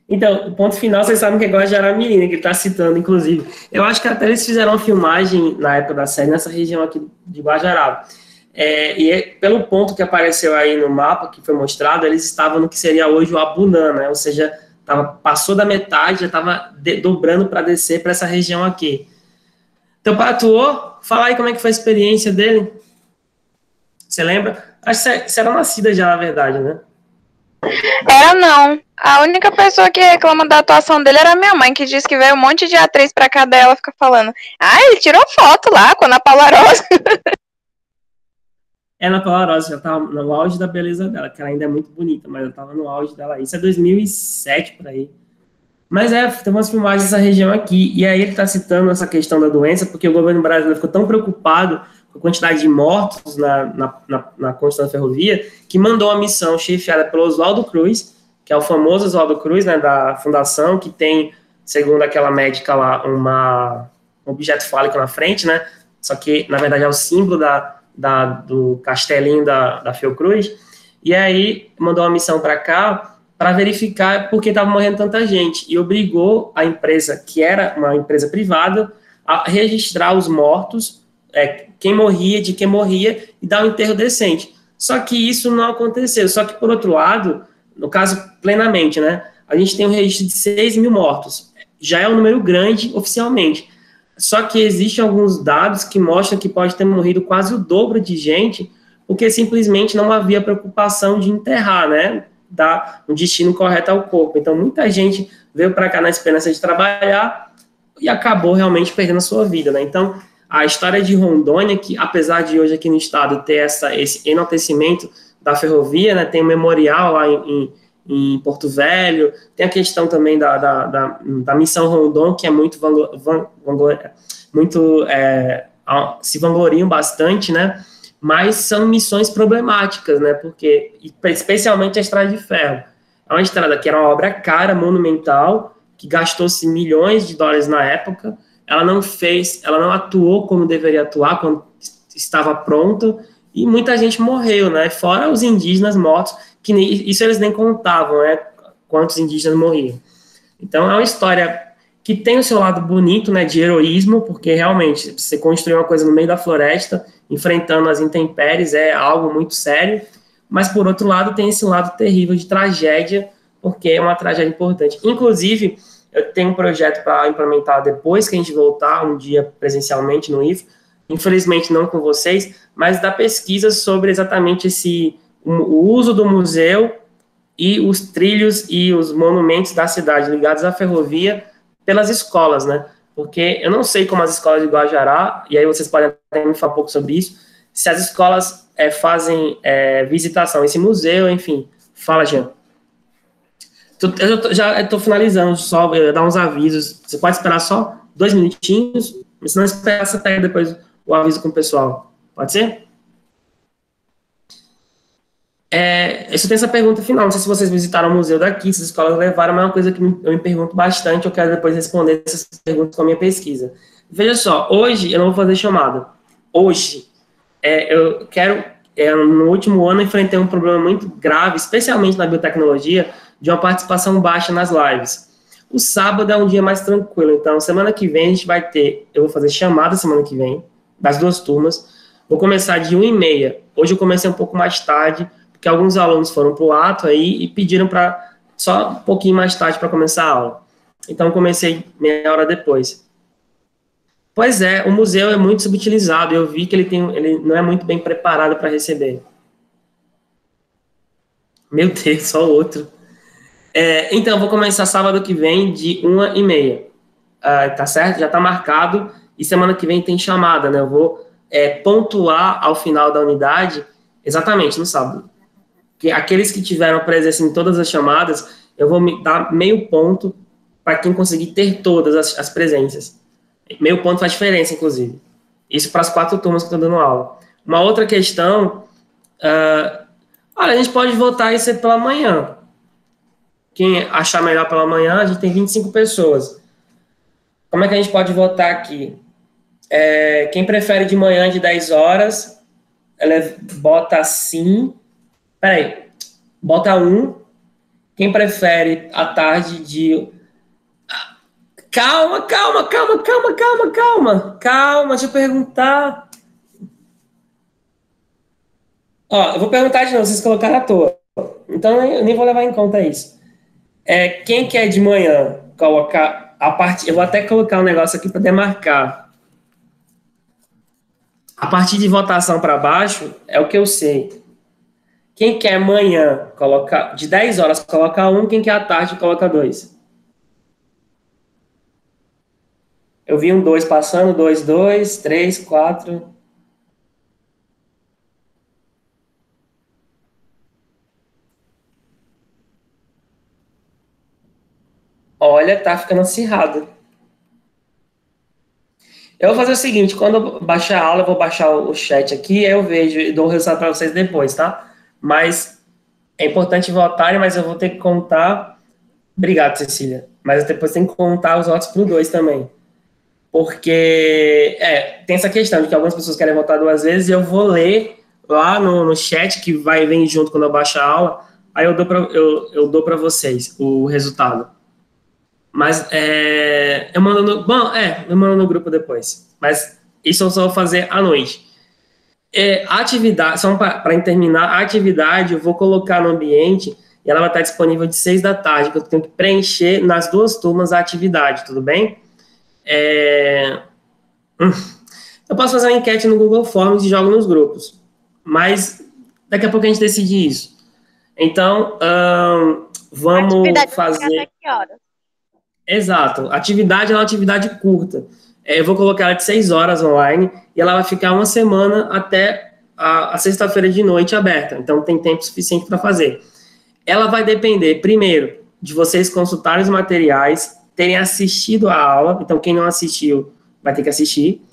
Então, o ponto final, vocês sabem que é Guajará-Mirim, que ele está citando, inclusive. Eu acho que até eles fizeram uma filmagem, na época da série, nessa região aqui de Guajará. Pelo ponto que apareceu aí no mapa, que foi mostrado, eles estavam no que seria hoje o Abunã, né? Ou seja, passou da metade, já estava dobrando para descer para essa região aqui. Teu pai atuou? Fala aí como é que foi a experiência dele. Você lembra? Acho que você era nascida já, na verdade, né? Era não. A única pessoa que reclama da atuação dele era a minha mãe, que disse que veio um monte de atriz pra cá dela, fica falando, ele tirou foto lá com a Ana Paula Rosa. Ana Paula Rosa já estava no auge da beleza dela, que ela ainda é muito bonita, mas ela estava no auge dela. Isso é 2007, por aí. Mas tem umas filmagens dessa região aqui, e aí ele está citando essa questão da doença, porque o governo brasileiro ficou tão preocupado com a quantidade de mortos na construção da ferrovia, que mandou uma missão chefiada pelo Oswaldo Cruz, que é o famoso Oswaldo Cruz, né, da fundação, que tem, segundo aquela médica lá, um objeto fálico na frente, né, só que, na verdade, é o símbolo do castelinho da Fiocruz, e aí mandou uma missão para cá para verificar por que estava morrendo tanta gente, e obrigou a empresa, que era uma empresa privada, a registrar os mortos, quem morria, de quem morria, e dar um enterro decente. Só que isso não aconteceu. Só que, por outro lado, no caso, plenamente, né, a gente tem um registro de 6 mil mortos. Já é um número grande oficialmente. Só que existem alguns dados que mostram que pode ter morrido quase o dobro de gente, porque simplesmente não havia preocupação de enterrar, né, dar um destino correto ao corpo. Então, muita gente veio para cá na esperança de trabalhar e acabou realmente perdendo a sua vida, né. Então, a história de Rondônia, que apesar de hoje aqui no estado ter esse enaltecimento da ferrovia, né, tem um memorial lá em Porto Velho, tem a questão também da missão Rondon, que é muito se vangloriam bastante, né, mas são missões problemáticas, né, porque, especialmente a Estrada de Ferro, é uma estrada que era uma obra cara, monumental, que gastou-se milhões de dólares na época. Ela não atuou como deveria atuar quando estava pronta, e muita gente morreu, né? Fora os indígenas mortos, que isso eles nem contavam, né? Quantos indígenas morriam. Então, é uma história que tem o seu lado bonito, né? De heroísmo, porque realmente você construir uma coisa no meio da floresta, enfrentando as intempéries, é algo muito sério, mas, por outro lado, tem esse lado terrível de tragédia, porque é uma tragédia importante. Inclusive, eu tenho um projeto para implementar depois que a gente voltar um dia presencialmente no IF, infelizmente não com vocês, mas da pesquisa sobre exatamente o uso do museu e os trilhos e os monumentos da cidade ligados à ferrovia pelas escolas, né? Porque eu não sei como as escolas de Guajará, e aí vocês podem até me falar um pouco sobre isso, se as escolas fazem visitação a esse museu, enfim. Fala, Jean. Eu já estou finalizando, só dar uns avisos. Você pode esperar só 2 minutinhos, mas se não esperar, você pega depois o aviso com o pessoal. Pode ser? Eu só tenho essa pergunta final. Não sei se vocês visitaram o museu daqui, se as escolas levaram, mas é uma coisa que eu me pergunto bastante. Eu quero depois responder essas perguntas com a minha pesquisa. Veja só, hoje eu não vou fazer chamada. Hoje, eu quero... no último ano, eu enfrentei um problema muito grave, especialmente na biotecnologia, de uma participação baixa nas lives. O sábado é um dia mais tranquilo, então semana que vem a gente vai ter, eu vou fazer chamada semana que vem, das 2 turmas, vou começar de 1h30, hoje eu comecei um pouco mais tarde, porque alguns alunos foram para o ato aí e pediram para só um pouquinho mais tarde para começar a aula, então comecei meia hora depois. Pois é, o museu é muito subutilizado, eu vi que ele não é muito bem preparado para receber. Meu Deus, só outro. Então, vou começar sábado que vem de 1h30, tá certo? Já tá marcado, e semana que vem tem chamada, né? Eu vou pontuar ao final da unidade, exatamente, no sábado. Que aqueles que tiveram presença em todas as chamadas, eu vou me dar meio ponto para quem conseguir ter todas as presenças. Meio ponto faz diferença, inclusive. Isso para as 4 turmas que eu estou dando aula. Uma outra questão, olha, a gente pode votar isso pela manhã. Quem achar melhor pela manhã, a gente tem 25 pessoas. Como é que a gente pode votar aqui? Quem prefere de manhã de 10 horas, ela bota sim. Peraí, bota 1. Quem prefere à tarde de... Calma, deixa eu perguntar. Ó, eu vou perguntar de novo, vocês colocaram à toa. Então, eu nem vou levar em conta isso. Quem quer de manhã colocar a parte... Eu vou até colocar um negócio aqui para demarcar. A partir de votação para baixo, é o que eu sei. Quem quer manhã, colocar de 10 horas, coloca 1. Quem quer à tarde, coloca 2. Eu vi um 2 passando, 2, 2, 3, 4. Olha, tá ficando acirrado. Eu vou fazer o seguinte, quando eu baixar a aula, eu vou baixar o chat aqui, aí eu vejo e dou o resultado para vocês depois, tá? Mas é importante votarem, mas eu vou ter que contar... Obrigado, Cecília. Mas depois tem que contar os votos pro 2 também. Porque tem essa questão de que algumas pessoas querem votar 2 vezes e eu vou ler lá no chat, que vem junto quando eu baixo a aula, aí eu dou para vocês o resultado. Mas eu mando eu mando no grupo depois. Mas isso eu só vou fazer à noite. Atividade, só para terminar, a atividade eu vou colocar no ambiente e ela vai estar disponível de 6 da tarde, que eu tenho que preencher nas 2 turmas a atividade, tudo bem? Eu posso fazer uma enquete no Google Forms e jogo nos grupos, mas daqui a pouco a gente decide isso. Então, vamos fazer... Até que horas? Exato. Atividade é uma atividade curta. Eu vou colocar ela de 6 horas online e ela vai ficar uma semana até a sexta-feira de noite aberta. Então, tem tempo suficiente para fazer. Ela vai depender, primeiro, de vocês consultarem os materiais, terem assistido a aula. Então, quem não assistiu vai ter que assistir.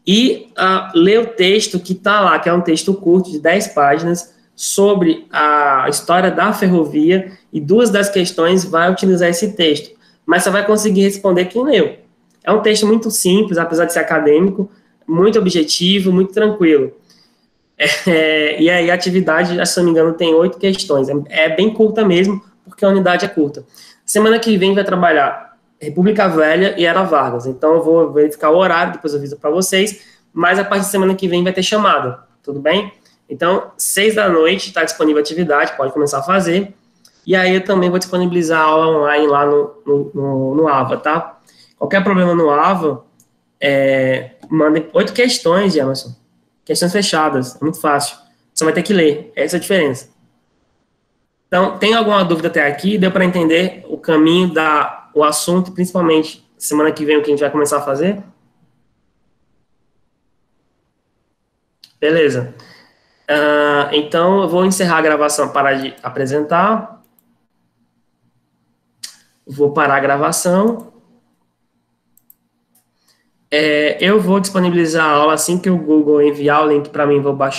E ler o texto que está lá, que é um texto curto de 10 páginas, sobre a história da ferrovia, e 2 das questões vai utilizar esse texto. Mas você vai conseguir responder quem leu. É um texto muito simples, apesar de ser acadêmico, muito objetivo, muito tranquilo. E aí a atividade, se não me engano, tem 8 questões. É bem curta mesmo, porque a unidade é curta. Semana que vem vai trabalhar República Velha e Era Vargas. Então eu vou verificar o horário, depois eu aviso para vocês, mas a partir da semana que vem vai ter chamada, tudo bem? Então, 6 da noite está disponível a atividade, pode começar a fazer. E aí eu também vou disponibilizar a aula online lá no AVA, tá? Qualquer problema no AVA, mandem 8 questões, Emerson. Questões fechadas, é muito fácil. Você vai ter que ler, essa é a diferença. Então, tem alguma dúvida até aqui? Deu para entender o caminho o assunto, principalmente semana que vem o que a gente vai começar a fazer? Beleza. Então, eu vou encerrar a gravação, parar de apresentar. Vou parar a gravação. Eu vou disponibilizar a aula assim que o Google enviar o link para mim, vou baixar.